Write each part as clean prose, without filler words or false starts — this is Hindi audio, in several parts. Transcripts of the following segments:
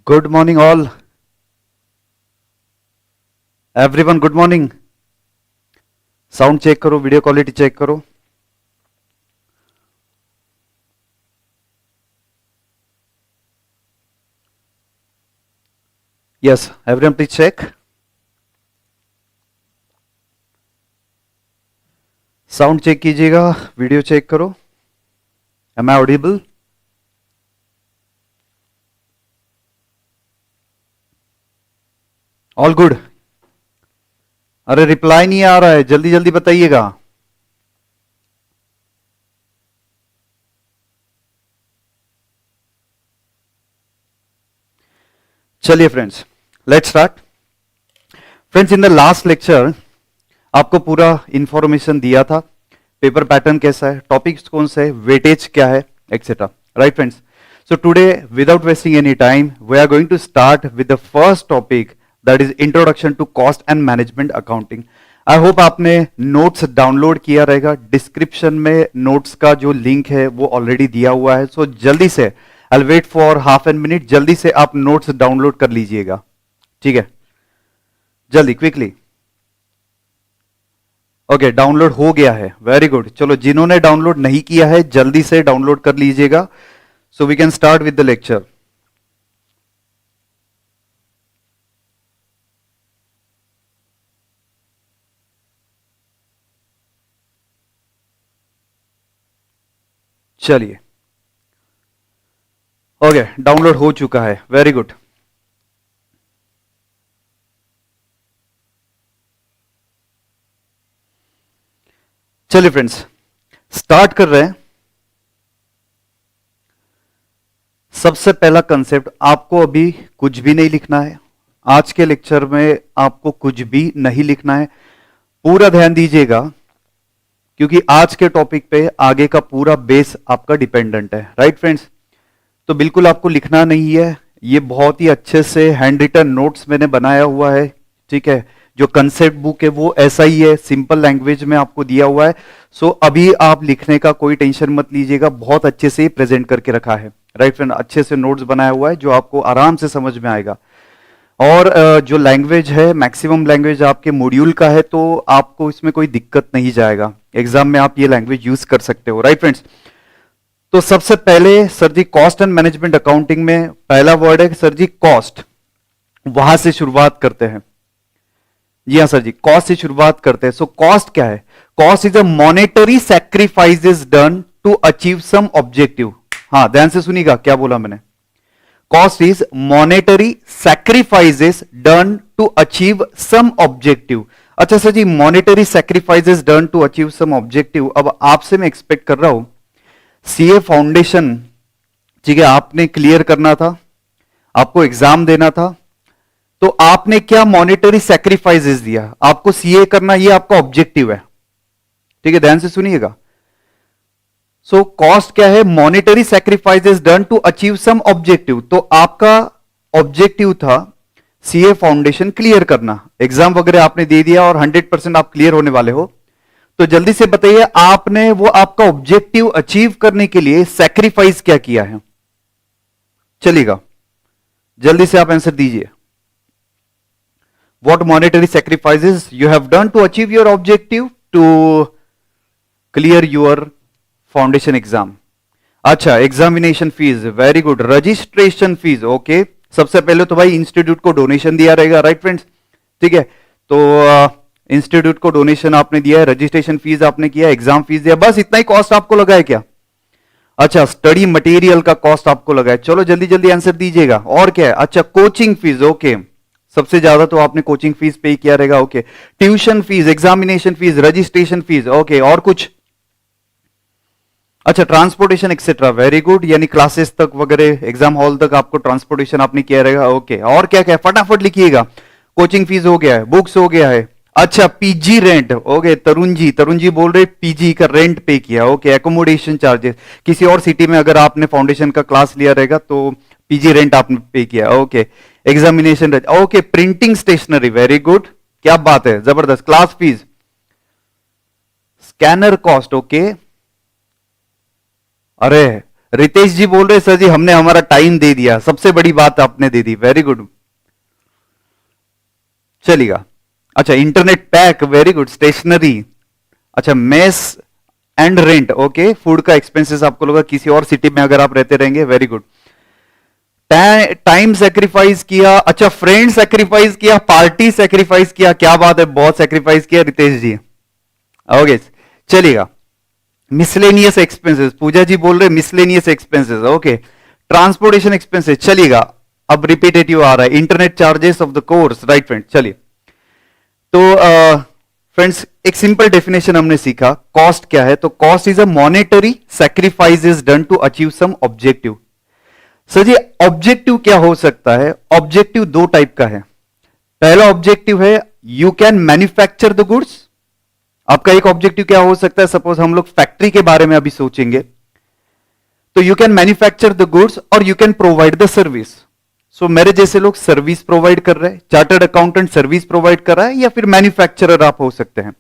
Good morning all everyone, good morning. Sound check करो, वीडियो क्वालिटी चेक करो। Yes everyone, please check. Sound check कीजिएगा, वीडियो चेक करो। Am I audible? All good? अरे रिप्लाई नहीं आ रहा है, जल्दी जल्दी बताइएगा। चलिए friends, let's start. Friends, in the last lecture आपको पूरा इंफॉर्मेशन दिया था। पेपर पैटर्न कैसा है, टॉपिक्स कौन से है, वेटेज क्या है, etcetera. Right friends? So today, without wasting any time, we are going to start with the first topic, that is introduction to cost and management accounting. I hope आपने नोट्स डाउनलोड किया रहेगा। डिस्क्रिप्शन में नोट्स का जो लिंक है वो ऑलरेडी दिया हुआ है। सो जल्दी से, I'll wait for half an minute, जल्दी से आप नोट्स डाउनलोड कर लीजिएगा। ठीक है, जल्दी, क्विकली। ओके, डाउनलोड हो गया है, वेरी गुड। चलो, जिन्होंने डाउनलोड नहीं किया है जल्दी से डाउनलोड कर लीजिएगा। So we can start with the lecture. चलिए, ओके, डाउनलोड हो चुका है, वेरी गुड। चलिए फ्रेंड्स, स्टार्ट कर रहे हैं। सबसे पहला कंसेप्ट, आपको अभी कुछ भी नहीं लिखना है। आज के लेक्चर में आपको कुछ भी नहीं लिखना है। पूरा ध्यान दीजिएगा, क्योंकि आज के टॉपिक पे आगे का पूरा बेस आपका डिपेंडेंट है। Right friends? तो बिल्कुल आपको लिखना नहीं है। ये बहुत ही अच्छे से हैंड रिटन नोट्स मैंने बनाया हुआ है। ठीक है, जो कंसेप्ट बुक है वो ऐसा ही है, सिंपल लैंग्वेज में आपको दिया हुआ है। सो अभी आप लिखने का कोई टेंशन मत लीजिएगा, बहुत अच्छे से प्रेजेंट करके रखा है। Right friend? अच्छे से नोट्स बनाया हुआ है जो आपको आराम से समझ में आएगा। और जो लैंग्वेज है, मैक्सिमम लैंग्वेज आपके मॉड्यूल का है, तो आपको इसमें कोई दिक्कत नहीं जाएगा। एग्जाम में आप ये लैंग्वेज यूज कर सकते हो। Right friends? तो सबसे पहले sir ji, cost and management accounting में पहला वर्ड है सर जी कॉस्ट। वहां से शुरुआत करते हैं। जी हाँ सर जी, कॉस्ट से शुरुआत करते हैं। सो कॉस्ट क्या है? Cost is a monetary sacrifices done to achieve some objective. हाँ, ध्यान से सुनिएगा क्या बोला मैंने। Cost is monetary sacrifices done to achieve some objective. अच्छा sir ji, monetary sacrifices done to achieve some objective. अब आपसे मैं एक्सपेक्ट कर रहा हूं, सीए फाउंडेशन, ठीक है, आपने क्लियर करना था, आपको एग्जाम देना था, तो आपने क्या मॉनेटरी सैक्रिफाइसेस दिया? आपको सीए करना, ये आपका ऑब्जेक्टिव है। ठीक है, ध्यान से सुनिएगा। सो कॉस्ट क्या है? Monetary sacrifices done to achieve some objective. तो आपका ऑब्जेक्टिव था सीए फाउंडेशन क्लियर करना। एग्जाम वगैरह आपने दे दिया और 100% आप क्लियर होने वाले हो। तो जल्दी से बताइए, आपने वो आपका ऑब्जेक्टिव अचीव करने के लिए सैक्रिफाइस क्या किया है? चलिएगा, जल्दी से आप आंसर दीजिए। What monetary sacrifices you have done to achieve your objective to clear your foundation exam? अच्छा, examination fees, very good. Registration fees, okay. सबसे पहले तो भाई इंस्टीट्यूट को डोनेशन दिया रहेगा। Right friends? ठीक है, तो इंस्टीट्यूट को डोनेशन आपने दिया है, रजिस्ट्रेशन फीस आपने किया, एग्जाम फीस दिया, बस इतना ही कॉस्ट आपको लगा है क्या? अच्छा, स्टडी मटेरियल का कॉस्ट आपको लगा है। चलो जल्दी जल्दी आंसर दीजिएगा। और क्या है? अच्छा, कोचिंग फीस, ओके, सबसे ज्यादा तो आपने कोचिंग फीस पे किया रहेगा। Okay, tuition fees, examination fees, registration fees, okay. और कुछ? अच्छा, ट्रांसपोर्टेशन एक्सेट्रा, वेरी गुड। यानी क्लासेस तक वगैरह, एग्जाम हॉल तक आपको ट्रांसपोर्टेशन आपने किया रहेगा। ओके, और क्या क्या? फटाफट लिखिएगा। कोचिंग फीस हो गया है, बुक्स हो गया है। अच्छा, PG rent, okay. Tarun ji बोल रहे पीजी का रेंट पे किया। ओके, एकोमोडेशन चार्जेस, किसी और सिटी में अगर आपने फाउंडेशन का क्लास लिया रहेगा तो पीजी रेंट आपने पे किया। Okay, examination, okay, printing stationery, very good, क्या बात है, जबरदस्त। Class fees, scanner cost, okay. अरे रितेश जी बोल रहे सर जी हमने हमारा टाइम दे दिया, सबसे बड़ी बात आपने दे दी, वेरी गुड, चलेगा। अच्छा, internet pack, very good. Stationery, अच्छा, mess and rent, okay, food का एक्सपेंसेस आपको लगा किसी और सिटी में अगर आप रहते रहेंगे, वेरी गुड। टाइम सेक्रीफाइस किया, अच्छा, फ्रेंड सेक्रीफाइस किया, पार्टी सेक्रीफाइस किया, क्या बात है, बहुत सेक्रीफाइस किया रितेश जी, ओके, चलेगा। मिसलेनियस एक्सपेंसेस, पूजा जी बोल रहे miscellaneous expenses, okay. Transportation expenses, चलेगा। अब रिपीटेटिव आ रहा है, internet charges of the course, right friend, चलिए। तो फ्रेंड्स एक सिंपल डेफिनेशन हमने सीखा, कॉस्ट क्या है, तो cost is a monetary sacrifice is done to achieve some objective. Sir ji objective क्या हो सकता है, ऑब्जेक्टिव दो टाइप का है। पहला ऑब्जेक्टिव है you can manufacture the goods. आपका एक ऑब्जेक्टिव क्या हो सकता है, सपोज हम लोग फैक्ट्री के बारे में अभी सोचेंगे, तो you can manufacture the goods और you can provide the service. So मेरे जैसे लोग सर्विस प्रोवाइड कर रहे हैं, चार्टर्ड अकाउंटेंट सर्विस प्रोवाइड कर रहा है, या फिर मैन्युफैक्चरर आप हो सकते हैं।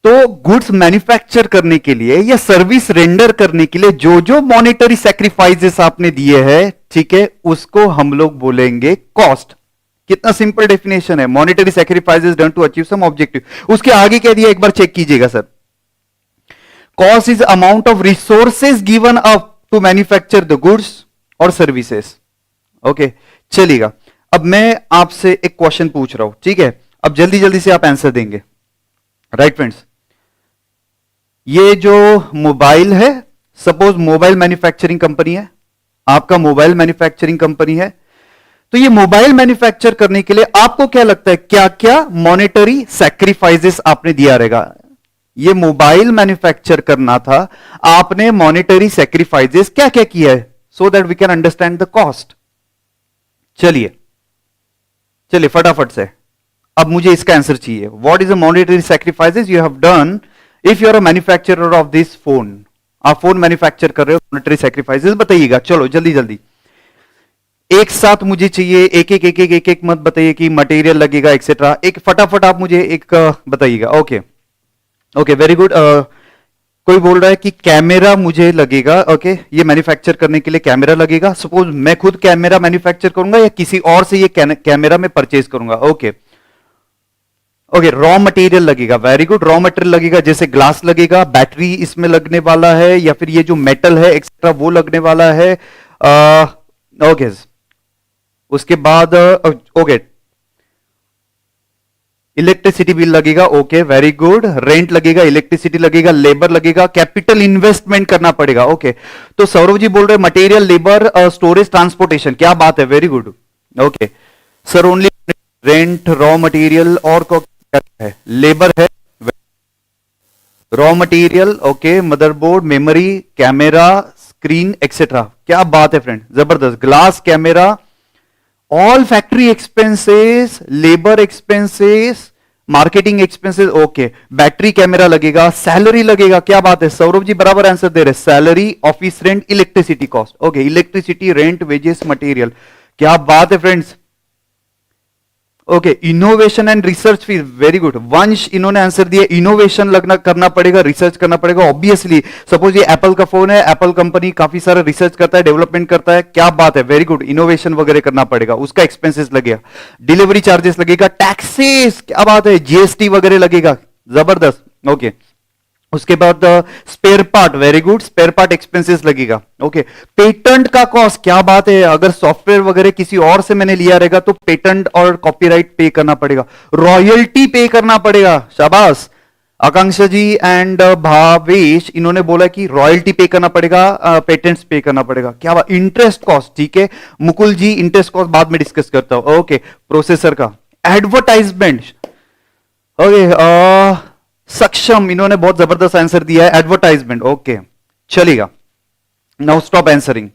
तो गुड्स मैन्युफैक्चर करने के लिए या सर्विस रेंडर करने के लिए जो जो मॉनेटरी सैक्रिफाइसेस आपने दिए हैं, ठीक है, उसको हम लोग बोलेंगे कॉस्ट। कितना सिंपल डेफिनेशन है, monetary sacrifices done to achieve some objective. उसके आगे क्या दिया एक बार चेक कीजिएगा sir, cost is amount of resources given up to manufacture the goods और सर्विसेज, ओके, चलिएगा। अब मैं आपसे एक क्वेश्चन पूछ रहा हूं, ठीक है, अब जल्दी जल्दी से आप आंसर देंगे, राइट फ्रेंड्स। ये जो मोबाइल है, सपोज मोबाइल मैन्युफैक्चरिंग कंपनी है, आपका मोबाइल मैन्युफैक्चरिंग कंपनी है, तो ये मोबाइल मैन्युफैक्चर करने के लिए आपको क्या लगता है क्या क्या मॉनेटरी सैक्रिफाइसेस आपने दिया रहेगा। ये मोबाइल मैन्युफैक्चर करना था, आपने मॉनेटरी सैक्रिफाइसेस क्या क्या किया है, so that we can understand the cost. चलिए चलिए फटाफट से, अब मुझे इसका आंसर चाहिए। What is the monetary sacrifices you have done if you are a manufacturer of this phone. आप फोन मैन्युफैक्चर कर रहे हो, मॉनेटरी सैक्रिफाइसेस बताइएगा, चलो जल्दी जल्दी एक साथ मुझे चाहिए, एक एक मत बताइए कि मटेरियल लगेगा एक्सेट्रा, एक फटाफट आप मुझे एक बताइएगा। Okay okay, very good. कोई बोल रहा है कि कैमरा मुझे लगेगा, ओके, ये मैन्युफैक्चर करने के लिए कैमरा लगेगा। सपोज मैं खुद कैमरा मैन्युफैक्चर करूंगा या किसी और से ये कैमरा में परचेज करूंगा, ओके ओके। रॉ मटेरियल लगेगा, वेरी गुड, रॉ मटेरियल लगेगा, जैसे ग्लास लगेगा, बैटरी इसमें लगने वाला है, या फिर ये जो मेटल है एक्सेट्रा वो लगने वाला है, ओके। उसके बाद ओके, इलेक्ट्रिसिटी बिल लगेगा, ओके, वेरी गुड, रेंट लगेगा, इलेक्ट्रिसिटी लगेगा, लेबर लगेगा, कैपिटल इन्वेस्टमेंट करना पड़ेगा, ओके। तो सौरभ जी बोल रहे मटेरियल, लेबर, स्टोरेज, ट्रांसपोर्टेशन, क्या बात है, very good, okay sir. Only rent, raw material और क्या है, लेबर है, raw material, okay, motherboard, memory, camera, screen etcetera, क्या बात है फ्रेंड, जबरदस्त। Glass, camera, all factory expenses, labour expenses, marketing expenses, okay. Battery, camera लगेगा, सैलरी लगेगा, क्या बात है, सौरभ जी बराबर आंसर दे रहे, salary, office rent, electricity cost, okay, electricity, rent, wages, material, क्या बात है friends, okay. Innovation and research fees, very good, वंश इन्होंने आंसर दिया, इनोवेशन लगना करना पड़ेगा, रिसर्च करना पड़ेगा, ऑब्वियसली। सपोज ये एप्पल का फोन है, एप्पल कंपनी काफी सारा रिसर्च करता है, डेवलपमेंट करता है, क्या बात है, वेरी गुड, इनोवेशन वगैरह करना पड़ेगा, उसका एक्सपेंसेस लगेगा, डिलीवरी चार्जेस लगेगा, टैक्सेस, क्या बात है, जीएसटी वगैरह लगेगा, जबरदस्त, ओके। उसके बाद spare part, very good, spare part expenses लगेगा, ओके। पेटेंट का कॉस्ट, क्या बात है, अगर सॉफ्टवेयर वगैरह किसी और से मैंने लिया रहेगा तो पेटेंट और कॉपीराइट पे करना पड़ेगा, रॉयल्टी पे करना पड़ेगा, शाबाश। आकांक्षा जी एंड भावेश इन्होंने बोला कि रॉयल्टी पे करना पड़ेगा, पेटेंट्स पे करना पड़ेगा, क्या बात। इंटरेस्ट कॉस्ट, ठीक है, मुकुल जी इंटरेस्ट कॉस्ट बाद में डिस्कस करता हूं, ओके। प्रोसेसर का, एडवर्टाइजमेंट, ओके, सक्षम इन्होंने बहुत जबरदस्त आंसर दिया है, एडवर्टाइजमेंट, ओके, चलेगा। Now stop answering,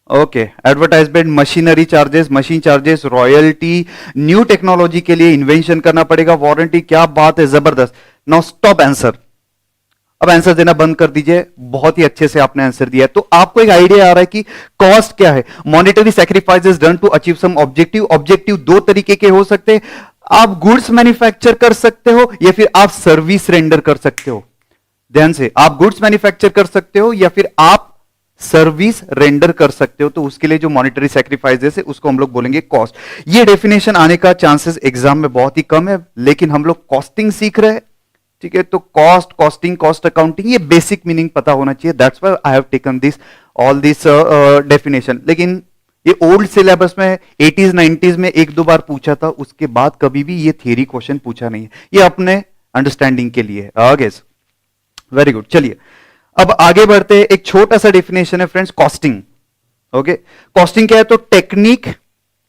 okay. Advertisement, machinery charges, machine charges, royalty, new technology के लिए इन्वेंशन करना पड़ेगा, वारंटी, क्या बात है, जबरदस्त। नाउ स्टॉप आंसर, अब आंसर देना बंद कर दीजिए, बहुत ही अच्छे से आपने आंसर दिया। तो आपको एक आइडिया आ रहा है कि कॉस्ट क्या है, monetary sacrifices done to achieve some objective. Objective दो तरीके के हो सकते हैं, आप गुड्स मैन्युफैक्चर कर सकते हो या फिर आप सर्विस रेंडर कर सकते हो। ध्यान से, आप गुड्स मैन्युफैक्चर कर सकते हो या फिर आप सर्विस रेंडर कर सकते हो, तो उसके लिए जो मॉनेटरी सैक्रिफाइसेस है उसको हम लोग बोलेंगे कॉस्ट। ये डेफिनेशन आने का चांसेस एग्जाम में बहुत ही कम है, लेकिन हम लोग कॉस्टिंग सीख रहे हैं, ठीक है। तो कॉस्ट, कॉस्टिंग, कॉस्ट अकाउंटिंग, ये बेसिक मीनिंग पता होना चाहिए। That's why I have taken this all this definition. लेकिन ये ओल्ड सिलेबस में 80s 90s में एक दो बार पूछा था, उसके बाद कभी भी ये थियरी क्वेश्चन पूछा नहीं है। ये अपने अंडरस्टैंडिंग के लिए है। आगे वेरी गुड, चलिए अब आगे बढ़ते हैं। एक छोटा सा डेफिनेशन है फ्रेंड्स, कॉस्टिंग। ओके, कॉस्टिंग क्या है? तो technique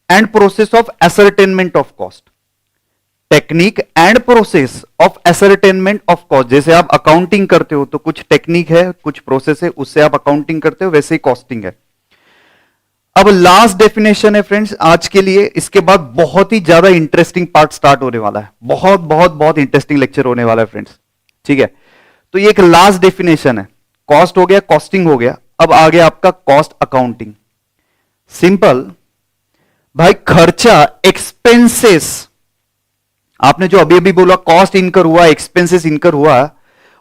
and process of ascertainment of cost. Technique and process of ascertainment of cost. जैसे आप अकाउंटिंग करते हो तो कुछ टेक्निक है, कुछ प्रोसेस है, उससे आप अकाउंटिंग करते हो, वैसे ही कॉस्टिंग है। अब लास्ट डेफिनेशन है फ्रेंड्स आज के लिए, इसके बाद बहुत ही ज्यादा इंटरेस्टिंग पार्ट स्टार्ट होने वाला है। बहुत बहुत बहुत इंटरेस्टिंग लेक्चर होने वाला है फ्रेंड्स, ठीक है। तो ये एक लास्ट डेफिनेशन है। कॉस्ट हो गया, कॉस्टिंग हो गया, अब आ गया आपका कॉस्ट अकाउंटिंग। सिंपल भाई, खर्चा, एक्सपेंसेस, आपने जो अभी अभी बोला कॉस्ट इनकर हुआ, एक्सपेंसेस इनकर हुआ,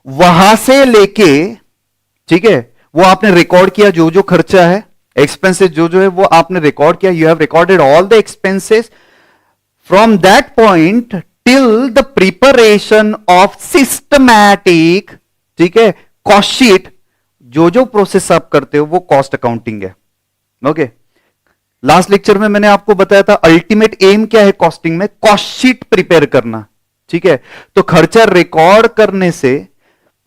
वहां से लेके, ठीक है, वो आपने रिकॉर्ड किया, जो जो खर्चा है, एक्सपेंसेस जो जो है वो आपने रिकॉर्ड किया। You have recorded all the expenses from that point till the preparation of systematic, ठीक है, कॉस्ट शीट। जो जो प्रोसेस आप करते हो वो कॉस्ट अकाउंटिंग है। ओके, लास्ट लेक्चर में मैंने आपको बताया था अल्टीमेट एम क्या है कॉस्टिंग में, कॉस्ट शीट प्रिपेयर करना, ठीक है। तो खर्चा रिकॉर्ड करने से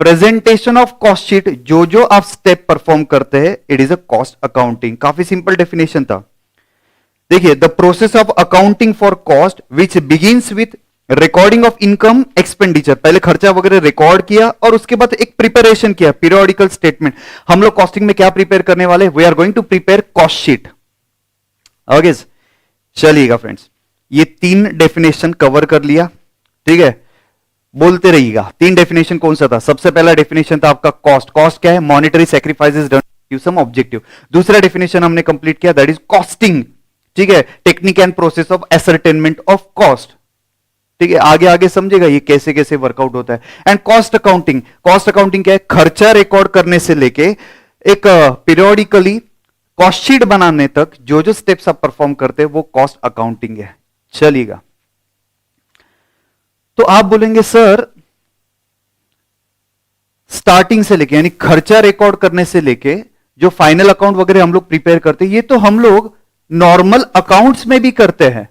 प्रेजेंटेशन ऑफ कॉस्ट शीट, जो जो आप स्टेप परफॉर्म करते हैं, it is a cost accounting. काफी सिंपल डेफिनेशन था। देखिए, the process of accounting for cost which begins with recording of income expenditure. पहले खर्चा वगैरह रिकॉर्ड किया और उसके बाद एक प्रिपरेशन किया, पीरियोडिकल स्टेटमेंट। हम लोग कॉस्टिंग में क्या प्रिपेयर करने वाले? We are going to prepare cost sheet. Okay, चलिएगा फ्रेंड्स, ये तीन डेफिनेशन कवर कर लिया, ठीक है। बोलते रहिएगा, तीन डेफिनेशन कौन सा था? सबसे पहला डेफिनेशन था आपका कॉस्ट। कॉस्ट क्या है? Monetary sacrifices done to some objective. दूसरा डेफिनेशन हमने कंप्लीट किया, दैट इज कॉस्टिंग, ठीक है, technique and process of ascertainment of cost, ठीक है। आगे आगे समझेगा ये कैसे कैसे वर्कआउट होता है। And cost accounting, cost accounting क्या है? खर्चा रिकॉर्ड करने से लेके एक पीरियोडिकली कॉस्ट शीट बनाने तक जो जो स्टेप्स आप परफॉर्म करते हैं वो कॉस्ट अकाउंटिंग है। चलिएगा, तो आप बोलेंगे सर स्टार्टिंग से लेके, यानी खर्चा रिकॉर्ड करने से लेके जो फाइनल अकाउंट वगैरह हम लोग प्रिपेयर करते हैं, ये तो हम लोग नॉर्मल अकाउंट्स में भी करते हैं।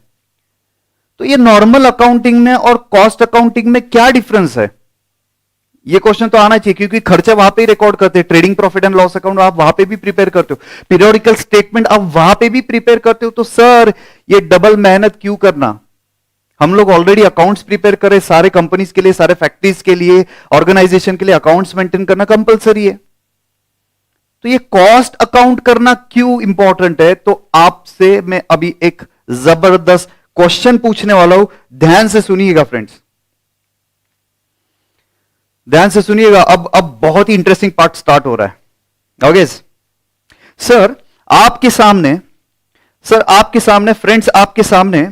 तो ये नॉर्मल अकाउंटिंग में और कॉस्ट अकाउंटिंग में क्या डिफरेंस है? ये क्वेश्चन तो आना चाहिए, क्योंकि खर्चा वहां पे ही रिकॉर्ड करते हैं। Trading profit and loss account आप वहां पे भी प्रिपेयर करते हो, पीरियोडिकल स्टेटमेंट आप वहां पे भी प्रिपेयर करते हो। तो सर ये डबल मेहनत क्यों करना? हम लोग ऑलरेडी अकाउंट्स प्रिपेयर करें, सारे कंपनीज के लिए, सारे फैक्ट्रीज के लिए, ऑर्गेनाइजेशन के लिए अकाउंट्स मेंटेन करना कंपलसरी है। तो ये कॉस्ट अकाउंट करना क्यों इंपॉर्टेंट है? तो आपसे मैं अभी एक जबरदस्त क्वेश्चन पूछने वाला हूं, ध्यान से सुनिएगा फ्रेंड्स, ध्यान से सुनिएगा। अब बहुत ही इंटरेस्टिंग पार्ट स्टार्ट हो रहा है। ओके सर, आपके सामने, सर आपके सामने, फ्रेंड्स आपके सामने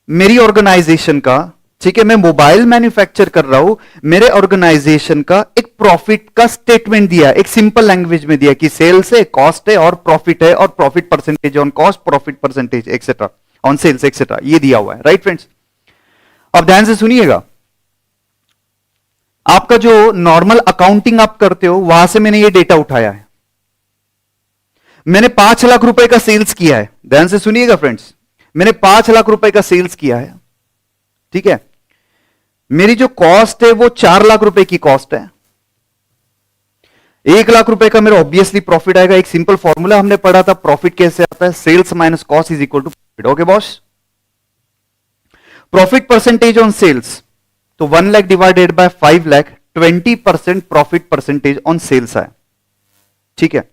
मेरी ऑर्गेनाइजेशन का, ठीक है, मैं मोबाइल मैन्युफैक्चर कर रहा हूं, मेरे ऑर्गेनाइजेशन का एक प्रॉफिट का स्टेटमेंट दिया, एक सिंपल लैंग्वेज में दिया कि सेल्स है, कॉस्ट है और प्रॉफिट है, और profit percentage on cost, profit percentage etcetera on sales etcetera, ये दिया हुआ है, राइट फ्रेंड्स। अब ध्यान से सुनिएगा, आपका जो नॉर्मल अकाउंटिंग आप करते हो वहां से मैंने ये डेटा उठाया है। मैंने 5 लाख रुपए का सेल्स किया है, ध्यान से सुनिएगा फ्रेंड्स, मैंने 5 लाख रुपए का सेल्स किया है, ठीक है। मेरी जो कॉस्ट है वो 4 लाख रुपए की कॉस्ट है। 1 लाख रुपए का मेरा ऑब्वियसली प्रॉफिट आएगा। एक सिंपल फॉर्मूला हमने पढ़ा था, प्रॉफिट कैसे आता है? Sales minus cost is equal to profit. Okay boss, profit percentage on sales, तो 1 lakh divided by 5 lakh, 20% profit percentage on sales है, ठीक है।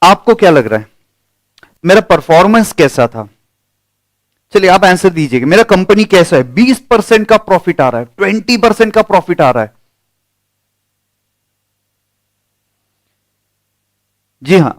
आपको क्या लग रहा है मेरा परफॉर्मेंस कैसा था? चलिए आप आंसर दीजिएगा, मेरा कंपनी कैसा है? 20% का प्रॉफिट आ रहा है, 20% का प्रॉफिट आ रहा है। जी हां,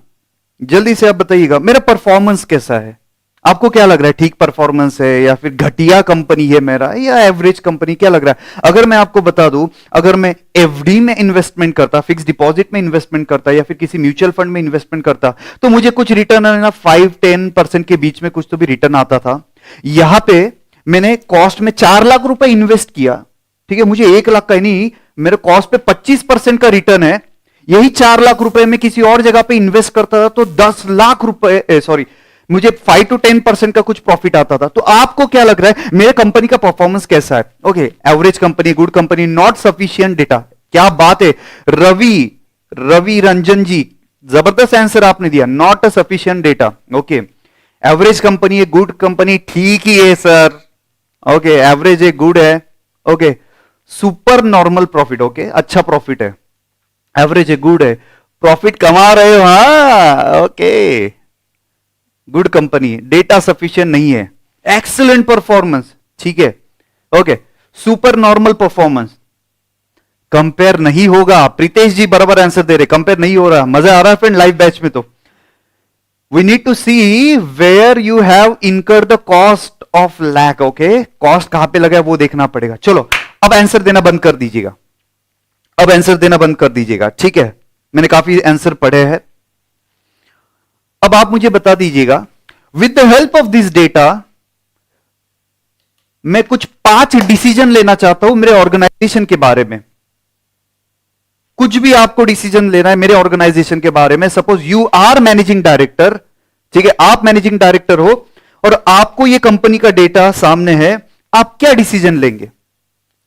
जल्दी से आप बताइएगा मेरा परफॉर्मेंस कैसा है? आपको क्या लग रहा है, ठीक परफॉर्मेंस है या फिर घटिया कंपनी है मेरा, या एवरेज कंपनी, क्या लग रहा है? अगर मैं आपको बता दूं, अगर मैं एफडी में इन्वेस्टमेंट करता, फिक्स डिपॉजिट में इन्वेस्टमेंट करता या फिर किसी म्यूचुअल फंड में इन्वेस्टमेंट करता, तो मुझे कुछ रिटर्न 5-10% के बीच में कुछ तो भी रिटर्न आता था। यहां पे मैंने कॉस्ट में 4 लाख रुपए इन्वेस्ट किया, ठीक है, मुझे 1 लाख का नहीं, मेरे कॉस्ट पे 25% का रिटर्न है। यही 4 लाख रुपए में किसी और जगह पे इन्वेस्ट करता था तो 10 लाख रुपए, सॉरी, मुझे 5 to 10% का कुछ प्रॉफिट आता था। तो आपको क्या लग रहा है मेरे कंपनी का परफॉर्मेंस कैसा है? Okay, average company, good company, not sufficient data. क्या बात है रवि रंजन जी, जबरदस्त आंसर आपने दिया, not a sufficient data. Okay, average company है, गुड कंपनी, ठीक ही है सर। ओके, एवरेज है, गुड है। Okay, super normal profit, okay, अच्छा प्रॉफिट है, एवरेज है, गुड है, प्रॉफिट कमा रहे हो, हाँ, okay, good company, data sufficient नहीं है, एक्सीलेंट परफॉर्मेंस, ठीक है, okay, super normal performance, compare नहीं होगा। प्रीतेश जी बराबर आंसर दे रहे, कंपेयर नहीं हो रहा। मजा आ रहा है फ्रेंड लाइव बैच में? तो we need to see where you have incurred the cost of lakh. Okay, cost कहां पे लगा है वो देखना पड़ेगा। चलो अब आंसर देना बंद कर दीजिएगा, अब आंसर देना बंद कर दीजिएगा, ठीक है, मैंने काफी आंसर पढ़े हैं। अब आप मुझे बता दीजिएगा, with the help of this data मैं कुछ 5 डिसीजन लेना चाहता हूं मेरे ऑर्गेनाइजेशन के बारे में। कुछ भी आपको डिसीजन लेना है मेरे ऑर्गेनाइजेशन के बारे में। Suppose you are managing director, ठीक है, आप मैनेजिंग डायरेक्टर हो और आपको यह कंपनी का डेटा सामने है, आप क्या डिसीजन लेंगे?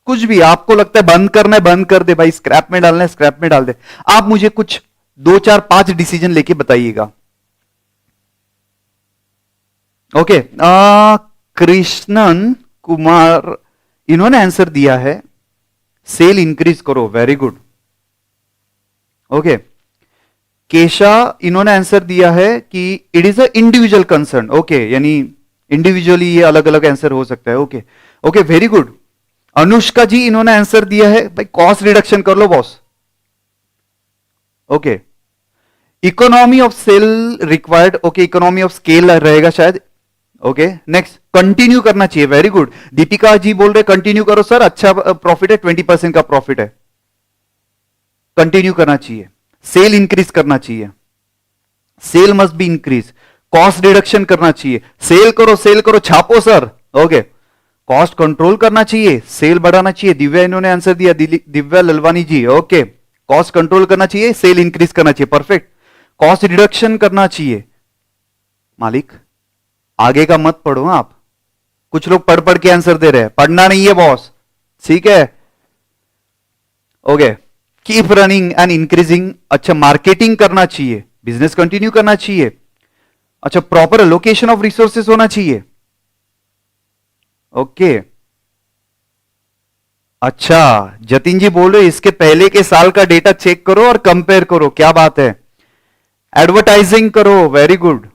कुछ भी आपको लगता है बंद करना है, बंद कर दे भाई, स्क्रैप में डालना है, स्क्रैप में डाल दे। आप मुझे कुछ 2, 4, 5 डिसीजन लेके बताइएगा। ओके, कृष्णन कुमार, इन्होंने आंसर दिया है सेल इंक्रीज करो, वेरी गुड। ओके, केशा, इन्होंने आंसर दिया है कि it is a individual concern. Okay, यानी इंडिविजुअली ये अलग अलग आंसर हो सकता है। Okay okay, very good. Anushka ji, इन्होंने आंसर दिया है भाई कॉस्ट रिडक्शन कर लो boss. Okay, economy of sale required, okay, economy of scale रहेगा शायद। ओके, नेक्स्ट, कंटिन्यू करना चाहिए, वेरी गुड। दीपिका जी बोल रहे कंटिन्यू करो सर, अच्छा प्रॉफिट है, 20% का प्रॉफिट है, कंटिन्यू करना चाहिए। सेल इंक्रीज करना चाहिए, sale must be increase. Cost reduction करना चाहिए, सेल करो, छापो सर। ओके, कॉस्ट कंट्रोल करना चाहिए, सेल बढ़ाना चाहिए। दिव्या, इन्होंने आंसर दिया, Divya Lalwani ji. Okay, cost control करना चाहिए, सेल इंक्रीज करना चाहिए, परफेक्ट। कॉस्ट रिडक्शन करना चाहिए। मालिक, आगे का मत पढ़ो आप, कुछ लोग पढ़ पढ़ के आंसर दे रहे हैं, पढ़ना नहीं है बॉस, ठीक है। Okay, keep running and increasing, अच्छा, मार्केटिंग करना चाहिए, बिजनेस कंटिन्यू करना चाहिए, अच्छा, प्रॉपर एलोकेशन ऑफ रिसोर्सेस होना चाहिए। ओके, अच्छा, जतिन जी बोल रहे इसके पहले के साल का डेटा चेक करो और कंपेयर करो, क्या बात है। एडवर्टाइजिंग करो, वेरी गुड।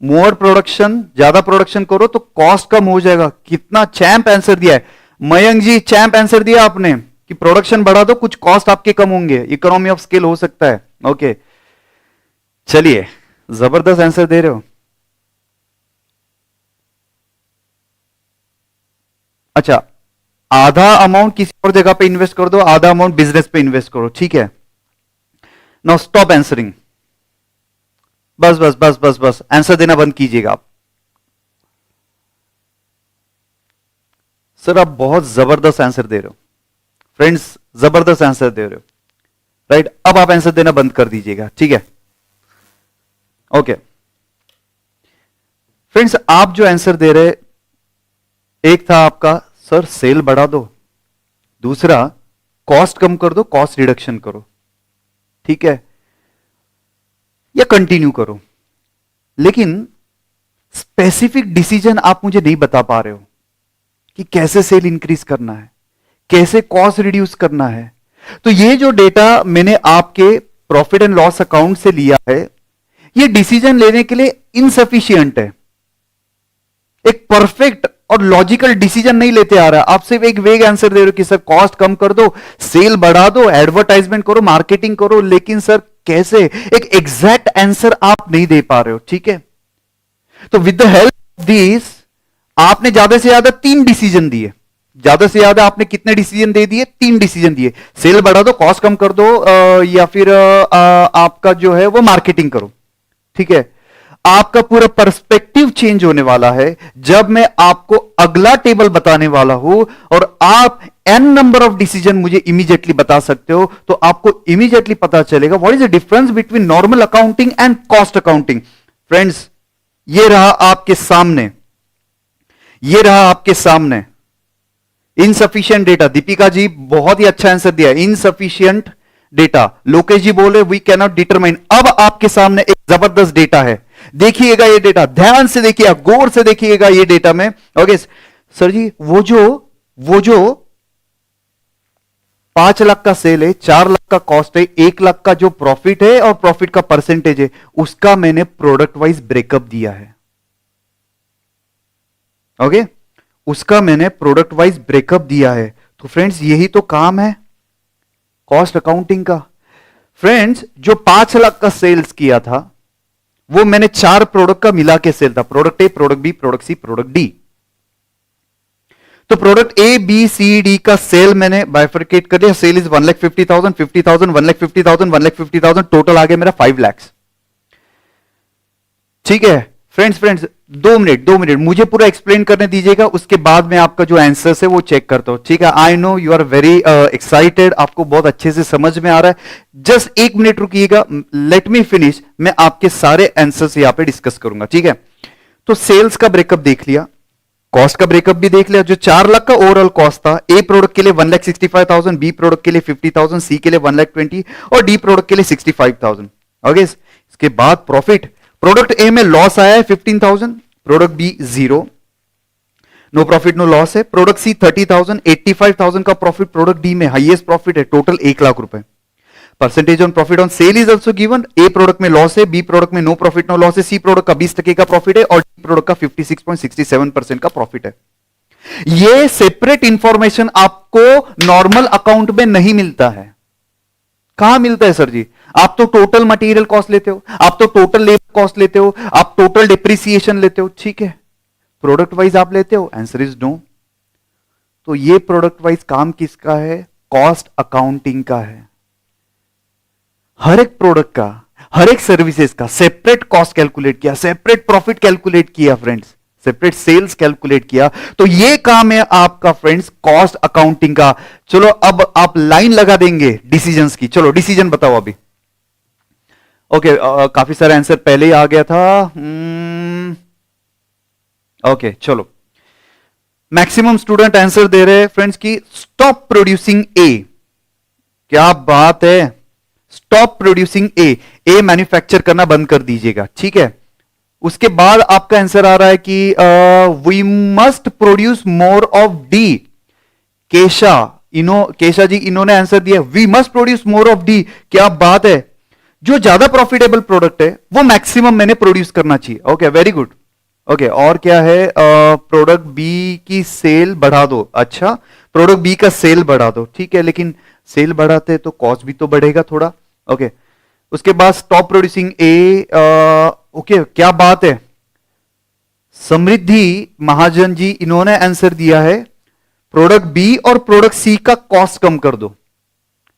मोर प्रोडक्शन, ज्यादा प्रोडक्शन करो तो कॉस्ट कम हो जाएगा। कितना चैंप आंसर दिया है मयंक जी, चैंप आंसर दिया आपने कि प्रोडक्शन बढ़ा दो, कुछ कॉस्ट आपके कम होंगे, इकोनॉमी ऑफ स्केल हो सकता है। ओके, चलिए, जबरदस्त आंसर दे रहे हो। अच्छा, आधा अमाउंट किसी और जगह पे इन्वेस्ट कर दो, आधा अमाउंट बिजनेस पे इन्वेस्ट करो, ठीक है। नाउ स्टॉप आंसरिंग, बस बस बस बस बस, आंसर देना बंद कीजिएगा आप। सर आप बहुत जबरदस्त आंसर दे रहे हो फ्रेंड्स, जबरदस्त आंसर दे रहे हो, राइट। अब आप आंसर देना बंद कर दीजिएगा, ठीक है। ओके फ्रेंड्स, आप जो आंसर दे रहे, एक था आपका सर सेल बढ़ा दो, दूसरा कॉस्ट कम कर दो, कॉस्ट रिडक्शन करो, ठीक है, या कंटिन्यू करो। लेकिन स्पेसिफिक डिसीजन आप मुझे नहीं बता पा रहे हो कि कैसे सेल इंक्रीज करना है, कैसे कॉस्ट रिड्यूस करना है। तो ये जो डेटा मैंने आपके प्रॉफिट एंड लॉस अकाउंट से लिया है, ये डिसीजन लेने के लिए इनसफिशियंट है। एक परफेक्ट और लॉजिकल डिसीजन नहीं लेते आ रहा। आप सिर्फ एक वेग आंसर दे रहे हो कि सर कॉस्ट कम कर दो, सेल बढ़ा दो, एडवर्टाइजमेंट करो, मार्केटिंग करो, लेकिन सर कैसे, एक एग्जैक्ट आंसर आप नहीं दे पा रहे हो, ठीक है। तो with the help of this आपने ज्यादा से ज्यादा 3 डिसीजन दिए। ज्यादा से ज्यादा आपने कितने डिसीजन दे दिए? 3 डिसीजन दिए। सेल बढ़ा दो, कॉस्ट कम कर दो, या फिर आपका जो है वो मार्केटिंग करो। ठीक है, आपका पूरा पर्सपेक्टिव चेंज होने वाला है जब मैं आपको अगला टेबल बताने वाला हूं और आप एन नंबर ऑफ डिसीजन मुझे इमीडिएटली बता सकते हो, तो आपको इमीडिएटली पता चलेगा what is the difference between normal accounting and cost accounting. Friends, ये रहा आपके सामने, ये रहा आपके सामने इनसफिशियंट डेटा। दीपिका जी बहुत ही अच्छा आंसर दिया, इनसफिशियंट डेटा। लोकेश जी बोले वी कैन नॉट डिटरमाइन। अब आपके सामने एक जबरदस्त डेटा है, देखिएगा ये डेटा, ध्यान से देखिएगा, गौर से देखिएगा ये डेटा में। ओके सर जी, वो जो 5 लाख का सेल है, 4 लाख का कॉस्ट है, 1 लाख का जो प्रॉफिट है और प्रॉफिट का परसेंटेज है, उसका मैंने प्रोडक्ट वाइज ब्रेकअप दिया है। ओके, उसका मैंने प्रोडक्ट वाइज ब्रेकअप दिया है। तो फ्रेंड्स, यही तो काम है कॉस्ट अकाउंटिंग का। फ्रेंड्स, जो 5 लाख का सेल्स किया था वो मैंने 4 प्रोडक्ट का मिला के सेल था, product A, product B, product C, product D. तो product A B C D का सेल मैंने बाइफरकेट कर दिया। सेल इज 1,50,000, 50,000, 1,50,000, 1,50,000, टोटल आ गया मेरा 5 लाख। ठीक है फ्रेंड्स, 2 मिनट मुझे पूरा एक्सप्लेन करने दीजिएगा, उसके बाद में आपका जो आंसर है वो चेक करता हूं। ठीक है, I know you are very excited, आपको बहुत अच्छे से समझ में आ रहा है। जस्ट 1 मिनट रुकिएगा, लेट मी फिनिश, मैं आपके सारे आंसर्स यहां पे डिस्कस करूंगा। ठीक है, तो सेल्स का ब्रेकअप देख लिया, कॉस्ट का ब्रेकअप भी देख लिया। जो 4 लाख का ओवरऑल कॉस्ट था, ए प्रोडक्ट के लिए 1,65,000, बी प्रोडक्ट के लिए 50,000, सी के लिए 1,20,000 और डी प्रोडक्ट के लिए 65,000। ओके, इसके बाद प्रॉफिट, प्रोडक्ट ए में लॉस आया है 15,000, product B 0, no profit no loss है। प्रोडक्ट सी 30,000, 85,000 का प्रॉफिट प्रोडक्ट डी में हाईएस्ट प्रॉफिट है, टोटल 1 लाख रुपए। Percentage on profit on sale is also given, A product में लॉस है, बी प्रोडक्ट में नो प्रॉफिट नो लॉस है, सी प्रोडक्ट का 20% का प्रॉफिट है और डी प्रोडक्ट का 56.67% का प्रॉफिट है। ये सेपरेट इंफॉर्मेशन आपको नॉर्मल अकाउंट में नहीं मिलता है। कहां मिलता है सर जी? आप तो टोटल मटेरियल कॉस्ट लेते हो, आप तो टोटल लेबर कॉस्ट लेते हो, आप टोटल डिप्रिसिएशन लेते हो। ठीक है, प्रोडक्ट वाइज आप लेते हो? Answer is no. तो ये प्रोडक्ट वाइज काम किसका है? कॉस्ट अकाउंटिंग का है। हर एक प्रोडक्ट का, हर एक सर्विसेज का सेपरेट कॉस्ट कैलकुलेट किया, सेपरेट प्रॉफिट कैलकुलेट किया फ्रेंड्स, सेपरेट सेल्स कैलकुलेट किया। तो ये काम है आपका फ्रेंड्स कॉस्ट अकाउंटिंग का। चलो अब आप लाइन लगा देंगे डिसीजंस की। चलो डिसीजन बताओ अभी। ओके, काफी सारे आंसर पहले ही आ गया था। ओके चलो, मैक्सिमम स्टूडेंट आंसर दे रहे हैं फ्रेंड्स की स्टॉप प्रोड्यूसिंग ए। क्या बात है, स्टॉप प्रोड्यूसिंग ए, ए मैन्युफैक्चर करना बंद कर दीजिएगा। ठीक है, उसके बाद आपका आंसर आ रहा है कि we must produce more of D. Kesha ji इन्होंने आंसर दिया we must produce more of D. क्या बात है, जो ज्यादा प्रॉफिटेबल प्रोडक्ट है वो मैक्सिमम मैंने प्रोड्यूस करना चाहिए। Okay very good. ओके, और क्या है? प्रोडक्ट बी की सेल बढ़ा दो। अच्छा, प्रोडक्ट बी का सेल बढ़ा दो, ठीक है, लेकिन सेल बढ़ाते तो कॉस्ट भी तो बढ़ेगा थोड़ा। ओके, उसके बाद स्टॉप प्रोड्यूसिंग ए। ओके, क्या बात है, समृद्धि महाजन जी इन्होंने आंसर दिया है प्रोडक्ट बी और प्रोडक्ट सी का कॉस्ट कम कर दो।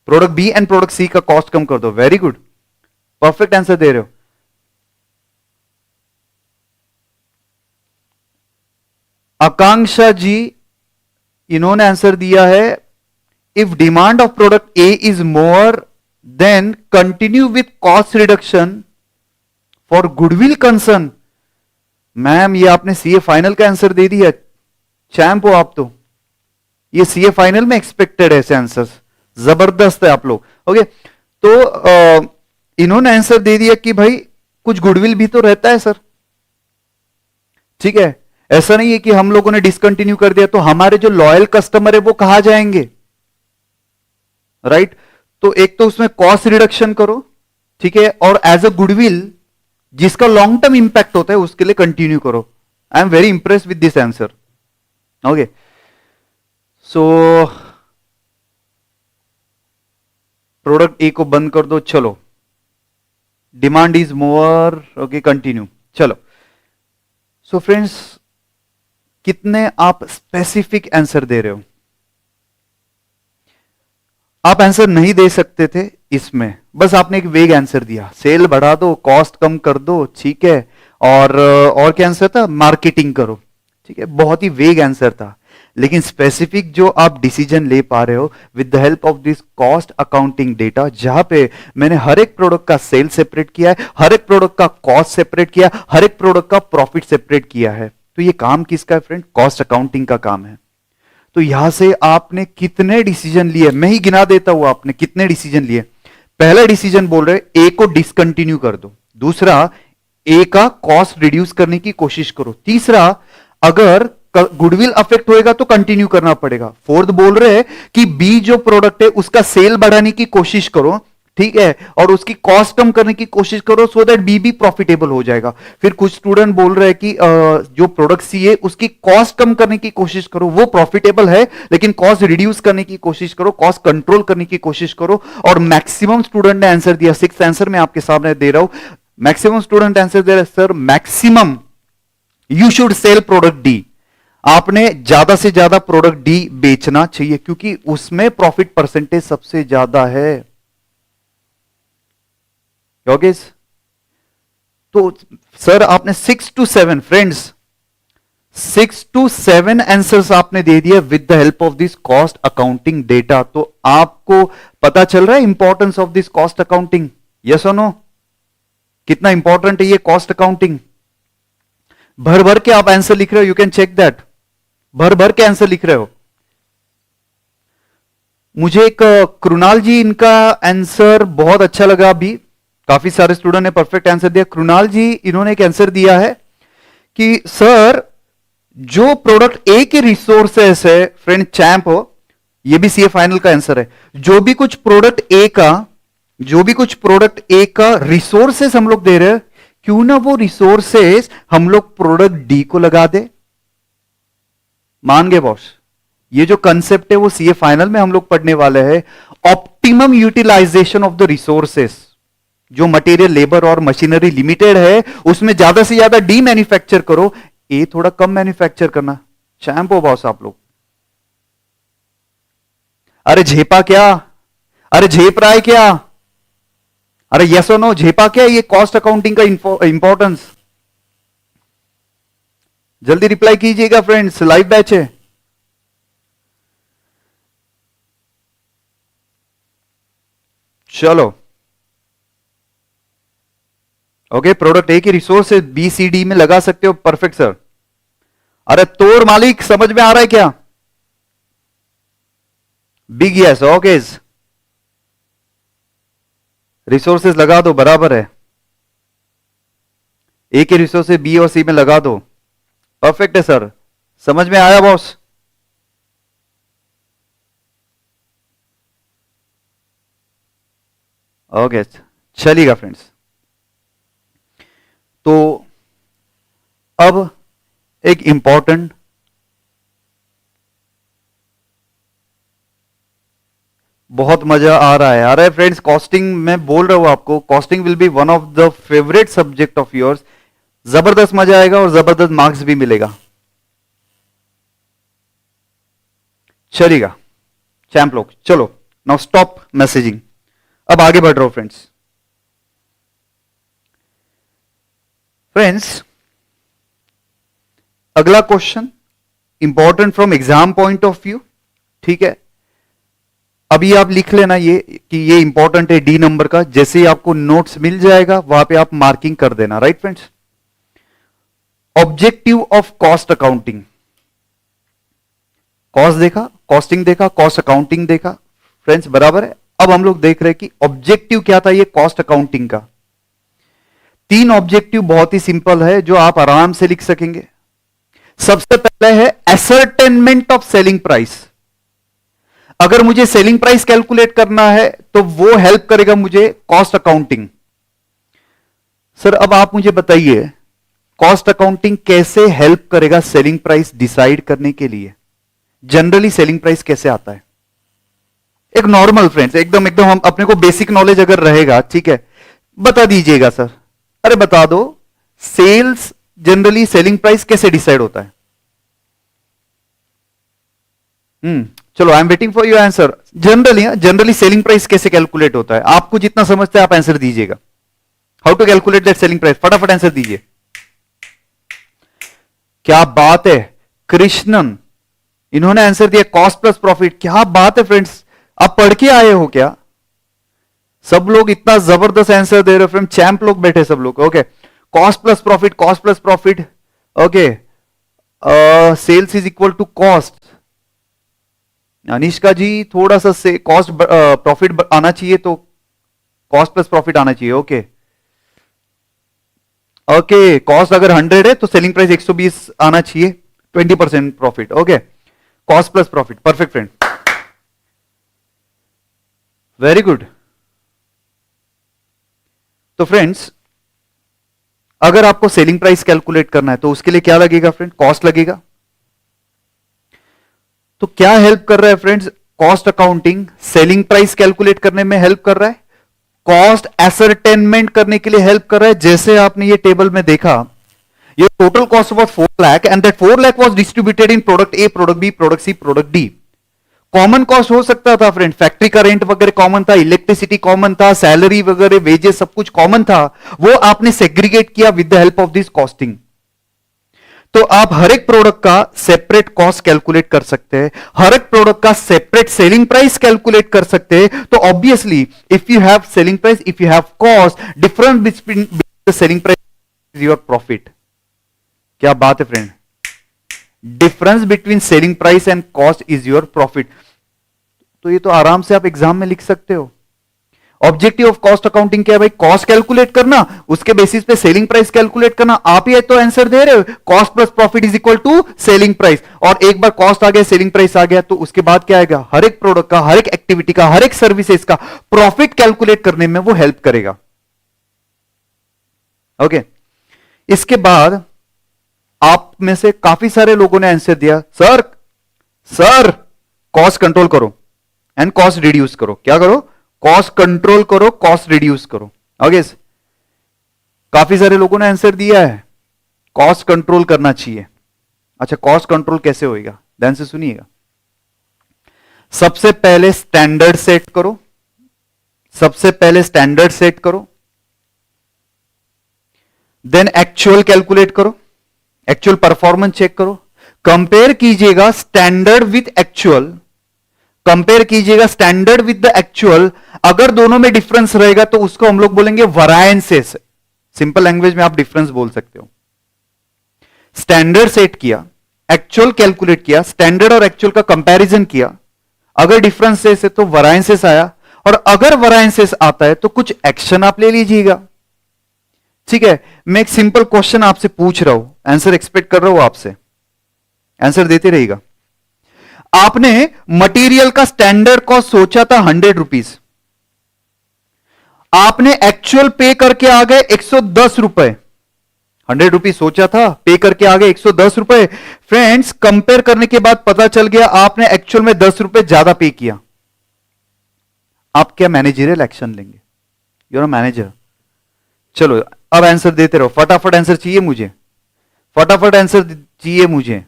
Product B and product C का कॉस्ट कम कर दो। वेरी गुड, परफेक्ट आंसर दे रहे हो। आकांक्षा जी इन्होंने आंसर दिया है if demand of product A is more then continue with cost reduction for goodwill concern. Ma'am ये आपने सीए फाइनल का आंसर दे दिया, चैंप हो आप तो। ये सीए फाइनल में एक्सपेक्टेड है ऐसे आंसर्स, जबरदस्त है आप लोग। ओके, तो इन्होंने आंसर दे दिया कि भाई कुछ गुडविल भी तो रहता है सर। ठीक है, ऐसा नहीं है कि हम लोगों ने डिसकंटिन्यू कर दिया तो हमारे जो लॉयल कस्टमर है वो कहां जाएंगे, राइट? तो एक तो उसमें कॉस्ट रिडक्शन करो, ठीक है, और एज अ गुडविल जिसका लॉन्ग टर्म इंपैक्ट होता है उसके लिए कंटिन्यू करो। I am very impressed with this answer. Okay, so product ए को बंद कर दो। चलो, demand is more. Okay, continue. चलो, सो फ्रेंड्स, कितने आप स्पेसिफिक आंसर दे रहे हो? आप आंसर नहीं दे सकते थे इसमें, बस आपने एक वेग आंसर दिया, सेल बढ़ा दो, कॉस्ट कम कर दो, ठीक है, और क्या आंसर था? मार्केटिंग करो, ठीक है, बहुत ही वेग आंसर था। लेकिन स्पेसिफिक जो आप डिसीजन ले पा रहे हो with the help of this cost accounting data, जहां पे मैंने हर एक प्रोडक्ट का सेल सेपरेट किया है, हर एक प्रोडक्ट का कॉस्ट सेपरेट किया, हर एक प्रोडक्ट का प्रॉफिट सेपरेट किया है, तो ये काम किसका है फ्रेंड? कॉस्ट अकाउंटिंग का काम है। तो यहां से आपने कितने डिसीजन लिए, मैं ही गिना देता हूं आपने कितने डिसीजन लिए। पहला डिसीजन बोल रहे ए को डिसकंटिन्यू कर दो, दूसरा ए का कॉस्ट रिड्यूस करने की कोशिश करो, तीसरा अगर गुडविल अफेक्ट होएगा तो कंटिन्यू करना पड़ेगा, फोर्थ बोल रहे हैं कि बी जो प्रोडक्ट है उसका सेल बढ़ाने की कोशिश करो, ठीक है, और उसकी कॉस्ट कम करने की कोशिश करो सो दैट बी भी प्रॉफिटेबल हो जाएगा। फिर कुछ स्टूडेंट बोल रहे हैं कि जो प्रोडक्ट सी है उसकी कॉस्ट कम करने की कोशिश करो, वो प्रॉफिटेबल है लेकिन कॉस्ट रिड्यूस करने की कोशिश करो, कॉस्ट कंट्रोल करने की कोशिश करो। और मैक्सिमम स्टूडेंट ने आंसर दिया, सिक्स आंसर मैं आपके सामने दे रहा हूं, मैक्सिमम स्टूडेंट आंसर दे रहे sir maximum you should sell product D, आपने ज्यादा से ज्यादा प्रोडक्ट डी बेचना चाहिए क्योंकि उसमें प्रॉफिट परसेंटेज सबसे ज्यादा है। योगेश, तो सर आपने 6 to 7 फ्रेंड्स, 6 to 7 आंसर्स आपने दे दिया with the help of this cost accounting data. तो आपको पता चल रहा है importance of this cost accounting? Yes और नो? कितना इंपॉर्टेंट है ये कॉस्ट अकाउंटिंग? भर भर के आप आंसर लिख रहे हो, यू कैन चेक दैट, भर भर के आंसर लिख रहे हो। मुझे एक कृणाल जी, इनका आंसर बहुत अच्छा लगा, अभी काफी सारे स्टूडेंट ने परफेक्ट आंसर दिया। कृणाल जी, इन्होंने एक आंसर दिया है कि सर जो प्रोडक्ट ए के रिसोर्सेस है, फ्रेंड चैंप हो, ये भी सीए फाइनल का आंसर है, जो भी कुछ प्रोडक्ट ए का रिसोर्सेस हम लोग दे रहे हैं, क्यों ना वो रिसोर्सेस हम लोग प्रोडक्ट डी को लगा दे। मान गए बॉस? ये जो कंसेप्ट है वो सीए फाइनल में हम लोग पढ़ने वाले हैं, optimum utilisation of the resources. जो मटेरियल, लेबर और मशीनरी लिमिटेड है उसमें ज्यादा से ज्यादा डी मैन्युफैक्चर करो, ए थोड़ा कम मैन्युफैक्चर करना। चैंप हो बॉस आप लोग। अरे झेपा क्या? अरे झेप रहा है क्या? अरे यस और नो, झेपा क्या ये कॉस्ट अकाउंटिंग का इंपॉर्टेंस? जल्दी रिप्लाई कीजिएगा फ्रेंड्स, लाइव बैच है। चलो ओके, प्रोडक्ट ए की रिसोर्स बी सी डी में लगा सकते हो, परफेक्ट सर। अरे तोड़ मालिक, समझ में आ रहा है क्या? बिग यस, ओके, रिसोर्सेज लगा दो, बराबर है, ए के रिसोर्सेज बी और सी में लगा दो, परफेक्ट है सर, समझ में आया बॉस? ओके, चलिएगा फ्रेंड्स। तो अब एक इंपॉर्टेंट बहुत मजा आ रहा है, अरे फ्रेंड्स कॉस्टिंग, मैं बोल रहा हूं आपको, costing will be one of the favourite subject of yours. जबरदस्त मजा आएगा और जबरदस्त मार्क्स भी मिलेगा। चलेगा चैंप लोग, चलो नाउ स्टॉप मैसेजिंग, अब आगे बढ़ रहा हूं फ्रेंड्स। फ्रेंड्स अगला question important from exam point of view, ठीक है, अभी आप लिख लेना ये कि ये इंपॉर्टेंट है डी नंबर का, जैसे ही आपको नोट्स मिल जाएगा वहां पे आप मार्किंग कर देना, right friends. Objective of cost accounting, cost देखा, कॉस्टिंग देखा, कॉस्ट अकाउंटिंग देखा फ्रेंड्स, बराबर है। अब हम लोग देख रहे हैं कि ऑब्जेक्टिव क्या था ये कॉस्ट अकाउंटिंग का। तीन ऑब्जेक्टिव बहुत ही सिंपल है जो आप आराम से लिख सकेंगे। सबसे पहले है एसर्टेनमेंट ऑफ सेलिंग प्राइस। अगर मुझे सेलिंग प्राइस कैलकुलेट करना है तो वो हेल्प करेगा मुझे कॉस्ट अकाउंटिंग। सर अब आप मुझे बताइए कॉस्ट अकाउंटिंग कैसे हेल्प करेगा सेलिंग प्राइस डिसाइड करने के लिए? जनरली सेलिंग प्राइस कैसे आता है? एक नॉर्मल फ्रेंड्स, एकदम एकदम हम अपने को बेसिक नॉलेज अगर रहेगा, ठीक है, बता दीजिएगा सर। अरे बता दो, सेल्स जनरली सेलिंग प्राइस कैसे डिसाइड होता है? चलो, I am waiting for your answer. Generally selling price कैसे कैलकुलेट होता है? आपको जितना समझते हैं आप आंसर दीजिएगा। How to calculate that selling price? फटाफट आंसर दीजिए। क्या बात है कृष्णन, इन्होंने आंसर दिया कॉस्ट प्लस प्रॉफिट। क्या बात है फ्रेंड्स, आप पढ़ के आए हो क्या? सब लोग इतना जबरदस्त आंसर दे रहे हो फ्रेंड, चैंप लोग बैठे सब लोग। Okay, cost plus profit, cost plus profit. Okay, sales is equal to cost. Anishka ji, थोड़ा सा से कॉस्ट प्रॉफिट आना चाहिए, तो कॉस्ट प्लस प्रॉफिट आना चाहिए। ओके ओके, कॉस्ट अगर 100 है तो सेलिंग प्राइस 120 आना चाहिए, 20% profit. Okay, cost plus profit, perfect friend, very good. तो फ्रेंड्स, अगर आपको सेलिंग प्राइस कैलकुलेट करना है तो उसके लिए क्या लगेगा फ्रेंड? कॉस्ट लगेगा। तो क्या हेल्प कर रहा है friends? Cost accounting selling price calculate करने में हेल्प कर रहा है, कॉस्ट एसरटेनमेंट करने के लिए हेल्प कर रहा है। जैसे आपने ये टेबल में देखा, ये total cost was 4 lakh and that 4 lakh was distributed in product A, product B, product C, product D. Common cost हो सकता था फ्रेंड, फैक्ट्री का रेंट वगैरह कॉमन था, इलेक्ट्रिसिटी कॉमन था, सैलरी वगैरह, वेजेस सब कुछ कॉमन था। वो आपने सेग्रीगेट किया with the help of this costing. तो आप हर एक प्रोडक्ट का सेपरेट कॉस्ट कैलकुलेट कर सकते हैं, हर एक प्रोडक्ट का सेपरेट सेलिंग प्राइस कैलकुलेट कर सकते हैं। तो obviously if you have selling price, if you have cost, difference between the selling price is your profit. क्या बात है friend, difference between selling price and cost is your profit. तो ये तो आराम से आप एग्जाम में लिख सकते हो। ऑब्जेक्टिव ऑफ कॉस्ट अकाउंटिंग क्या है भाई? कॉस्ट कैलकुलेट करना, उसके बेसिस पे सेलिंग प्राइस कैलकुलेट करना। आप ही तो आंसर दे रहे हो, cost plus profit is equal to selling price. और एक बार कॉस्ट आ गया, सेलिंग प्राइस आ गया, तो उसके बाद क्या आएगा? हर एक प्रोडक्ट का, हर एक एक्टिविटी का, हर एक सर्विसेज का प्रॉफिट कैलकुलेट करने में वो हेल्प करेगा। ओके, इसके बाद आप में से काफी सारे लोगों ने आंसर दिया, सर सर कॉस्ट कंट्रोल करो एंड कॉस्ट रिड्यूस करो। क्या करो? कॉस्ट कंट्रोल करो, कॉस्ट रिड्यूस करो। ओके, काफी सारे लोगों ने आंसर दिया है कॉस्ट कंट्रोल करना चाहिए। अच्छा, कॉस्ट कंट्रोल कैसे होएगा? ध्यान से सुनिएगा। सबसे पहले स्टैंडर्ड सेट करो, सबसे पहले स्टैंडर्ड सेट करो, देन एक्चुअल कैलकुलेट करो, एक्चुअल परफॉर्मेंस चेक करो, कंपेयर कीजिएगा स्टैंडर्ड विथ एक्चुअल, कंपेयर कीजिएगा स्टैंडर्ड विद द एक्चुअल। अगर दोनों में डिफरेंस रहेगा तो उसको हम लोग बोलेंगे वरायंसेस। सिंपल लैंग्वेज में आप डिफरेंस बोल सकते हो। स्टैंडर्ड सेट किया, एक्चुअल कैलकुलेट किया, स्टैंडर्ड और एक्चुअल का कंपैरिजन किया, अगर डिफरेंसेस है तो वरायंसेस आया, और अगर वरायंसेस आता है तो कुछ एक्शन आप ले लीजिएगा। ठीक है, मैं एक सिंपल क्वेश्चन आपसे पूछ रहा हूं, आंसर एक्सपेक्ट कर रहा हूं आपसे, आंसर देते रहिएगा। आपने मटेरियल का स्टैंडर्ड कॉस्ट सोचा था 100 रुपीज, आपने एक्चुअल पे करके आ गए 110 रुपए। 100 रुपीज सोचा था, पे करके आ गए 110 रुपए। फ्रेंड्स, कंपेयर करने के बाद पता चल गया आपने एक्चुअल में 10 रुपए ज्यादा पे किया। आप क्या मैनेजरियल एक्शन लेंगे? You're a manager. चलो अब आंसर देते रहो, फटाफट आंसर चाहिए मुझे, फटाफट आंसर चाहिए मुझे।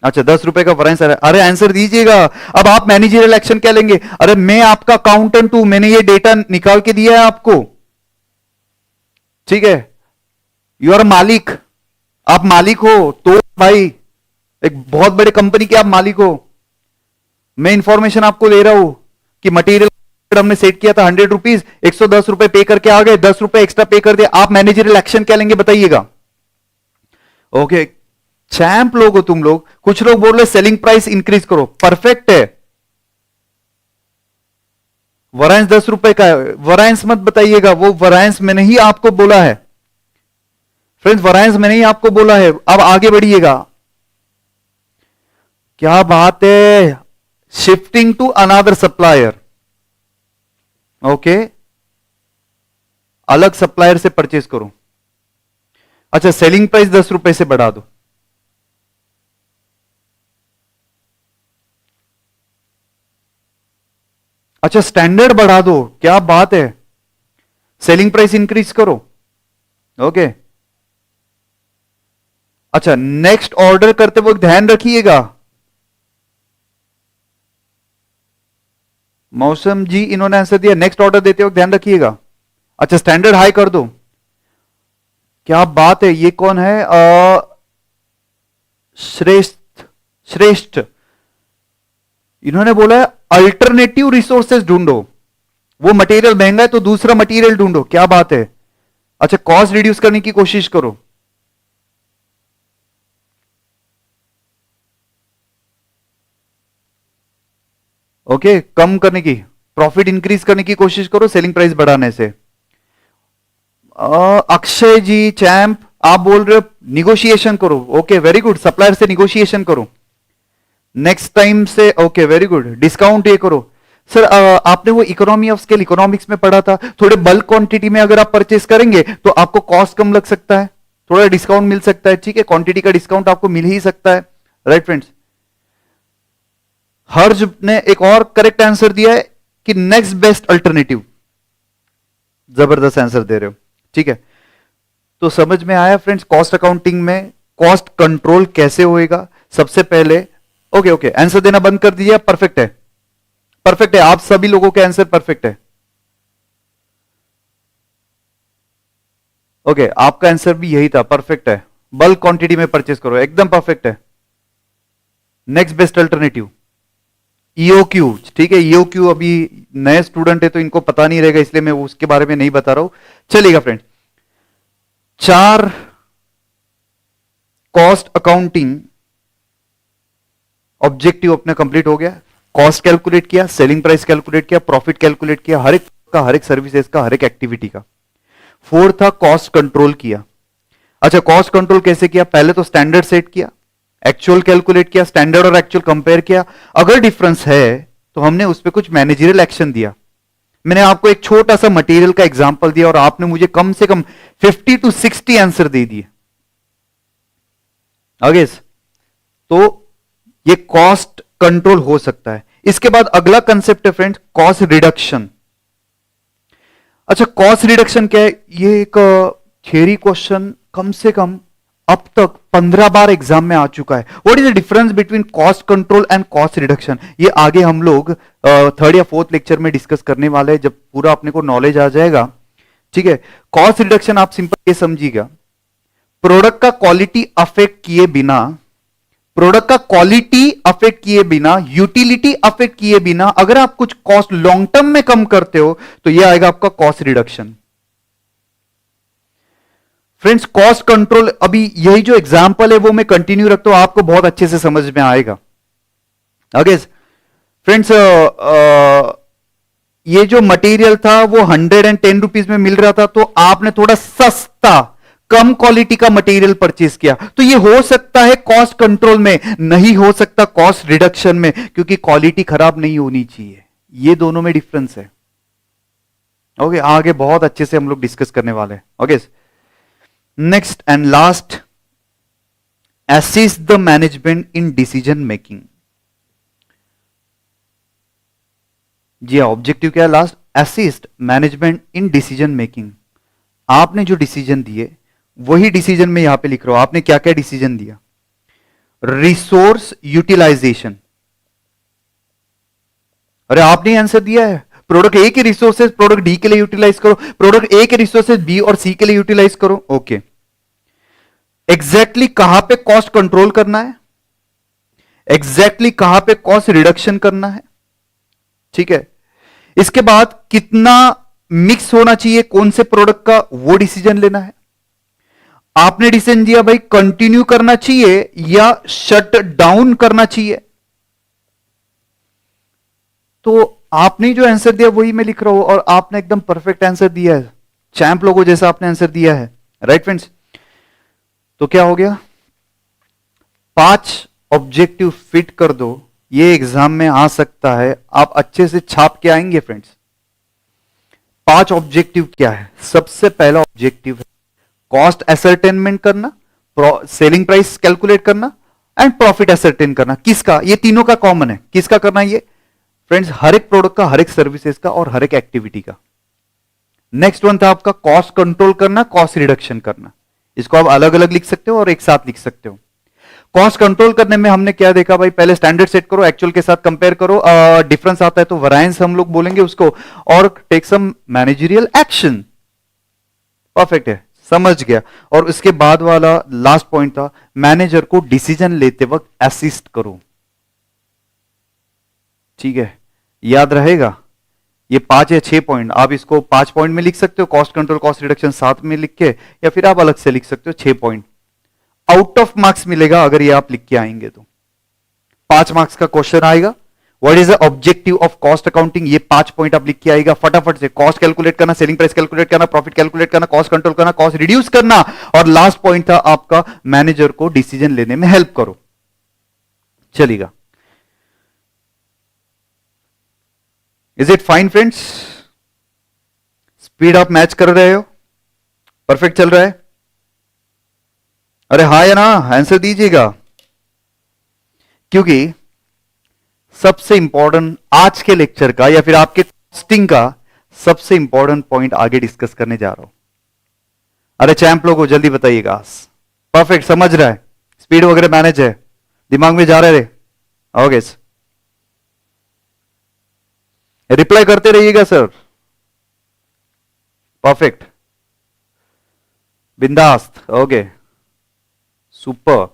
अच्छा, 10 रुपए का वरायंस आ रहा है, अरे आंसर दीजिएगा। अब आप मैनेजरियल एक्शन क्या लेंगे? अरे मैं आपका अकाउंटेंट हूं, मैंने ये डेटा निकाल के दिया है आपको, ठीक है, यू आर मालिक, आप मालिक हो तो भाई, एक बहुत बड़े कंपनी के आप मालिक हो। मैं इंफॉर्मेशन आपको दे रहा हूं कि मटेरियल हमने सेट किया था 100 रुपीज, 110 रुपए पे करके आ गए, 10 रुपए एक्स्ट्रा पे कर दिया, आप मैनेजरियल एक्शन क्या लेंगे बताइएगा? ओके, चैंप लोग हो तुम लोग। कुछ लोग बोल रहे सेलिंग प्राइस इंक्रीज करो, परफेक्ट है, वरायंस 10 रुपए का है, वरायंस मत बताइएगा, वो वरायंस मैंने ही आपको बोला है फ्रेंड्स, वरायंस मैंने ही आपको बोला है। अब आगे बढ़िएगा, क्या बात है, shifting to another supplier. Okay, अलग सप्लायर से परचेज करो। अच्छा, सेलिंग प्राइस 10 रुपए से बढ़ा दो। अच्छा, स्टैंडर्ड बढ़ा दो, क्या बात है, सेलिंग प्राइस इंक्रीज करो। ओके। अच्छा, नेक्स्ट ऑर्डर करते वक्त ध्यान रखिएगा, मौसम जी इन्होंने आंसर दिया, नेक्स्ट ऑर्डर देते वक्त ध्यान रखिएगा। अच्छा, स्टैंडर्ड हाई कर दो, क्या बात है, ये कौन है? श्रेष्ठ, श्रेष्ठ इन्होंने बोला है अल्टरनेटिव रिसोर्सेज ढूंढो, वो मटेरियल महंगा है तो दूसरा मटेरियल ढूंढो, क्या बात है। अच्छा, कॉस्ट रिड्यूस करने की कोशिश करो। ओके, कम करने की, प्रॉफिट इंक्रीज करने की कोशिश करो सेलिंग प्राइस बढ़ाने से। अक्षय जी, चैंप, आप बोल रहे हो निगोशिएशन करो, ओके वेरी गुड, सप्लायर से निगोशिएशन करो नेक्स्ट टाइम से, ओके वेरी गुड, डिस्काउंट ये करो। सर आपने वो इकोनॉमी ऑफ स्केल इकोनॉमिक्स में पढ़ा था, थोड़े बल्क क्वांटिटी में अगर आप परचेस करेंगे तो आपको कॉस्ट कम लग सकता है, थोड़ा डिस्काउंट मिल सकता है, ठीक है, क्वांटिटी का डिस्काउंट आपको मिल ही सकता है, राइट फ्रेंड्स। हर्ज ने एक और करेक्ट आंसर दिया है कि नेक्स्ट बेस्ट अल्टरनेटिव, जबरदस्त आंसर दे रहे हो, ठीक है। तो समझ में आया फ्रेंड्स, कॉस्ट अकाउंटिंग में कॉस्ट कंट्रोल कैसे होएगा। सबसे पहले ओके ओके, आंसर देना बंद कर दीजिए, परफेक्ट है, परफेक्ट है, आप सभी लोगों के आंसर परफेक्ट है। ओके, आपका आंसर भी यही था, परफेक्ट है, बल्क क्वांटिटी में परचेस करो, एकदम परफेक्ट है। नेक्स्ट बेस्ट अल्टरनेटिव ईओक्यू, ठीक है, ईओक्यू अभी नए स्टूडेंट है तो इनको पता नहीं रहेगा, इसलिए मैं उसके बारे में नहीं बता रहा हूं, चलेगा फ्रेंड। 4 कॉस्ट अकाउंटिंग ऑब्जेक्टिव अपने कंप्लीट हो गया, कॉस्ट कैलकुलेट किया, सेलिंग प्राइस कैलकुलेट किया, प्रॉफिट कैलकुलेट किया, हर एक का, हर एक सर्विसेज का, हर एक एक्टिविटी का। 4 था कॉस्ट कंट्रोल किया। अच्छा, कॉस्ट कंट्रोल कैसे किया? पहले तो स्टैंडर्ड सेट किया, एक्चुअल कैलकुलेट किया, स्टैंडर्ड और एक्चुअल कंपेयर किया, अगर डिफरेंस है तो हमने उस पर कुछ मैनेजरियल एक्शन दिया। मैंने आपको एक छोटा सा मटेरियल का एग्जांपल दिया और आपने मुझे कम से कम 50 to 60 आंसर दे दिए, आगे तो ये कॉस्ट कंट्रोल हो सकता है। इसके बाद अगला कंसेप्ट है फ्रेंड्स, कॉस्ट रिडक्शन। अच्छा, कॉस्ट रिडक्शन क्या है? ये एक थियरी क्वेश्चन कम से कम अब तक 15 बार एग्जाम में आ चुका है। What is the difference between cost control and cost reduction? ये आगे हम लोग 3rd या 4th लेक्चर में डिस्कस करने वाले हैं, जब पूरा अपने को नॉलेज आ जाएगा, ठीक है। कॉस्ट रिडक्शन आप सिंपल ये समझिएगा, प्रोडक्ट का क्वालिटी अफेक्ट किए बिना, प्रोडक्ट का क्वालिटी अफेक्ट किए बिना, यूटिलिटी अफेक्ट किए बिना अगर आप कुछ कॉस्ट लॉन्ग टर्म में कम करते हो तो यह आएगा आपका cost reduction. Friends, cost control, अभी यही जो एग्जांपल है वो मैं कंटिन्यू रखता हूं, आपको बहुत अच्छे से समझ में आएगा। आगे फ्रेंड्स, ये जो मटेरियल था वो 110 रुपीज में मिल रहा था, तो आपने थोड़ा सस्ता कम क्वालिटी का मटेरियल परचेज किया, तो ये हो सकता है कॉस्ट कंट्रोल में, नहीं हो सकता कॉस्ट रिडक्शन में, क्योंकि क्वालिटी खराब नहीं होनी चाहिए। ये दोनों में डिफरेंस है। ओके, आगे बहुत अच्छे से हम लोग डिस्कस करने वाले हैं। Okay, next and last, assist the management in decision making. जी ऑब्जेक्टिव क्या है last? Assist management in decision making. आपने जो डिसीजन दिए वही डिसीजन में यहां पे लिख रहा हूं, आपने क्या क्या डिसीजन दिया। रिसोर्स यूटिलाइजेशन, अरे आपने आंसर दिया है, प्रोडक्ट ए के रिसोर्सेज प्रोडक्ट डी के लिए यूटिलाइज करो, प्रोडक्ट ए के रिसोर्सेज बी और सी के लिए यूटिलाइज करो। ओके, एग्जैक्टली कहां पे कॉस्ट कंट्रोल करना है, एग्जैक्टली कहां पे कॉस्ट रिडक्शन करना है, ठीक है। इसके बाद कितना मिक्स होना चाहिए कौन से प्रोडक्ट का, वो डिसीजन लेना है। आपने डिसीजन दिया भाई कंटिन्यू करना चाहिए या शट डाउन करना चाहिए, तो आपने जो आंसर दिया वही मैं लिख रहा हूं और आपने एकदम परफेक्ट आंसर दिया है, चैंप लोगों जैसा आपने आंसर दिया है, राइट फ्रेंड्स। तो क्या हो गया, 5 ऑब्जेक्टिव फिट कर दो, ये एग्जाम में आ सकता है, आप अच्छे से छाप के आएंगे फ्रेंड्स। 5 ऑब्जेक्टिव क्या है? सबसे पहला ऑब्जेक्टिव है कॉस्ट एसरटेनमेंट करना, सेलिंग प्राइस कैलकुलेट करना एंड प्रॉफिट एसरटेन करना। किसका? ये तीनों का कॉमन है। किसका करना है ये फ्रेंड्स? हर एक प्रोडक्ट का, हर एक सर्विसेज का और हर एक एक्टिविटी का। नेक्स्ट वन था आपका कॉस्ट कंट्रोल करना, कॉस्ट रिडक्शन करना। इसको आप अलग अलग लिख सकते हो और एक साथ लिख सकते हो। कॉस्ट कंट्रोल करने में हमने क्या देखा भाई, पहले स्टैंडर्ड सेट करो, एक्चुअल के साथ कंपेयर करो, डिफरेंस आता है तो वैरिएंस हम लोग बोलेंगे उसको, और take some managerial action. Perfect है, समझ गया। और उसके बाद वाला लास्ट पॉइंट था, मैनेजर को डिसीजन लेते वक्त असिस्ट करो। ठीक है, याद रहेगा। ये 5 या 6 पॉइंट, आप इसको 5 पॉइंट में लिख सकते हो, कॉस्ट कंट्रोल कॉस्ट रिडक्शन साथ में लिख के, या फिर आप अलग से लिख सकते हो 6 पॉइंट। आउट ऑफ मार्क्स मिलेगा अगर ये आप लिख के आएंगे तो। 5 मार्क्स का क्वेश्चन आएगा, what is the objective of cost accounting, ये 5 पॉइंट आप लिख के आएगा फटाफट से। कॉस्ट कैलकुलेट करना, सेलिंग प्राइस कैलकुलेट करना, प्रॉफिट कैलकुलेट करना, कॉस्ट कंट्रोल करना, कॉस्ट रिड्यूस करना, और लास्ट पॉइंट था आपका मैनेजर को डिसीजन लेने में हेल्प करो। चलेगा, is it fine friends? Speed आप मैच कर रहे हो? परफेक्ट चल रहा है? अरे हाँ या ना, आंसर दीजिएगा। क्योंकि सबसे इंपॉर्टेंट आज के लेक्चर का या फिर आपके कॉस्टिंग का सबसे इंपॉर्टेंट पॉइंट आगे डिस्कस करने जा रहा हूं। अरे चैंप लोगों जल्दी बताइएगा। परफेक्ट, समझ रहा है, स्पीड वगैरह मैनेज है, दिमाग में जा रहे ओके, रिप्लाई करते रहिएगा सर। परफेक्ट, बिंदास्त, ओके, सुपर।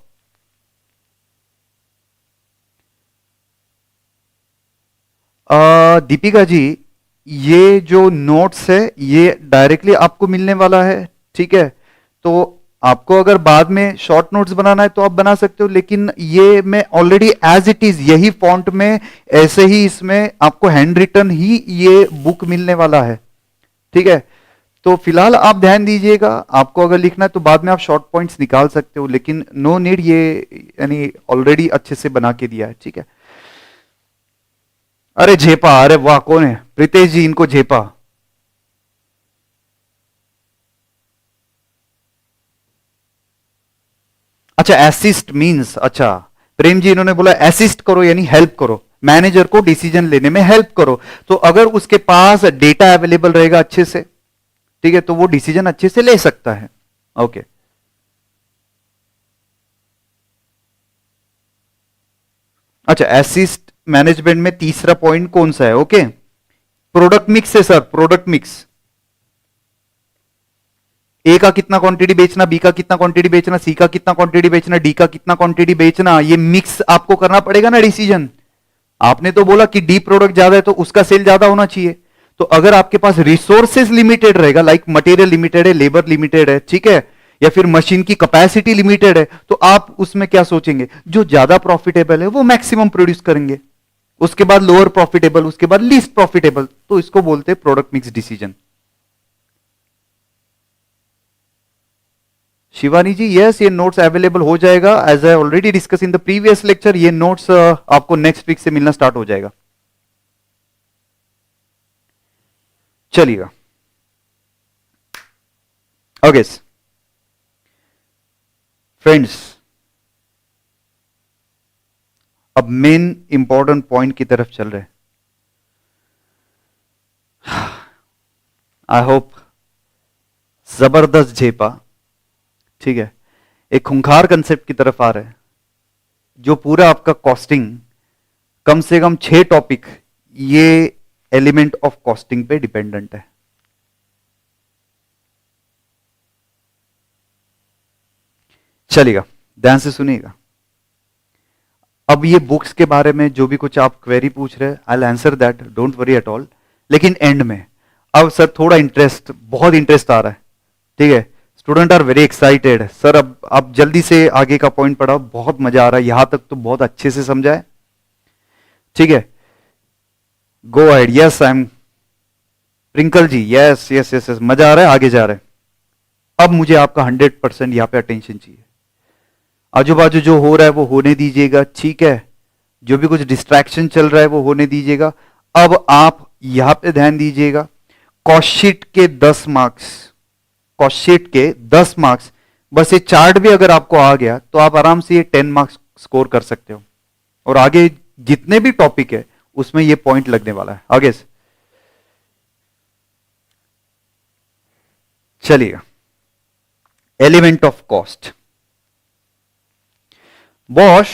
दीपिका जी, ये जो नोट्स है ये डायरेक्टली आपको मिलने वाला है, ठीक है? तो आपको अगर बाद में शॉर्ट नोट्स बनाना है तो आप बना सकते हो, लेकिन ये मैं ऑलरेडी एज इट इज यही फॉन्ट में ऐसे ही इसमें आपको हैंड रिटन ही ये बुक मिलने वाला है, ठीक है? तो फिलहाल आप ध्यान दीजिएगा, आपको अगर लिखना है तो बाद में आप शॉर्ट पॉइंट्स निकाल सकते हो, लेकिन नो नीड, ये यानी ऑलरेडी अच्छे से बना के दिया है, ठीक है? अरे झेपा, अरे वाह, कौन है? प्रीतेश जी, इनको झेपा। अच्छा, असिस्ट मींस, अच्छा प्रेम जी इन्होंने बोला असिस्ट करो यानी हेल्प करो, मैनेजर को डिसीजन लेने में हेल्प करो। तो अगर उसके पास डेटा अवेलेबल रहेगा अच्छे से, ठीक है, तो वो डिसीजन अच्छे से ले सकता है। ओके, अच्छा, असिस्ट मैनेजमेंट में तीसरा पॉइंट कौन सा है? ओके, प्रोडक्ट मिक्स है सर, प्रोडक्ट मिक्स। ए का कितना क्वांटिटी बेचना, बी का कितना क्वांटिटी बेचना, सी का कितना क्वांटिटी बेचना, डी का कितना क्वांटिटी बेचना, ये मिक्स आपको करना पड़ेगा ना डिसीजन। आपने तो बोला कि डी प्रोडक्ट ज्यादा है तो उसका सेल ज्यादा होना चाहिए। तो अगर आपके पास रिसोर्सेज लिमिटेड रहेगा, लाइक मटेरियल लिमिटेड है, लेबर लिमिटेड है, ठीक है, या फिर मशीन की कैपेसिटी लिमिटेड है, तो आप उसमें क्या सोचेंगे? जो ज्यादा प्रॉफिटेबल है वो मैक्सिमम प्रोड्यूस करेंगे, उसके बाद लोअर प्रॉफिटेबल, उसके बाद लीस्ट प्रॉफिटेबल। तो इसको बोलते हैं product mix decision. Shivani ji, yes, ये नोट्स अवेलेबल हो जाएगा, as I already discuss in the previous lecture. ये नोट्स आपको नेक्स्ट वीक से मिलना स्टार्ट हो जाएगा। चलिएगा, ओके फ्रेंड्स, अब मेन इंपॉर्टेंट पॉइंट की तरफ चल रहे हैं। आई होप जबरदस्त झेपा, ठीक है, एक खूंखार कंसेप्ट की तरफ आ रहे हैं, जो पूरा आपका कॉस्टिंग, कम से कम 6 टॉपिक ये एलिमेंट ऑफ कॉस्टिंग पे डिपेंडेंट है। चलिएगा, ध्यान से सुनिएगा। अब ये बुक्स के बारे में जो भी कुछ आप क्वेरी पूछ रहे हैं, I will answer that, don't worry at all. लेकिन एंड में अब सर थोड़ा इंटरेस्ट, बहुत इंटरेस्ट आ रहा है, ठीक है, student are very excited sir, अब आप जल्दी से आगे का पॉइंट पढ़ाओ, बहुत मजा आ रहा है, यहां तक तो बहुत अच्छे से समझा है, ठीक है, go ahead. Yes, I am Prinkal ji, yes yes yes yes, मजा आ रहा है, आगे जा रहे हैं। अब मुझे आपका 100% यहां पे अटेंशन चाहिए। आजू बाजू जो हो रहा है वो होने दीजिएगा, ठीक है, जो भी कुछ डिस्ट्रैक्शन चल रहा है वो होने दीजिएगा। अब आप यहां पे ध्यान दीजिएगा, कॉस्टशीट के 10 मार्क्स, कॉस्टशीट के 10 मार्क्स, बस ये चार्ट भी अगर आपको आ गया तो आप आराम से ये 10 मार्क्स स्कोर कर सकते हो, और आगे जितने भी टॉपिक है उसमें ये पॉइंट लगने वाला है आगे से। चलिए, एलिमेंट ऑफ कॉस्ट। बॉस,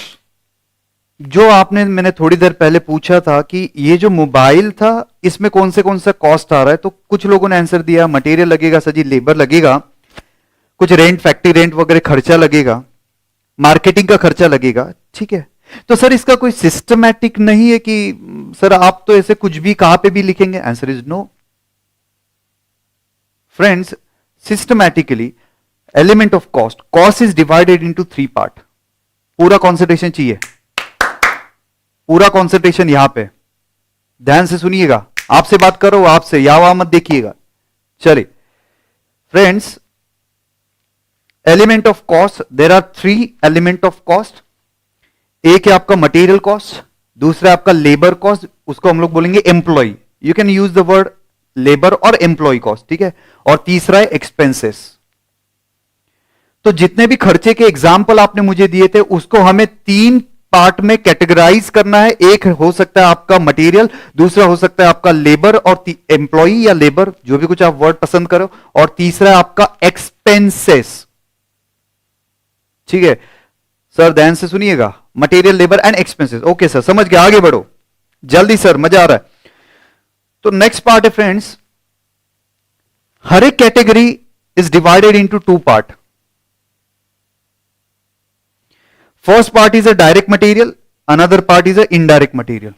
जो आपने मैंने थोड़ी देर पहले पूछा था कि ये जो मोबाइल था इसमें कौन सा कॉस्ट आ रहा है, तो कुछ लोगों ने आंसर दिया मटेरियल लगेगा सर जी, लेबर लगेगा, कुछ रेंट, फैक्ट्री रेंट वगैरह खर्चा लगेगा, मार्केटिंग का खर्चा लगेगा। ठीक है, तो सर इसका कोई सिस्टमैटिक नहीं है कि सर आप तो ऐसे कुछ भी कहां पे भी लिखेंगे? Answer is no friends. Systematically element of cost is divided into 3 part. पूरा कॉन्सेंट्रेशन चाहिए, पूरा कॉन्सेंट्रेशन यहां पे ध्यान से सुनिएगा। आपसे बात करो, आपसे या मत देखिएगा। चलिए friends, element of cost, there are 3 element of cost. एक है आपका मटेरियल कॉस्ट, दूसरा है आपका लेबर कॉस्ट, उसको हम लोग बोलेंगे employ, you can use the word labour और एम्प्लॉय कॉस्ट। ठीक है, और तीसरा है एक्सपेंसेस। तो जितने भी खर्चे के एग्जाम्पल आपने मुझे दिए थे उसको हमें 3 पार्ट में कैटेगराइज करना है। एक हो सकता है आपका मटेरियल, दूसरा हो सकता है आपका लेबर और एम्प्लॉय या लेबर, जो भी कुछ आप वर्ड पसंद करो, और तीसरा है आपका एक्सपेंसेस। ठीक है सर, ध्यान से सुनिएगा, material, labour and expenses. Okay sir, समझ गया, आगे बढ़ो जल्दी सर, मजा आ रहा है। तो नेक्स्ट पार्ट है फ्रेंड्स, हर एक category is divided into 2 part. First part is a direct material, another part is a indirect material.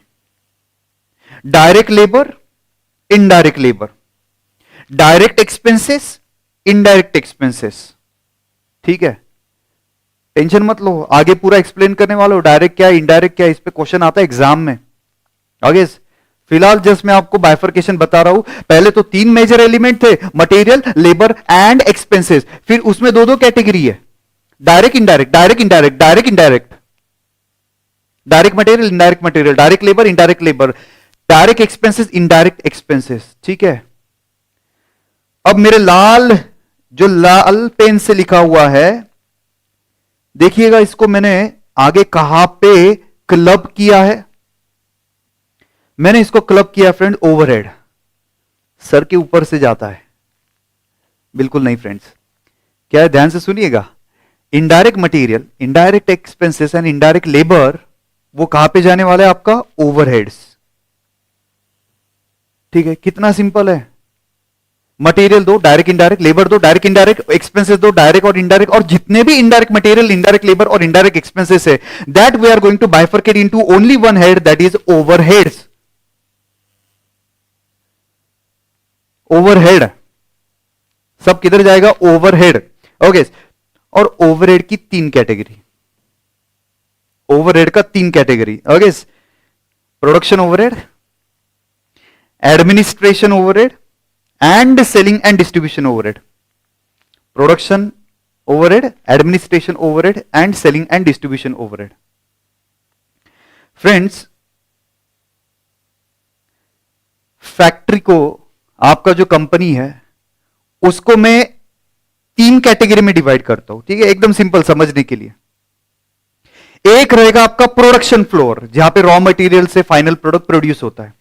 Direct labor, indirect labor. Direct expenses, indirect expenses. ठीक है, टेंशन मत लो, आगे पूरा एक्सप्लेन करने वाला हूं, डायरेक्ट क्या है इनडायरेक्ट क्या है, इस पे क्वेश्चन आता है एग्जाम में आगे। फिलहाल जस्ट मैं आपको बाइफर्केशन बता रहा हूं। पहले तो 3 मेजर एलिमेंट थे, मटेरियल, लेबर एंड एक्सपेंसेस, फिर उसमें 2 कैटेगरी है, direct indirect, direct indirect, direct indirect, direct material, indirect material, direct labour, indirect labour, direct expenses, indirect expenses. ठीक है, अब मेरे जो लाल पेन से लिखा हुआ है, देखिएगा, इसको मैंने आगे कहां पे क्लब किया है? मैंने इसको क्लब किया फ्रेंड ओवरहेड, सर के ऊपर से जाता है। बिल्कुल नहीं फ्रेंड्स, क्या है, ध्यान से सुनिएगा। Indirect material, indirect expenses and indirect labour, वो कहां पे जाने वाला है? आपका ओवरहेड्स। ठीक है, कितना सिंपल है। मटेरियल दो, डायरेक्ट इंडायरेक्ट, लेबर दो, डायरेक्ट इंडायरेक्ट, एक्सपेंसेस दो, डायरेक्ट और इनडायरेक्ट, और जितने भी इनडायरेक्ट मटेरियल, इनडायरेक्ट लेबर और इनडायरेक्ट एक्सपेंसेस है, that we are going to bifurcate into only one head, that is overheads. Overhead सब किधर जाएगा? ओवरहेड। ओके, और ओवरहेड की 3 कैटेगरी, ओवरहेड का 3 category. Okay, production overhead, administration overhead and selling and distribution overhead. Production overhead, administration overhead and selling and distribution overhead. Friends, factory को, आपका जो कंपनी है उसको मैं 3 कैटेगरी में डिवाइड करता हूं। ठीक है, एकदम सिंपल समझने के लिए। एक रहेगा आपका प्रोडक्शन फ्लोर, जहां पे रॉ मटेरियल से फाइनल प्रोडक्ट प्रोड्यूस होता है।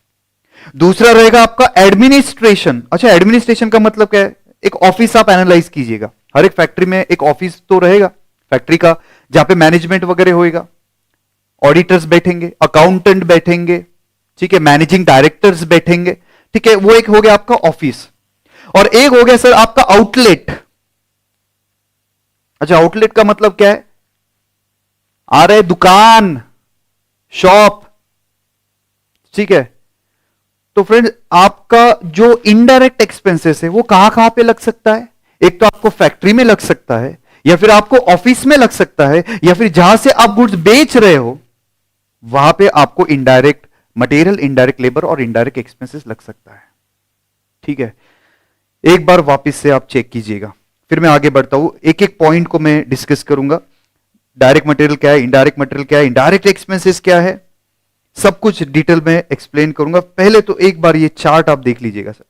दूसरा रहेगा आपका एडमिनिस्ट्रेशन। अच्छा, एडमिनिस्ट्रेशन का मतलब क्या है? एक ऑफिस आप एनालाइज कीजिएगा, हर एक फैक्ट्री में एक ऑफिस तो रहेगा फैक्ट्री का, जहां पे मैनेजमेंट वगैरह होएगा, ऑडिटर्स बैठेंगे, अकाउंटेंट बैठेंगे, ठीक है, मैनेजिंग डायरेक्टर्स बैठेंगे। ठीक है, वो एक हो गया आपका ऑफिस। और एक हो गया सर आपका आउटलेट। अच्छा, आउटलेट का मतलब क्या है? आ रहे दुकान, शॉप। ठीक है, तो फ्रेंड आपका जो इनडायरेक्ट एक्सपेंसेस है वो कहां कहां पे लग सकता है? एक तो आपको फैक्ट्री में लग सकता है, या फिर आपको ऑफिस में लग सकता है, या फिर जहां से आप गुड्स बेच रहे हो वहां पे आपको इनडायरेक्ट मटेरियल, इनडायरेक्ट लेबर और इनडायरेक्ट एक्सपेंसेस लग सकता है। ठीक है, एक बार वापस से आप चेक कीजिएगा, फिर मैं आगे बढ़ता हूं, एक एक पॉइंट को मैं डिस्कस करूंगा। डायरेक्ट मटेरियल क्या है, इनडायरेक्ट मटेरियल क्या है, इनडायरेक्ट एक्सपेंसेस क्या है, सब कुछ डिटेल में एक्सप्लेन करूंगा। पहले तो एक बार ये चार्ट आप देख लीजिएगा सर।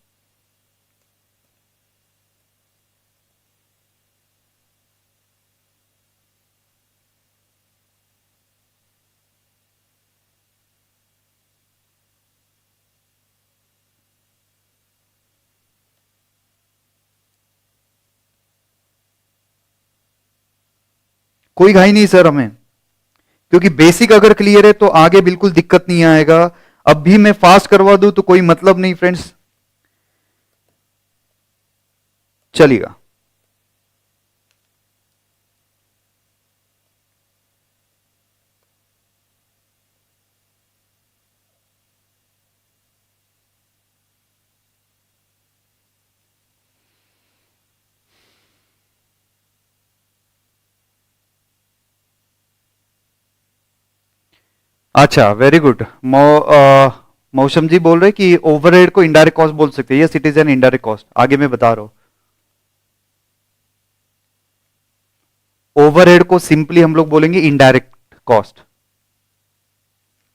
कोई घाई नहीं सर हमें, क्योंकि बेसिक अगर क्लियर है तो आगे बिल्कुल दिक्कत नहीं आएगा। अब भी मैं फास्ट करवा दूं तो कोई मतलब नहीं फ्रेंड्स, चलिएगा। अच्छा वेरी गुड। मौसम जी बोल रहे कि ओवरहेड को इनडायरेक्ट कॉस्ट बोल सकते हैं, yes it is an indirect cost. आगे मैं बता रहा हूं, ओवरहेड को सिंपली हम लोग बोलेंगे इनडायरेक्ट कॉस्ट।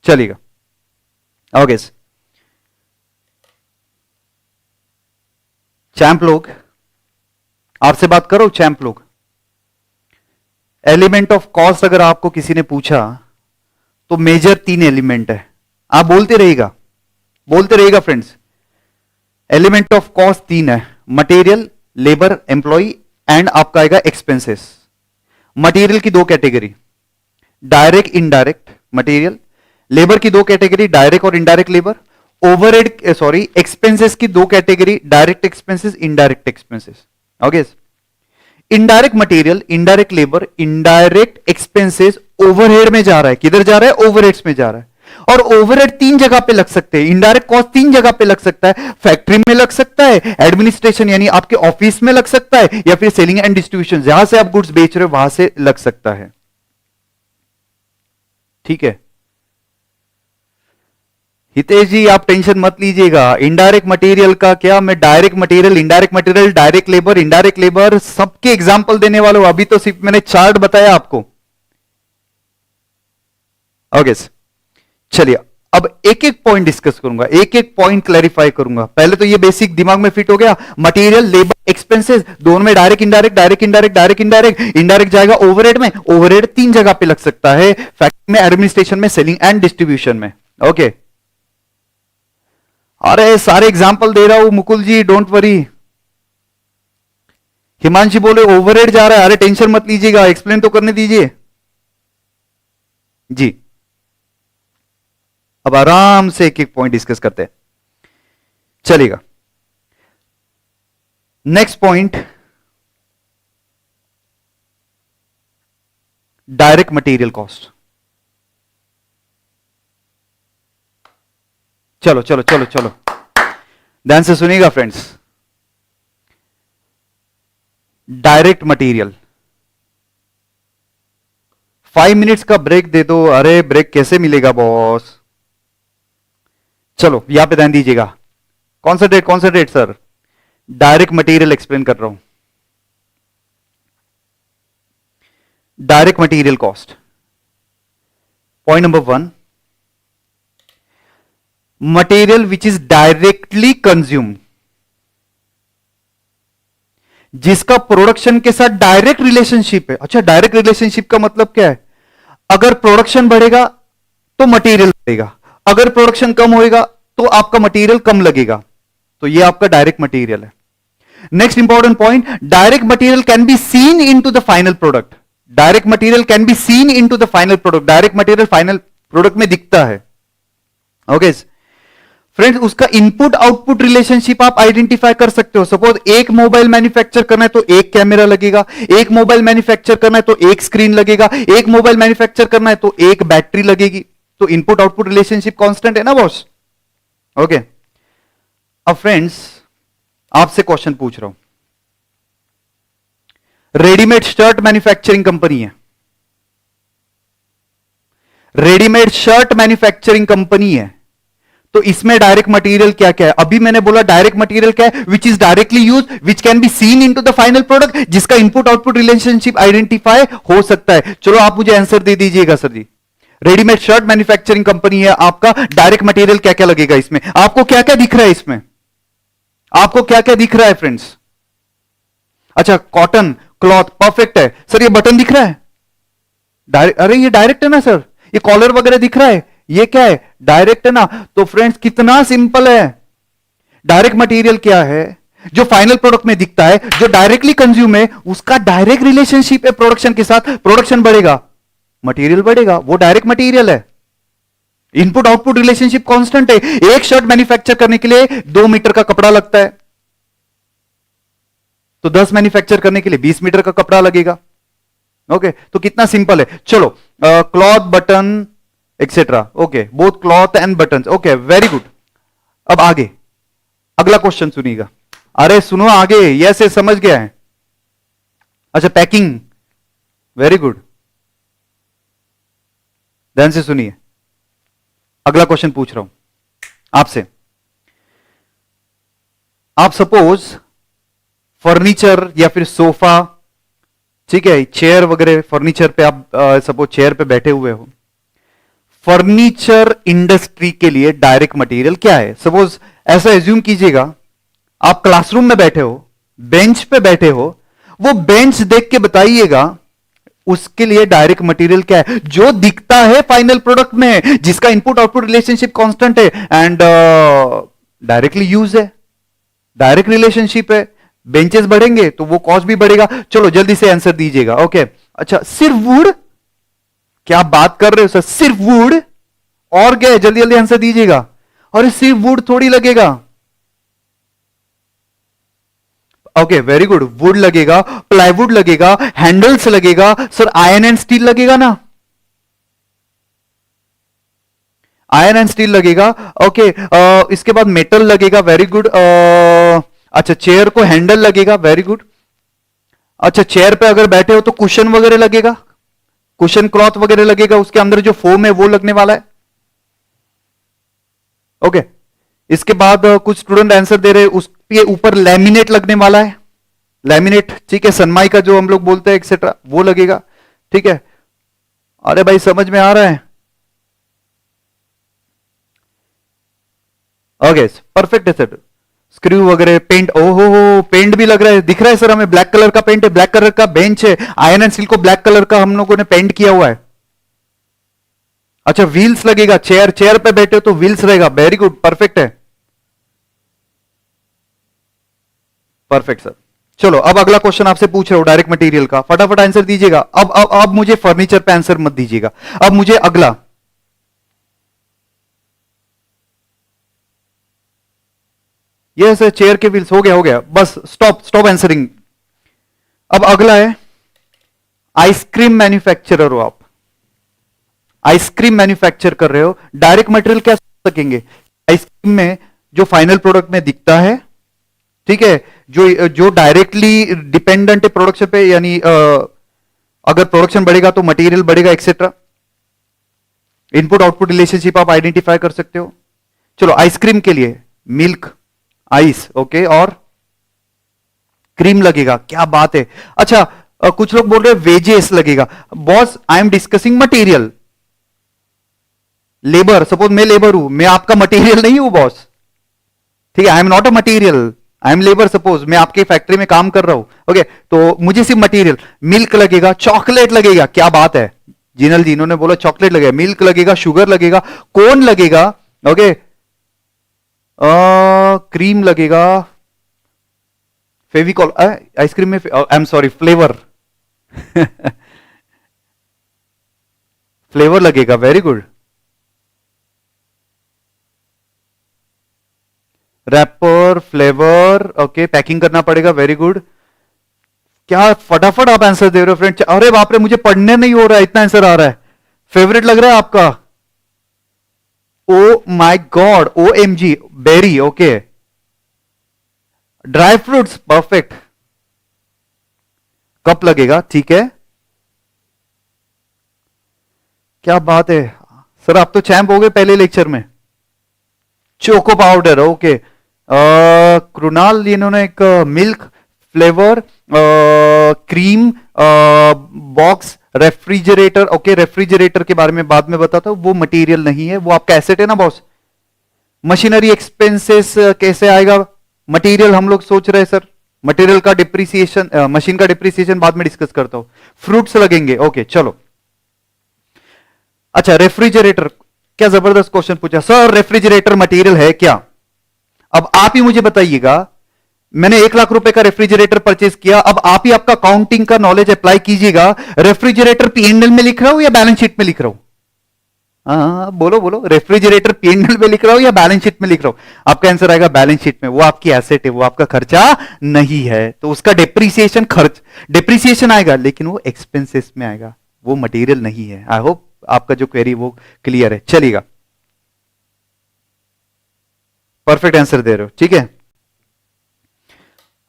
चलिएगा ओके। चैंप लोग, आपसे बात करो चैंप लोग। एलिमेंट ऑफ कॉस्ट अगर आपको किसी ने पूछा तो मेजर 3 एलिमेंट है, आप बोलते रहेगा फ्रेंड्स। एलिमेंट ऑफ कॉस्ट 3 है, मटेरियल, लेबर, एम्प्लॉय एंड आपका आएगा एक्सपेंसेस। मटेरियल की 2 category, direct indirect material. Labour की 2 कैटेगरी, डायरेक्ट और indirect labour. Overhead sorry expenses की 2 category, direct expenses, indirect expenses. Okay. Indirect material, indirect labour, indirect expenses overhead में जा रहा है। किधर जा रहा है? ओवरहेड्स में जा रहा है। और ओवरहेड 3 जगह पे लग सकते हैं, इनडायरेक्ट कॉस्ट 3 जगह पे लग सकता है। फैक्ट्री में लग सकता है, एडमिनिस्ट्रेशन यानी आपके ऑफिस में लग सकता है, या फिर सेलिंग एंड डिस्ट्रीब्यूशन जहां से आप गुड्स बेच रहे हो वहां से लग सकता है। ठीक है हितेश जी, आप टेंशन मत लीजिएगा। इनडायरेक्ट मटेरियल का क्या, मैं direct material, indirect material, direct labour, indirect labour सबके एग्जांपल देने वाला हूं। अभी तो सिर्फ मैंने चार्ट बताया आपको। ओके चलिए, अब एक एक पॉइंट डिस्कस करूंगा, एक एक पॉइंट क्लैरिफाई करूंगा। पहले तो ये बेसिक दिमाग में फिट हो गया, मटेरियल, लेबर, एक्सपेंसेस दोनों में direct indirect, direct indirect, direct indirect. Indirect जाएगा ओवरहेड में, ओवरहेड 3 जगह पे लग सकता है, फैक्ट्री में, एडमिनिस्ट्रेशन में, सेलिंग एंड डिस्ट्रीब्यूशन में। ओके अरे सारे एग्जाम्पल दे रहा हूं मुकुल जी, डोंट वरी। हिमांशी बोले ओवरहेड जा रहा है, अरे टेंशन मत लीजिएगा, एक्सप्लेन तो करने दीजिए जी। अब आराम से एक एक पॉइंट डिस्कस करते हैं, चलेगा। Next point, direct material cost. चलो चलो चलो चलो ध्यान से सुनिएगा फ्रेंड्स। डायरेक्ट मटेरियल, 5 मिनट्स का ब्रेक दे दो। अरे ब्रेक कैसे मिलेगा बॉस? चलो यहां पे ध्यान दीजिएगा, concentrate concentrate sir. Direct material explain कर रहा हूं। Direct material cost, point number 1, material which is directly consume, जिसका प्रोडक्शन के साथ डायरेक्ट रिलेशनशिप है। अच्छा डायरेक्ट रिलेशनशिप का मतलब क्या है? अगर प्रोडक्शन बढ़ेगा तो मटेरियल बढ़ेगा, अगर प्रोडक्शन कम होएगा तो आपका मटेरियल कम लगेगा, तो ये आपका डायरेक्ट मटेरियल है। Next important point, direct material can be seen into the final product. Direct material can be seen into the final product, direct material final product में दिखता है। ओके फ्रेंड्स, उसका इनपुट आउटपुट रिलेशनशिप आप आइडेंटिफाई कर सकते हो। सपोज एक मोबाइल मैन्युफैक्चर करना है तो एक कैमरा लगेगा, एक मोबाइल मैन्युफैक्चर करना है तो एक स्क्रीन लगेगा, एक मोबाइल मैन्युफैक्चर करना है तो एक बैटरी लगेगी। तो इनपुट आउटपुट रिलेशनशिप कांस्टेंट है ना बॉस? ओके अब फ्रेंड्स आपसे क्वेश्चन पूछ रहा हूं, रेडीमेड शर्ट मैन्युफैक्चरिंग कंपनी है, रेडीमेड शर्ट मैन्युफैक्चरिंग कंपनी है, तो इसमें डायरेक्ट मटेरियल क्या क्या है? अभी मैंने बोला डायरेक्ट मटेरियल क्या है? विच is directly use, which can be seen into the final product, जिसका इनपुट आउटपुट रिलेशनशिप आइडेंटिफाई हो सकता है। चलो आप मुझे आंसर दे दीजिएगा सर जी। रेडीमेड शर्ट मैन्युफैक्चरिंग कंपनी है, आपका डायरेक्ट मटेरियल क्या क्या लगेगा इसमें? आपको क्या क्या दिख रहा है इसमें? आपको क्या क्या दिख रहा है फ्रेंड्स? अच्छा कॉटन क्लॉथ, परफेक्ट है सर। ये बटन दिख रहा है डायरेक्ट, अरे ये डायरेक्ट है ना सर। ये कॉलर वगैरह दिख रहा है, ये क्या है? डायरेक्ट है ना। तो फ्रेंड्स कितना सिंपल है। डायरेक्ट मटेरियल क्या है? जो फाइनल प्रोडक्ट में दिखता है, जो डायरेक्टली कंज्यूम है, उसका डायरेक्ट रिलेशनशिप है प्रोडक्शन के साथ। प्रोडक्शन बढ़ेगा, मटेरियल बढ़ेगा, वो डायरेक्ट मटेरियल है। इनपुट आउटपुट रिलेशनशिप कांस्टेंट है। एक शर्ट मैन्युफैक्चर करने के लिए 2 मीटर का कपड़ा लगता है, तो 10 मैन्युफैक्चर करने के लिए 20 मीटर का कपड़ा लगेगा। ओके, तो कितना सिंपल है। चलो, cloth, button etcetera, okay, both cloth and button, okay, very good. अब आगे अगला क्वेश्चन सुनिएगा। अरे सुनो आगे, यस समझ गया है। अच्छा, पैकिंग, वेरी गुड, ध्यान से सुनिए। अगला क्वेश्चन पूछ रहा हूं आपसे। आप सपोज फर्नीचर या फिर सोफा, ठीक है, चेयर वगैरह, फर्नीचर पे आप सपोज चेयर पे बैठे हुए हो। फर्नीचर इंडस्ट्री के लिए डायरेक्ट मटेरियल क्या है? सपोज ऐसा एज्यूम कीजिएगा, आप क्लासरूम में बैठे हो, बेंच पे बैठे हो, वो बेंच देख के बताइएगा उसके लिए डायरेक्ट मटेरियल क्या है, जो दिखता है फाइनल प्रोडक्ट में, जिसका इनपुट आउटपुट रिलेशनशिप कांस्टेंट है एंड डायरेक्टली यूज है, डायरेक्ट रिलेशनशिप है। बेंचेस बढ़ेंगे तो वो कॉस्ट भी बढ़ेगा। चलो जल्दी से आंसर दीजिएगा। ओके, अच्छा, सिर्फ वुड? क्या बात कर रहे हो सर, सिर्फ वुड? और क्या है, जल्दी जल्दी आंसर दीजिएगा। और सिर्फ वुड थोड़ी लगेगा। ओके, वेरी गुड, वुड लगेगा, प्लाईवुड लगेगा, हैंडल्स लगेगा, सर आयरन एंड स्टील लगेगा ना, आयरन एंड स्टील लगेगा। ओके, इसके बाद मेटल लगेगा, वेरी गुड। अच्छा, चेयर को हैंडल लगेगा, वेरी गुड। अच्छा, चेयर पे अगर बैठे हो तो कुशन वगैरह लगेगा, कुशन क्लॉथ वगैरह लगेगा, उसके अंदर जो फोम है वो लगने वाला है। ओके, इसके बाद कुछ स्टूडेंट आंसर दे रहे हैं, उसके ऊपर लैमिनेट लगने वाला है, लैमिनेट, ठीक है, सनमाई का जो हम लोग बोलते हैं एक्सेट्रा, वो लगेगा, ठीक है। अरे भाई समझ में आ रहा है? ओके, परफेक्ट है सर। स्क्रू वगैरह, पेंट, ओहो हो, पेंट भी लग रहा है, दिख रहा है सर हमें, ब्लैक कलर का पेंट है, ब्लैक कलर का बेंच है, आयरन एंड स्टील को ब्लैक कलर का हम लोगों ने पेंट किया हुआ है। अच्छा, व्हील्स लगेगा, चेयर, चेयर पे बैठे हो तो व्हील्स रहेगा, वेरी गुड, परफेक्ट है, परफेक्ट सर। चलो अब अगला क्वेश्चन आपसे पूछ रहा हूं डायरेक्ट मटेरियल का, फटाफट आंसर दीजिएगा। अब मुझे फर्नीचर पे आंसर मत दीजिएगा, अब मुझे अगला, ये सर चेयर के व्हील्स, हो गया हो गया, बस स्टॉप स्टॉप आंसरिंग। अब अगला है, आइसक्रीम मैन्युफैक्चरर हो आप, आइसक्रीम मैन्युफैक्चर कर रहे हो, डायरेक्ट मटेरियल क्या सकेंगे? आइसक्रीम में जो फाइनल प्रोडक्ट में दिखता है, ठीक है, जो जो डायरेक्टली डिपेंडेंट है प्रोडक्शन पे, यानी अगर प्रोडक्शन बढ़ेगा तो मटेरियल बढ़ेगा एक्सेट्रा। इनपुट आउटपुट रिलेशनशिप आप आइडेंटिफाई कर सकते हो। चलो, आइसक्रीम के लिए मिल्क, आइस, ओके, और क्रीम लगेगा, क्या बात है। अच्छा, कुछ लोग बोल रहे हैं वेजेस लगेगा। Boss, I am discussing material, labour, suppose मैं लेबर हूं, मैं आपका मटेरियल नहीं हूं बॉस, ठीक है, I am not a material, I am labour. Suppose मैं आपकी फैक्ट्री में काम कर रहा हूं, ओके, तो मुझे सिर्फ मटेरियल, मिल्क लगेगा, चॉकलेट लगेगा, क्या बात है, जिनल जी इन्होंने बोला चॉकलेट लगेगा, मिल्क लगेगा, शुगर लगेगा, कोन लगेगा, ओके, क्रीम लगेगा, फेविकॉल, आइसक्रीम में, I am sorry, flavour flavour लगेगा, very good, wrapper, flavour, okay, packing करना पड़ेगा, वेरी गुड। क्या फटाफट आप आंसर दे रहे हो फ्रेंड, अरे बाप रे, मुझे पढ़ने नहीं हो रहा है, इतना आंसर आ रहा है। फेवरेट लग रहा है आपका, oh my god, O M G, berry, okay, dry fruits, perfect, cup लगेगा, ठीक है, क्या बात है सर, आप तो चैंप हो गए पहले लेक्चर में। चोको पाउडर, ओके, कृणाल इन्होंने एक milk, flavour, cream, box, refrigerator, okay, refrigerator के बारे में बाद में बताता हूं, वो मटेरियल नहीं है, वो आपका एसेट है ना बॉस। मशीनरी एक्सपेंसेस कैसे आएगा? मटेरियल हम लोग सोच रहे हैं सर, मटेरियल का डिप्रिसिएशन, मशीन का डिप्रिसिएशन बाद में डिस्कस करता हूं। फ्रूट्स लगेंगे, ओके, चलो। अच्छा, रेफ्रिजरेटर, क्या जबरदस्त क्वेश्चन पूछा सर, रेफ्रिजरेटर मटेरियल है क्या? अब आप ही मुझे बताइएगा, मैंने 1 लाख रुपए का रेफ्रिजरेटर परचेज किया, अब आप ही आपका काउंटिंग का नॉलेज अप्लाई कीजिएगा। रेफ्रिजरेटर पीएनएल में लिख रहा हूं या बैलेंस शीट में लिख रहा हूं? हाँ बोलो बोलो, रेफ्रिजरेटर पीएनएल में लिख रहा हूं या बैलेंस शीट में लिख रहा हूं? आपका आंसर आएगा बैलेंस शीट में। वो आपकी एसेट है, वो आपका खर्चा नहीं है, तो उसका डेप्रीसिएशन डेप्रीसिएशन आएगा, लेकिन वो एक्सपेंसेस में आएगा, वो मटेरियल नहीं है। आई होप आपका जो क्वेरी वो क्लियर है। चलिएगा, परफेक्ट आंसर दे रहे हो, ठीक है।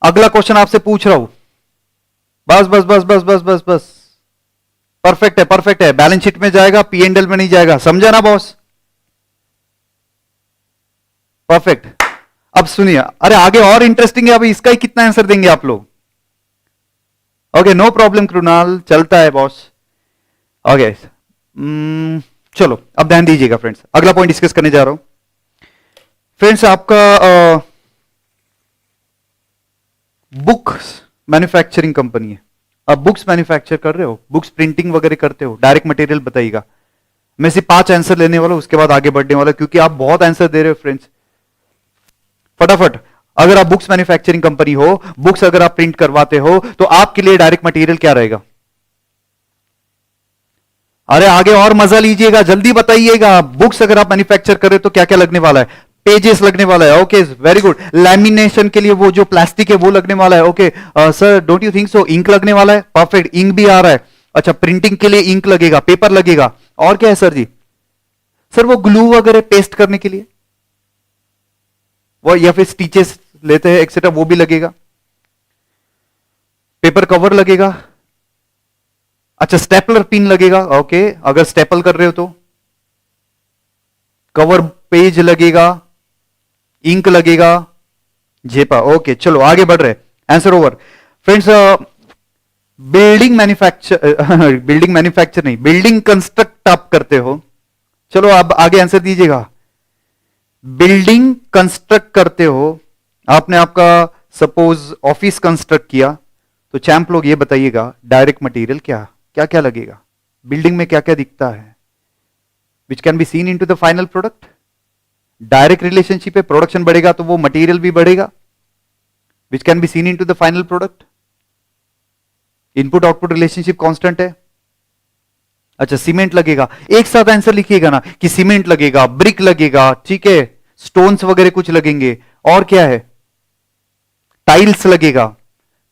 अगला क्वेश्चन आपसे पूछ रहा हूं, बस बस बस बस बस बस बस, परफेक्ट है, परफेक्ट है। बैलेंस शीट में जाएगा, पीएनएल में नहीं जाएगा, समझा ना बॉस? परफेक्ट। अब सुनिए, अरे आगे और इंटरेस्टिंग है, अभी इसका ही कितना आंसर देंगे आप लोग? ओके, नो प्रॉब्लम कृणाल, चलता है बॉस। ओके, चलो अब ध्यान दीजिएगा फ्रेंड्स, अगला पॉइंट डिस्कस करने जा रहा हूं। फ्रेंड्स, आपका बुक्स मैन्युफैक्चरिंग कंपनी है, अब बुक्स मैन्युफैक्चर कर रहे हो, बुक्स प्रिंटिंग वगैरह करते हो, डायरेक्ट मटेरियल बताइएगा। मैं सिर्फ 5 आंसर लेने वाला हूं, उसके बाद आगे बढ़ने वाला, क्योंकि आप बहुत आंसर दे रहे हो फ्रेंड्स। फटाफट, अगर आप बुक्स मैन्युफैक्चरिंग कंपनी हो, बुक्स अगर आप प्रिंट करवाते हो, तो आपके लिए डायरेक्ट मटेरियल क्या रहेगा? अरे आगे और मजा लीजिएगा, जल्दी बताइएगा। बुक्स अगर आप मैन्युफैक्चर कर रहे हो तो क्या क्या लगने वाला है? पेजेस लगने वाला है, ओके वेरी गुड। लैमिनेशन के लिए वो जो प्लास्टिक है वो लगने वाला है, okay sir don't you think so? Ink लगने वाला है, परफेक्ट, इंक भी आ रहा है। अच्छा, प्रिंटिंग के लिए इंक लगेगा, पेपर लगेगा, और क्या है सर जी? सर वो ग्लू वगैरह पेस्ट करने के लिए, वो या फिर स्टिचेस लेते हैं एक्सेट्रा, वो भी लगेगा। पेपर कवर लगेगा, अच्छा स्टेपलर पिन लगेगा, ओके अगर स्टेपल कर रहे हो तो। कवर पेज लगेगा, इंक लगेगा, जेपा, ओके चलो आगे बढ़ रहे, answer over friends. Building manufacture नहीं, बिल्डिंग कंस्ट्रक्ट आप करते हो, चलो अब आगे आंसर दीजिएगा। बिल्डिंग कंस्ट्रक्ट करते हो, आपने आपका सपोज ऑफिस कंस्ट्रक्ट किया, तो चैंप लोग ये बताइएगा डायरेक्ट मटेरियल क्या क्या क्या लगेगा? बिल्डिंग में क्या क्या दिखता है विच can be seen into the final product? Direct relationship है, प्रोडक्शन बढ़ेगा तो वो मटेरियल भी बढ़ेगा, विच can be seen into the final product. Input output relationship constant है। अच्छा सीमेंट लगेगा, एक साथ आंसर लिखिएगा ना कि सीमेंट लगेगा, ब्रिक लगेगा, ठीक है, स्टोन्स वगैरह कुछ लगेंगे, और क्या है? टाइल्स लगेगा,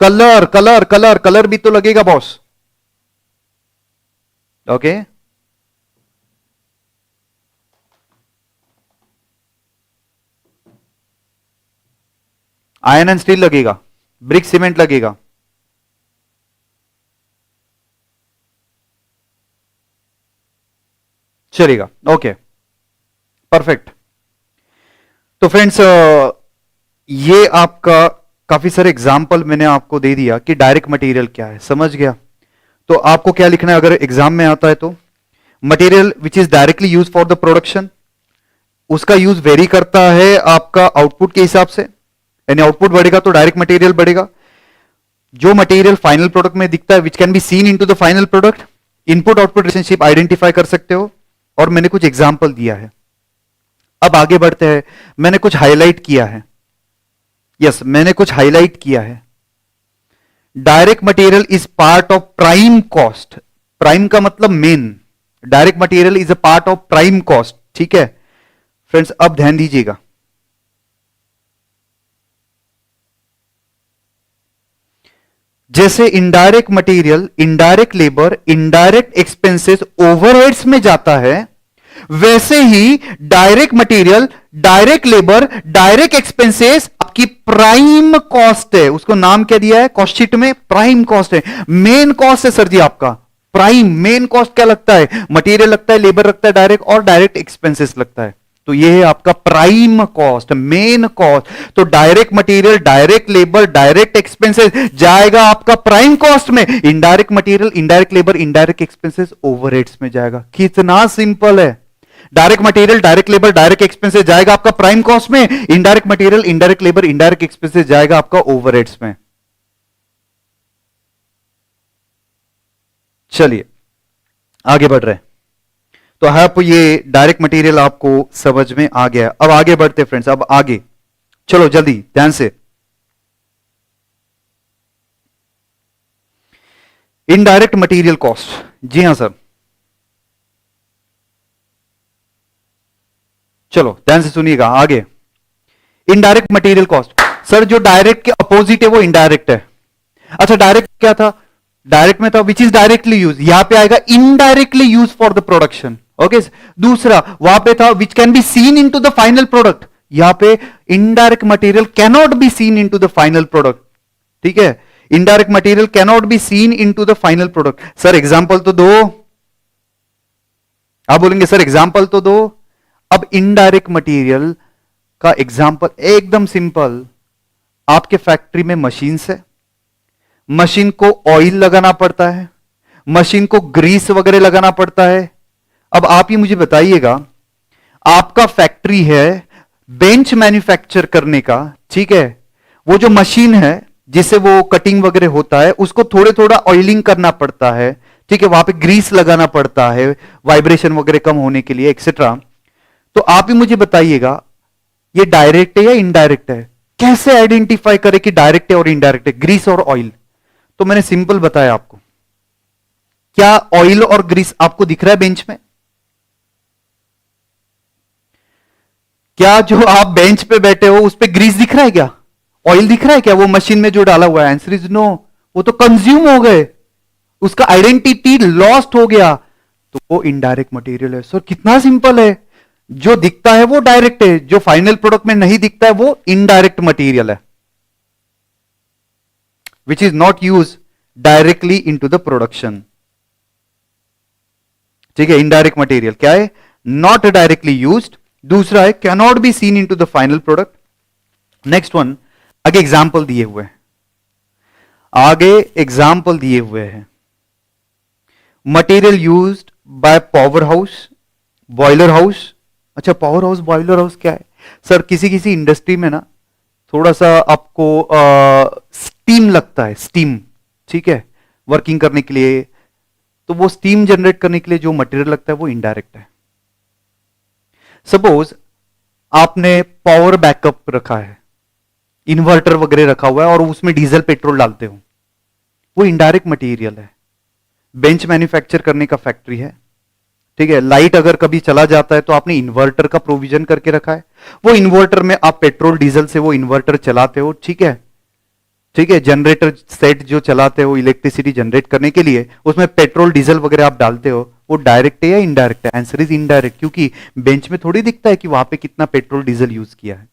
कलर कलर कलर कलर भी तो लगेगा boss, okay iron and steel लगेगा, ब्रिक सीमेंट लगेगा, चलेगा, ओके परफेक्ट। तो फ्रेंड्स ये आपका काफी सारे एग्जाम्पल मैंने आपको दे दिया कि डायरेक्ट मटेरियल क्या है, समझ गया? तो आपको क्या लिखना है अगर एग्जाम में आता है तो? Material which is directly use for the production, उसका यूज वेरी करता है आपका आउटपुट के हिसाब से, यानी आउटपुट बढ़ेगा तो डायरेक्ट मटेरियल बढ़ेगा। जो मटेरियल फाइनल प्रोडक्ट में दिखता है विच can be seen into the final product, input output relationship identify कर सकते हो, और मैंने कुछ एग्जाम्पल दिया है। अब आगे बढ़ते हैं, मैंने कुछ हाईलाइट किया है, यस मैंने कुछ हाईलाइट किया है। Direct material is part of prime cost, prime का मतलब main, direct material is a part of prime cost, ठीक है फ्रेंड्स? अब ध्यान दीजिएगा, जैसे indirect material, indirect labour, indirect expenses overheads में जाता है, वैसे ही direct material, direct labour, direct expenses आपकी प्राइम कॉस्ट है। उसको नाम क्या दिया है कॉस्ट शीट में? प्राइम कॉस्ट है। मेन कॉस्ट है सर जी आपका प्राइम। मेन कॉस्ट क्या लगता है? मटेरियल लगता है, लेबर लगता है डायरेक्ट, और डायरेक्ट एक्सपेंसेस लगता है, तो ये है आपका प्राइम कॉस्ट, मेन कॉस्ट। तो direct material, direct labour, direct expenses जाएगा आपका प्राइम कॉस्ट में, indirect material, indirect labour, indirect expenses overheads में जाएगा। कितना सिंपल है! Direct material, direct labour, direct expenses जाएगा आपका प्राइम कॉस्ट में, indirect material, indirect labour, indirect expenses जाएगा आपका ओवरहेड्स में। चलिए आगे बढ़ रहे हैं, तो आप ये डायरेक्ट मटेरियल आपको समझ में आ गया। अब आगे बढ़ते फ्रेंड्स, अब आगे चलो जल्दी ध्यान से। इनडायरेक्ट मटेरियल कॉस्ट, जी हां सर, चलो ध्यान से सुनिएगा आगे। इनडायरेक्ट मटेरियल कॉस्ट, सर जो डायरेक्ट के अपोजिट है वो इनडायरेक्ट है। अच्छा डायरेक्ट क्या था, डायरेक्ट में था विच इज डायरेक्टली यूज, यहां पे आएगा indirectly use for the production. Okay, दूसरा वहां पे था which can be seen into the final product, यहां पे indirect material cannot be seen into the final product. ठीक है, indirect material cannot be seen into the final product. Sir example तो दो, आप बोलेंगे सर एग्जाम्पल तो दो। अब इनडायरेक्ट मटेरियल का एग्जाम्पल एकदम सिंपल, आपके फैक्ट्री में मशीन्स है, मशीन को ऑयल लगाना पड़ता है, मशीन को ग्रीस वगैरह लगाना पड़ता है। अब आप ही मुझे बताइएगा, आपका फैक्ट्री है बेंच मैन्युफैक्चर करने का, ठीक है, वो जो मशीन है जिसे वो कटिंग वगैरह होता है उसको थोड़े थोड़ा ऑयलिंग करना पड़ता है, ठीक है, वहां पे ग्रीस लगाना पड़ता है वाइब्रेशन वगैरह कम होने के लिए एक्सेट्रा। तो आप ही मुझे बताइएगा ये डायरेक्ट है या इनडायरेक्ट है, कैसे आइडेंटिफाई करें कि डायरेक्ट है और इनडायरेक्ट है, ग्रीस और ऑयल। तो मैंने सिंपल बताया आपको, क्या ऑयल और ग्रीस आपको दिख रहा है बेंच में, क्या जो आप बेंच पे बैठे हो उस पे ग्रीस दिख रहा है, क्या ऑयल दिख रहा है, क्या वो मशीन में जो डाला हुआ है, आंसर इज नो, वो तो कंज्यूम हो गए, उसका आइडेंटिटी लॉस्ट हो गया, तो वो इनडायरेक्ट मटेरियल है। सर कितना सिंपल है, जो दिखता है वो डायरेक्ट है, जो फाइनल प्रोडक्ट में नहीं दिखता है वो इनडायरेक्ट मटेरियल है, which is not use directly into the production. ठीक है, इनडायरेक्ट मटेरियल क्या है, नॉट डायरेक्टली यूज्ड। दूसरा है cannot be seen into the final product. Next one, आगे एग्जाम्पल दिए हुए हैं, आगे एग्जाम्पल दिए हुए हैं, material used by power house, boiler house. अच्छा पावर हाउस बॉयलर हाउस क्या है, सर किसी किसी इंडस्ट्री में ना थोड़ा सा आपको स्टीम लगता है, स्टीम, ठीक है, वर्किंग करने के लिए, तो वो स्टीम जनरेट करने के लिए जो मटेरियल लगता है वो इनडायरेक्ट है। सपोज आपने पावर बैकअप रखा है, इन्वर्टर वगैरह रखा हुआ है और उसमें डीजल पेट्रोल डालते हो, वो इनडायरेक्ट मटेरियल है। बेंच मैन्युफैक्चर करने का फैक्ट्री है, ठीक है, लाइट अगर कभी चला जाता है तो आपने इन्वर्टर का प्रोविजन करके रखा है, वो इन्वर्टर में आप पेट्रोल डीजल से वो इन्वर्टर चलाते हो, ठीक है, ठीक है, जनरेटर सेट जो चलाते हो इलेक्ट्रिसिटी जनरेट करने के लिए, उसमें पेट्रोल डीजल वगैरह आप डालते हो, वो डायरेक्ट है या इनडायरेक्ट है, आंसर इज इनडायरेक्ट, क्योंकि बेंच में थोड़ी दिखता है कि वहां पे कितना पेट्रोल डीजल यूज किया है।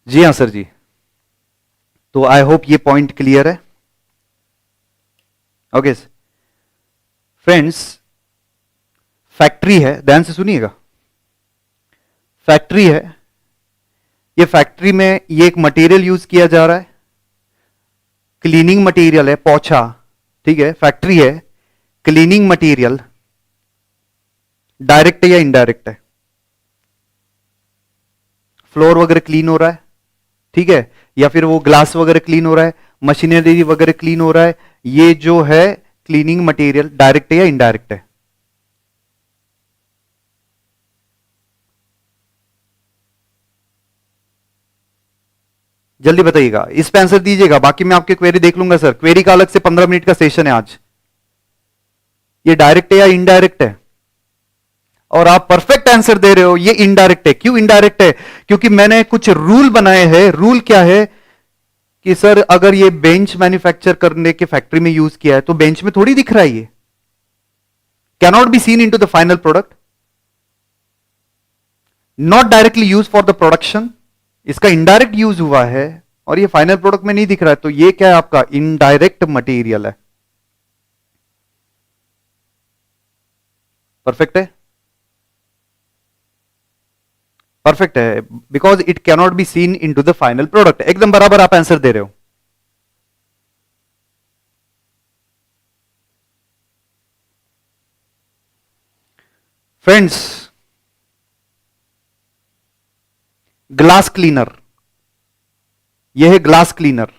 जी हां सर जी, तो आई होप ये पॉइंट क्लियर है। ओके फ्रेंड्स, फैक्ट्री है, ध्यान से सुनिएगा, फैक्ट्री है, ये फैक्ट्री में ये एक मटेरियल यूज किया जा रहा है, क्लीनिंग मटेरियल है, पोछा, ठीक है, फैक्ट्री है, क्लीनिंग मटेरियल डायरेक्ट है या इनडायरेक्ट है, फ्लोर वगैरह क्लीन हो रहा है, ठीक है, या फिर वो ग्लास वगैरह क्लीन हो रहा है, मशीनरी वगैरह क्लीन हो रहा है, ये जो है क्लीनिंग मटेरियल डायरेक्ट है या इनडायरेक्ट है। जल्दी बताइएगा, इस पे आंसर दीजिएगा, बाकी मैं आपकी क्वेरी देख लूंगा सर, क्वेरी का अलग से 15 मिनट का सेशन है आज। ये डायरेक्ट है या इनडायरेक्ट है, और आप परफेक्ट आंसर दे रहे हो ये इनडायरेक्ट है। क्यों इनडायरेक्ट है, क्योंकि मैंने कुछ रूल बनाए हैं। रूल क्या है कि सर अगर ये बेंच मैन्युफैक्चर करने के फैक्ट्री में यूज किया है तो बेंच में थोड़ी दिख रहा है, ये cannot be seen into the final product, not directly use for the production, इसका इनडायरेक्ट यूज हुआ है और ये फाइनल प्रोडक्ट में नहीं दिख रहा है, तो ये क्या है आपका इनडायरेक्ट मटेरियल है। परफेक्ट है, परफेक्ट है, because it cannot be seen into the final product. एकदम बराबर आप आंसर दे रहे हो। फ्रेंड्स, ग्लास क्लीनर, यह है ग्लास क्लीनर,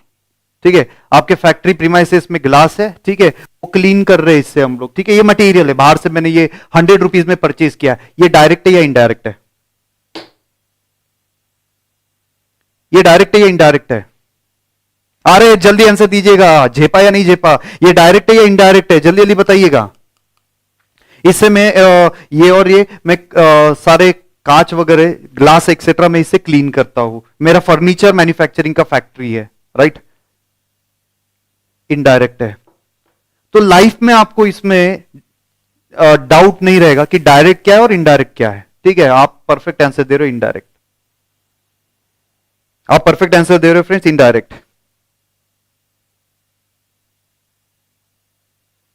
ठीक है, आपके फैक्ट्री प्रीमाइसेस में ग्लास है, ठीक है, वो क्लीन कर रहे हैं इससे हम लोग, ठीक है, ये मटेरियल है, बाहर से मैंने ये 100 रुपीज में परचेज किया, ये डायरेक्ट है या इनडायरेक्ट है, ये डायरेक्ट है या इनडायरेक्ट है, अरे जल्दी आंसर दीजिएगा, झेपा या नहीं झेपा, ये डायरेक्ट है या इनडायरेक्ट है, जल्दी जल्दी बताइएगा। इससे मैं ये और ये मैं सारे कांच वगैरह ग्लास एक्सेट्रा मैं इससे क्लीन करता हूं, मेरा फर्नीचर मैन्युफैक्चरिंग का फैक्ट्री है, राइट, इनडायरेक्ट है। तो लाइफ में आपको इसमें डाउट नहीं रहेगा कि डायरेक्ट क्या है और इनडायरेक्ट क्या है। ठीक है, आप परफेक्ट आंसर दे रहे हो इनडायरेक्ट, आप परफेक्ट आंसर दे रहे हो फ्रेंड्स, इनडायरेक्ट।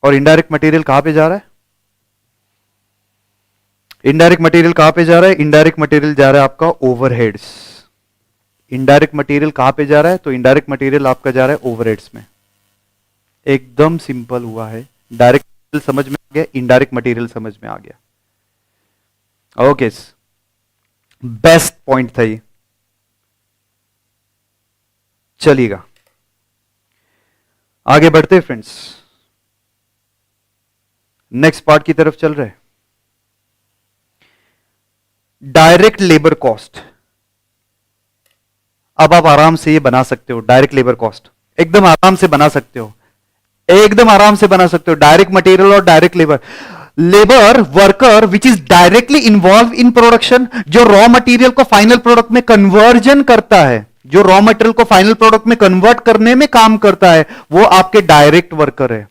और इनडायरेक्ट मटेरियल कहां पे जा रहा है? इनडायरेक्ट मटेरियल कहां पे जा रहा है? इनडायरेक्ट मटेरियल जा रहा है आपका ओवरहेड्स। इनडायरेक्ट मटेरियल कहां पे जा रहा है? तो इनडायरेक्ट मटेरियल आपका जा रहा है ओवरहेड्स में। एकदम सिंपल हुआ है, डायरेक्ट मटेरियल समझ में आ गया, इनडायरेक्ट मटेरियल समझ में आ गया। ओके, बेस्ट पॉइंट था ये। चलिएगा आगे बढ़ते फ्रेंड्स, नेक्स्ट पार्ट की तरफ चल रहे हैं। Direct labour cost. अब आप आराम से ये बना सकते हो, डायरेक्ट लेबर कॉस्ट एकदम आराम से बना सकते हो, एकदम आराम से बना सकते हो। डायरेक्ट मटेरियल और direct labour, labour worker which is directly involve in production, जो रॉ मटेरियल को फाइनल प्रोडक्ट में कन्वर्जन करता है, जो रॉ मटेरियल को फाइनल प्रोडक्ट में कन्वर्ट करने में काम करता है, वो आपके डायरेक्ट वर्कर है।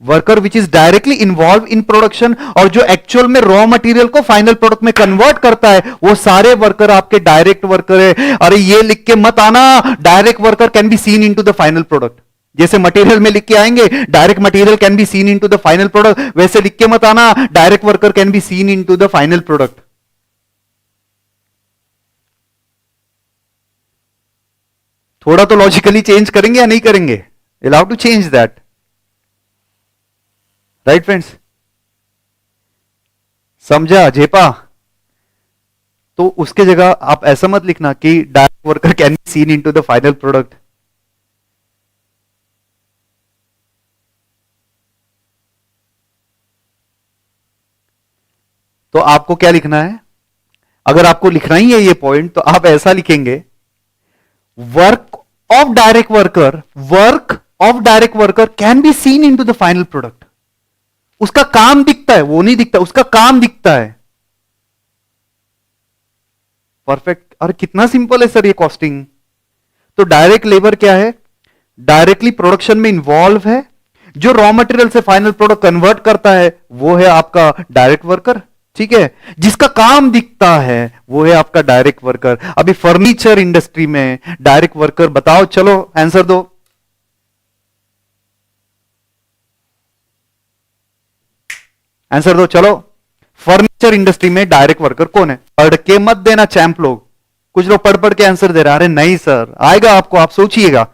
Worker which is directly involve in production, और जो एक्चुअल में रॉ मटेरियल को फाइनल प्रोडक्ट में कन्वर्ट करता है, वो सारे वर्कर आपके डायरेक्ट वर्कर है। अरे ये लिख के मत आना direct worker can be seen into the final product, जैसे मटेरियल में लिख के आएंगे direct material can be seen into the final product, वैसे लिख के मत आना direct worker can be seen into the final product. थोड़ा तो लॉजिकली चेंज करेंगे या नहीं करेंगे? You have to change that, right friends? समझा झेपा? तो उसके जगह आप ऐसा मत लिखना कि direct worker can be seen into the final product. तो आपको क्या लिखना है? अगर आपको लिखना ही है ये पॉइंट, तो आप ऐसा लिखेंगे, work of direct worker, work of direct worker can be seen into the final product. उसका काम दिखता है, वो नहीं दिखता, उसका काम दिखता है। परफेक्ट। अरे कितना सिंपल है सर ये कॉस्टिंग। तो डायरेक्ट लेबर क्या है? डायरेक्टली प्रोडक्शन में इन्वॉल्व है, जो रॉ मटेरियल से फाइनल प्रोडक्ट कन्वर्ट करता है, वो है आपका डायरेक्ट वर्कर। ठीक है, जिसका काम दिखता है वो है आपका डायरेक्ट वर्कर। अभी फर्नीचर इंडस्ट्री में डायरेक्ट वर्कर बताओ, चलो आंसर दो। आंसर दो चलो। फर्नीचर इंडस्ट्री में डायरेक्ट वर्कर कौन है? पढ़ के मत देना चैंप लोग, कुछ लोग पढ़ पढ़ के आंसर दे रहे हैं। अरे नहीं सर, आएगा आपको, आप सोचिएगा।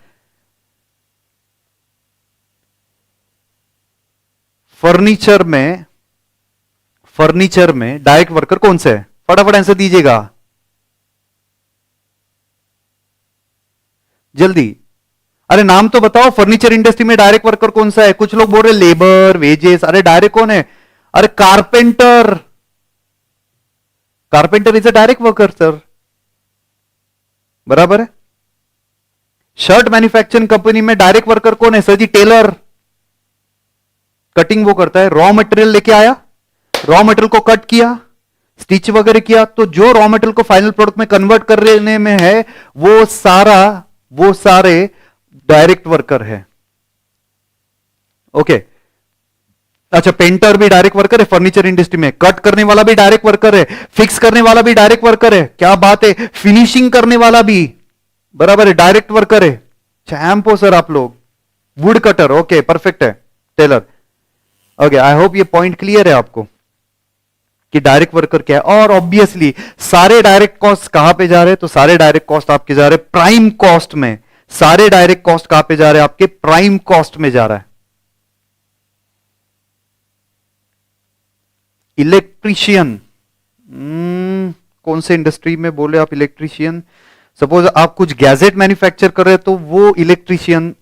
फर्नीचर में, फर्नीचर में डायरेक्ट वर्कर कौन से है? फटाफट आंसर दीजिएगा जल्दी। अरे नाम तो बताओ, फर्नीचर इंडस्ट्री में डायरेक्ट वर्कर कौन सा है? कुछ लोग बोल रहे लेबर वेजेस, अरे डायरेक्ट कौन है? अरे carpenter, carpenter is a direct worker sir, बराबर है। शर्ट मैन्युफैक्चरिंग कंपनी में डायरेक्ट वर्कर कौन है? सर जी टेलर, कटिंग वो करता है, रॉ मटेरियल लेके आया, रॉ मटेरियल को कट किया, स्टिच वगैरह किया, तो जो रॉ मटेरियल को फाइनल प्रोडक्ट में कन्वर्ट करने में है, वो सारे डायरेक्ट वर्कर है। ओके, अच्छा पेंटर भी डायरेक्ट वर्कर है फर्नीचर इंडस्ट्री में, कट करने वाला भी डायरेक्ट वर्कर है, फिक्स करने वाला भी डायरेक्ट वर्कर है, क्या बात है, फिनिशिंग करने वाला भी बराबर है, डायरेक्ट वर्कर है। चैंप हो सर आप लोग। वुड कटर, ओके परफेक्ट है, टेलर। ओके, आई होप ये पॉइंट क्लियर है आपको कि डायरेक्ट वर्कर क्या है। और ऑब्वियसली सारे डायरेक्ट कॉस्ट कहां पे जा रहे हैं? तो सारे डायरेक्ट कॉस्ट आपके जा रहे हैं प्राइम कॉस्ट में। सारे डायरेक्ट कॉस्ट कहां पे जा रहे हैं? आपके प्राइम कॉस्ट में जा रहा है। इलेक्ट्रीशियन, कौन से इंडस्ट्री में बोले आप इलेक्ट्रीशियन? सपोज आप कुछ गैजेट मैन्युफैक्चर कर रहे हैं तो वो इलेक्ट्रीशियन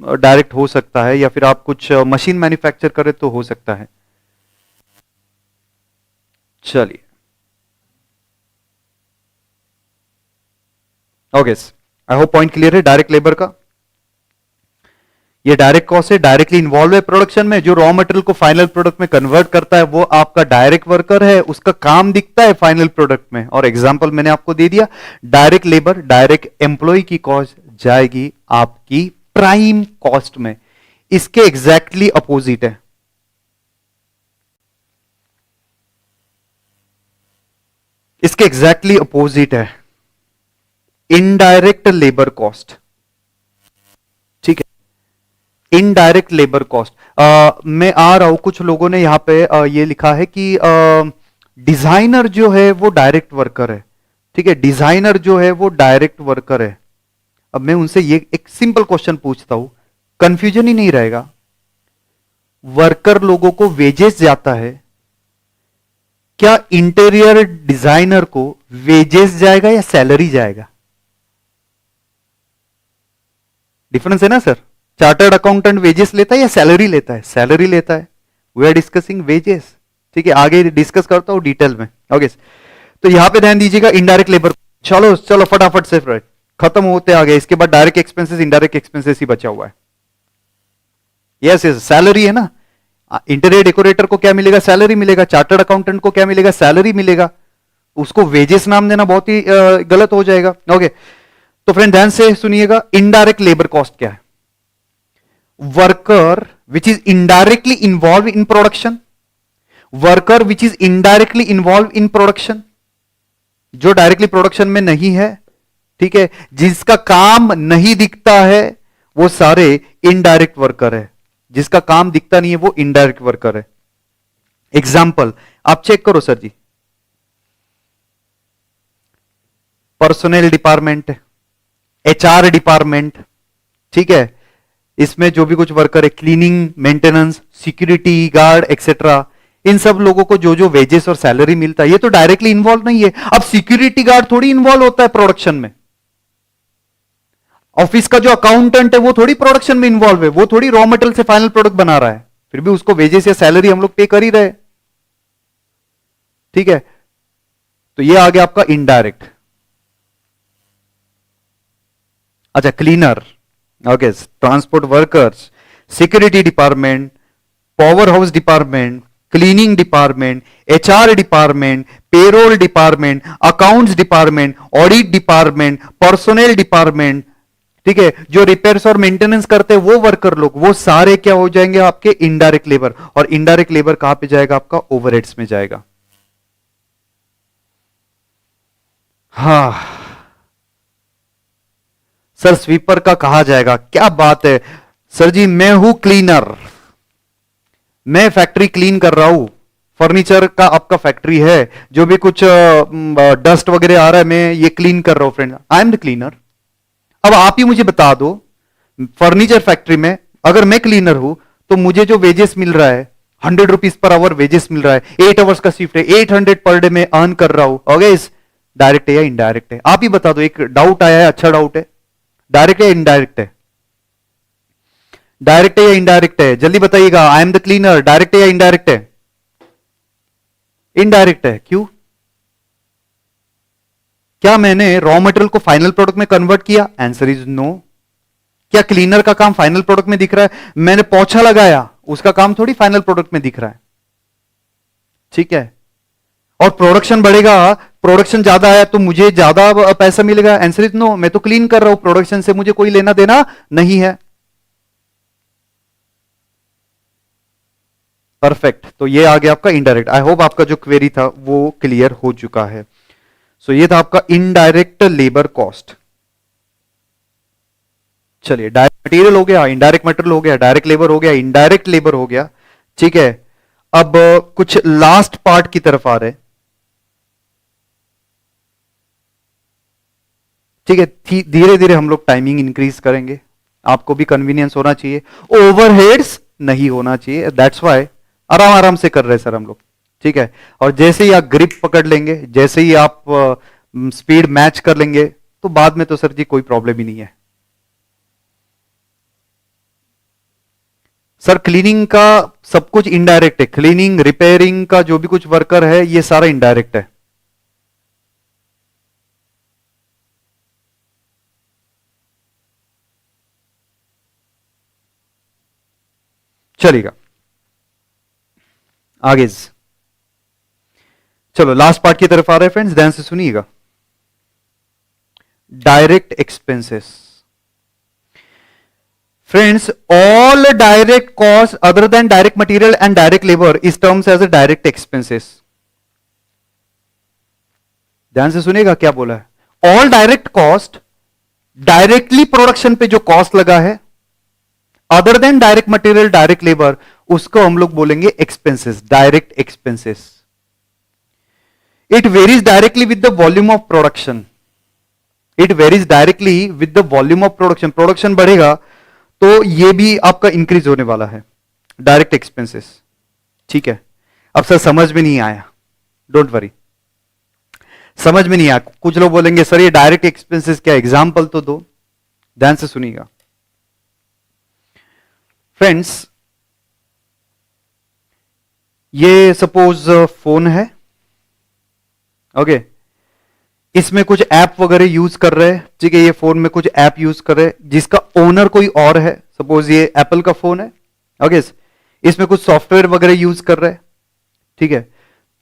डायरेक्ट हो सकता है, या फिर आप कुछ मशीन मैन्युफैक्चर कर रहे तो हो सकता है। चलिए okay, I hope point clear है डायरेक्ट लेबर का। ये डायरेक्ट कॉस्ट है, डायरेक्टली इन्वॉल्व है प्रोडक्शन में। जो रॉ मटेरियल को फाइनल प्रोडक्ट में कन्वर्ट करता है वो आपका डायरेक्ट वर्कर है, उसका काम दिखता है फाइनल प्रोडक्ट में। और एग्जांपल मैंने आपको दे दिया, डायरेक्ट लेबर, डायरेक्ट एम्प्लॉय की कॉस्ट जाएगी आपकी प्राइम कॉस्ट में। इसके एग्जैक्टली अपोजिट है, इसके एग्जैक्टली अपोजिट है इनडायरेक्ट लेबर कॉस्ट। ठीक है, इनडायरेक्ट लेबर कॉस्ट। मैं आ रहा हूं, कुछ लोगों ने यहां पे ये लिखा है कि डिजाइनर जो है वो डायरेक्ट वर्कर है। ठीक है, डिजाइनर जो है वो डायरेक्ट वर्कर है। अब मैं उनसे ये एक सिंपल क्वेश्चन पूछता हूं, कंफ्यूजन ही नहीं रहेगा। वर्कर लोगों को वेजेस जाता है, क्या इंटीरियर डिजाइनर को वेजेस जाएगा या सैलरी जाएगा? डिफरेंस है ना सर। चार्टर्ड अकाउंटेंट वेजेस लेता है या सैलरी लेता है? सैलरी लेता है। We are discussing wages. ठीक है, आगे डिस्कस करता हूं डिटेल में। ओके, तो यहां पे ध्यान दीजिएगा इंडायरेक्ट लेबर। चलो चलो फटाफट से फ्रेंड खत्म होते आ गए। इसके बाद डायरेक्ट एक्सपेंसेस, इनडायरेक्ट एक्सपेंसेस ही बचा हुआ है। यस यस, सैलरी है ना। इंटीरियर डेकोरेटर को क्या मिलेगा? सैलरी मिलेगा। चार्टर्ड अकाउंटेंट को क्या मिलेगा? सैलरी मिलेगा। उसको वेजेस नाम देना बहुत ही गलत हो जाएगा। ओके, तो फ्रेंड ध्यान से सुनिएगा, इनडायरेक्ट लेबर कॉस्ट क्या है? Worker which is indirectly involve in production, worker which is indirectly involve in production, जो डायरेक्टली प्रोडक्शन में नहीं है। ठीक है, जिसका काम नहीं दिखता है वो सारे इनडायरेक्ट वर्कर है। जिसका काम दिखता नहीं है वो इनडायरेक्ट वर्कर है। एग्जाम्पल आप चेक करो sir ji, personal department, HR department, ठीक है, इसमें जो भी कुछ वर्कर है, cleaning, maintenance, security guard etcetera, इन सब लोगों को जो जो वेजेस और सैलरी मिलता है ये तो डायरेक्टली इन्वॉल्व नहीं है। अब सिक्योरिटी गार्ड थोड़ी इन्वॉल्व होता है प्रोडक्शन में। ऑफिस का जो अकाउंटेंट है वो थोड़ी प्रोडक्शन में इन्वॉल्व है, वो थोड़ी रॉ मटेरियल से फाइनल प्रोडक्ट बना रहा है, फिर भी उसको वेजेस या सैलरी हम लोग पे कर ही रहे। ठीक है, तो ये आ गया आपका इनडायरेक्ट। अच्छा, cleaner, okay, transport workers, security department, power house department, cleaning department, HR department, payroll department, accounts department, audit department, personal department. ठीक है, जो रिपेयर्स और मेंटेनेंस करते हैं वो वर्कर लोग, वो सारे क्या हो जाएंगे आपके इनडायरेक्ट लेबर। और इनडायरेक्ट लेबर कहां पे जाएगा? आपका ओवरहेड्स में जाएगा। हाँ सर, स्वीपर का कहा जाएगा, क्या बात है सर जी। मैं हूं क्लीनर, मैं फैक्ट्री क्लीन कर रहा हूं, फर्नीचर का आपका फैक्ट्री है, जो भी कुछ डस्ट वगैरह आ रहा है मैं ये क्लीन कर रहा हूं friend, I am the cleaner. अब आप ही मुझे बता दो, फर्नीचर फैक्ट्री में अगर मैं क्लीनर हूं तो मुझे जो वेजेस मिल रहा है 100 रुपीज पर आवर वेजेस मिल रहा है, 8 आवर्स का शिफ्ट है, 800 पर डे में अर्न कर रहा हूं। ओके, डायरेक्ट है या इनडायरेक्ट है? आप ही बता दो। एक डाउट आया है, अच्छा डाउट है, डायरेक्ट है या इनडायरेक्ट है? डायरेक्ट है या इनडायरेक्ट है? जल्दी बताइएगा। I am the cleaner, direct है या इनडायरेक्ट है? इनडायरेक्ट है। क्यों? क्या मैंने रॉ मटेरियल को फाइनल प्रोडक्ट में कन्वर्ट किया? Answer is no. क्या क्लीनर का काम फाइनल प्रोडक्ट में दिख रहा है? मैंने पोछा लगाया, उसका काम थोड़ी फाइनल प्रोडक्ट में दिख रहा है। ठीक है, और प्रोडक्शन बढ़ेगा, प्रोडक्शन ज्यादा आया तो मुझे ज्यादा पैसा मिलेगा? Answer is no. मैं तो क्लीन कर रहा हूं, प्रोडक्शन से मुझे कोई लेना देना नहीं है। परफेक्ट, तो ये आ गया आपका इनडायरेक्ट। आई होप आपका जो क्वेरी था वो क्लियर हो चुका है। सो ये था आपका इनडायरेक्ट लेबर कॉस्ट। चलिए, डायरेक्ट मटेरियल हो गया, इनडायरेक्ट मटेरियल हो गया, डायरेक्ट लेबर हो गया, इनडायरेक्ट लेबर हो गया। ठीक है, अब कुछ लास्ट पार्ट की तरफ आ रहे। ठीक है, धीरे धीरे हम लोग टाइमिंग इंक्रीज करेंगे, आपको भी कन्वीनियंस होना चाहिए, ओवरहेड्स नहीं होना चाहिए। दैट्स वाई आराम आराम से कर रहे हैं सर हम लोग। ठीक है, और जैसे ही आप ग्रिप पकड़ लेंगे, जैसे ही आप स्पीड मैच कर लेंगे, तो बाद में तो सर जी कोई प्रॉब्लम ही नहीं है। सर क्लीनिंग का सब कुछ इनडायरेक्ट है, क्लीनिंग रिपेयरिंग का जो भी कुछ वर्कर है ये सारा इनडायरेक्ट है। चलेगा आगे। चलो लास्ट पार्ट की तरफ आ रहे हैं फ्रेंड्स, ध्यान से सुनिएगा। Direct expenses. Friends, all direct cost other than direct material and direct labour is terms as a direct expenses. ध्यान से सुनिएगा क्या बोला है। All direct cost, directly production पे जो कॉस्ट लगा है, other than direct material direct labour, उसको हम लोग बोलेंगे expenses, direct expenses. It varies directly with the volume of production. It varies directly with the volume of production. Production बढ़ेगा तो ये भी आपका इंक्रीज होने वाला है, डायरेक्ट एक्सपेंसेस। ठीक है, अब सर समझ में नहीं आया, डोंट वरी, समझ में नहीं आया। कुछ लोग बोलेंगे सर ये डायरेक्ट एक्सपेंसेस क्या, एग्जांपल तो दो। ध्यान से सुनिएगा फ्रेंड्स, ये सपोज फोन है, ओके, इसमें कुछ ऐप वगैरह यूज कर रहे हैं, ठीक है, ये फोन में कुछ ऐप यूज कर रहे हैं जिसका ओनर कोई और है। सपोज ये एप्पल का फोन है, ओके, इसमें कुछ सॉफ्टवेयर वगैरह यूज कर रहे हैं, ठीक है।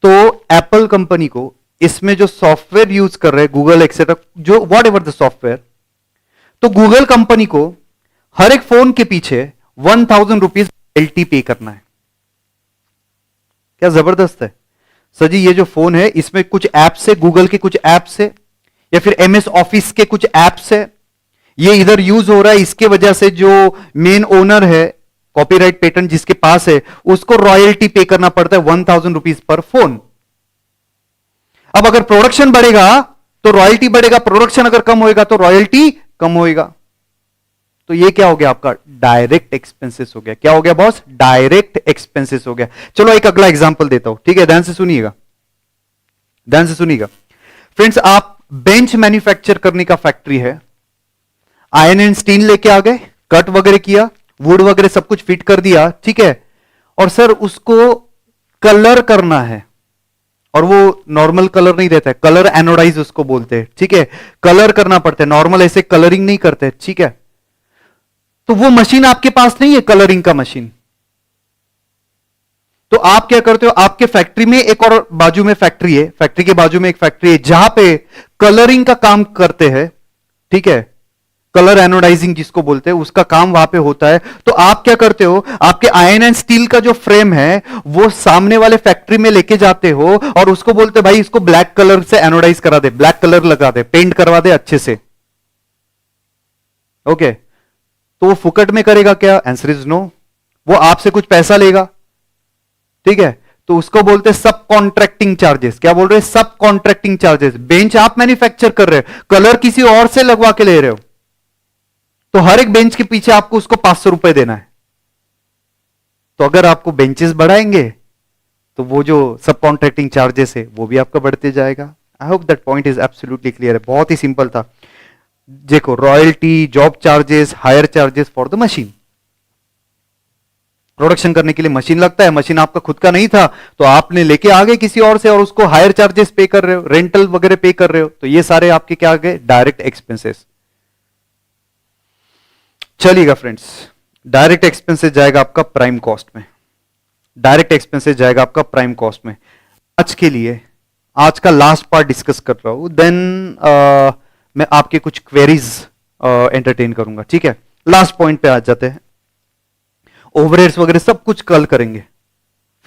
तो एप्पल कंपनी को इसमें जो सॉफ्टवेयर यूज कर रहे हैं, गूगल एक्सेट्रा, जो व्हाट एवर द सॉफ्टवेयर, तो गूगल कंपनी को हर एक फोन के पीछे 1000 रुपीज रॉयल्टी पे करना है। क्या जबरदस्त है सर जी। ये जो फोन है इसमें कुछ ऐप से, गूगल के कुछ ऐप से या फिर एमएस ऑफिस के कुछ ऐप से ये इधर यूज हो रहा है, इसके वजह से जो मेन ओनर है, कॉपीराइट पेटेंट जिसके पास है, उसको रॉयल्टी पे करना पड़ता है 1000 रुपीज पर फोन। अब अगर प्रोडक्शन बढ़ेगा तो रॉयल्टी बढ़ेगा, प्रोडक्शन अगर कम होएगा तो रॉयल्टी कम होएगा। तो ये क्या हो गया आपका, डायरेक्ट एक्सपेंसेस हो गया। क्या हो गया बॉस, डायरेक्ट एक्सपेंसेस हो गया। चलो एक अगला एग्जांपल देता हूं, ठीक है, ध्यान से सुनिएगा, ध्यान से सुनिएगा फ्रेंड्स। आप बेंच मैन्युफैक्चर करने का फैक्ट्री है, आयरन एंड स्टील लेके आ गए, कट वगैरह किया, वुड वगैरह सब कुछ फिट कर दिया, ठीक है, और सर उसको कलर करना है, और वो नॉर्मल कलर नहीं देता है, कलर एनोडाइज उसको बोलते हैं, ठीक है, कलर करना पड़ता है, नॉर्मल ऐसे कलरिंग नहीं करते, ठीक है। तो वो मशीन आपके पास नहीं है, कलरिंग का मशीन। तो आप क्या करते हो, आपके फैक्ट्री में एक और बाजू में फैक्ट्री है, फैक्ट्री के बाजू में एक फैक्ट्री है जहां पे कलरिंग का काम करते हैं, ठीक है, कलर एनोडाइजिंग जिसको बोलते हैं, उसका काम वहां पे होता है। तो आप क्या करते हो, आपके आयरन एंड स्टील का जो फ्रेम है वो सामने वाले फैक्ट्री में लेके जाते हो और उसको बोलते भाई इसको ब्लैक कलर से एनोडाइज करा दे, ब्लैक कलर लगा दे, पेंट करवा दे अच्छे से, ओके। तो वो फुकट में करेगा क्या, आंसर इज नो, वो आपसे कुछ पैसा लेगा, ठीक है। तो उसको बोलते हैं सब कॉन्ट्रैक्टिंग चार्जेस। क्या बोल रहे हैं, सब कॉन्ट्रैक्टिंग चार्जेस। बेंच आप मैन्युफैक्चर कर रहे हो, कलर किसी और से लगवा के ले रहे हो, तो हर एक बेंच के पीछे आपको उसको 500 रुपए देना है। तो अगर आपको बेंचेस बढ़ाएंगे तो वो जो सब कॉन्ट्रैक्टिंग चार्जेस है वो भी आपका बढ़ते जाएगा। I hope that point is absolutely clear है, बहुत ही सिंपल था। देखो, royalty, job charges, higher charges for the machine. Production करने के लिए मशीन लगता है, मशीन आपका खुद का नहीं था तो आपने लेके आ गए किसी और से और उसको हायर चार्जेस पे कर रहे हो, रेंटल वगैरह पे कर रहे हो, तो ये सारे आपके क्या आ गए, डायरेक्ट एक्सपेंसेस। चलिएगा फ्रेंड्स, डायरेक्ट एक्सपेंसेस जाएगा आपका प्राइम कॉस्ट में, डायरेक्ट एक्सपेंसेस जाएगा आपका प्राइम कॉस्ट में। आज के लिए आज का लास्ट पार्ट डिस्कस कर रहा हूं, देन मैं आपके कुछ क्वेरीज एंटरटेन करूंगा, ठीक है। लास्ट पॉइंट पे आ जाते हैं, ओवरहेड्स वगैरह सब कुछ कल करेंगे,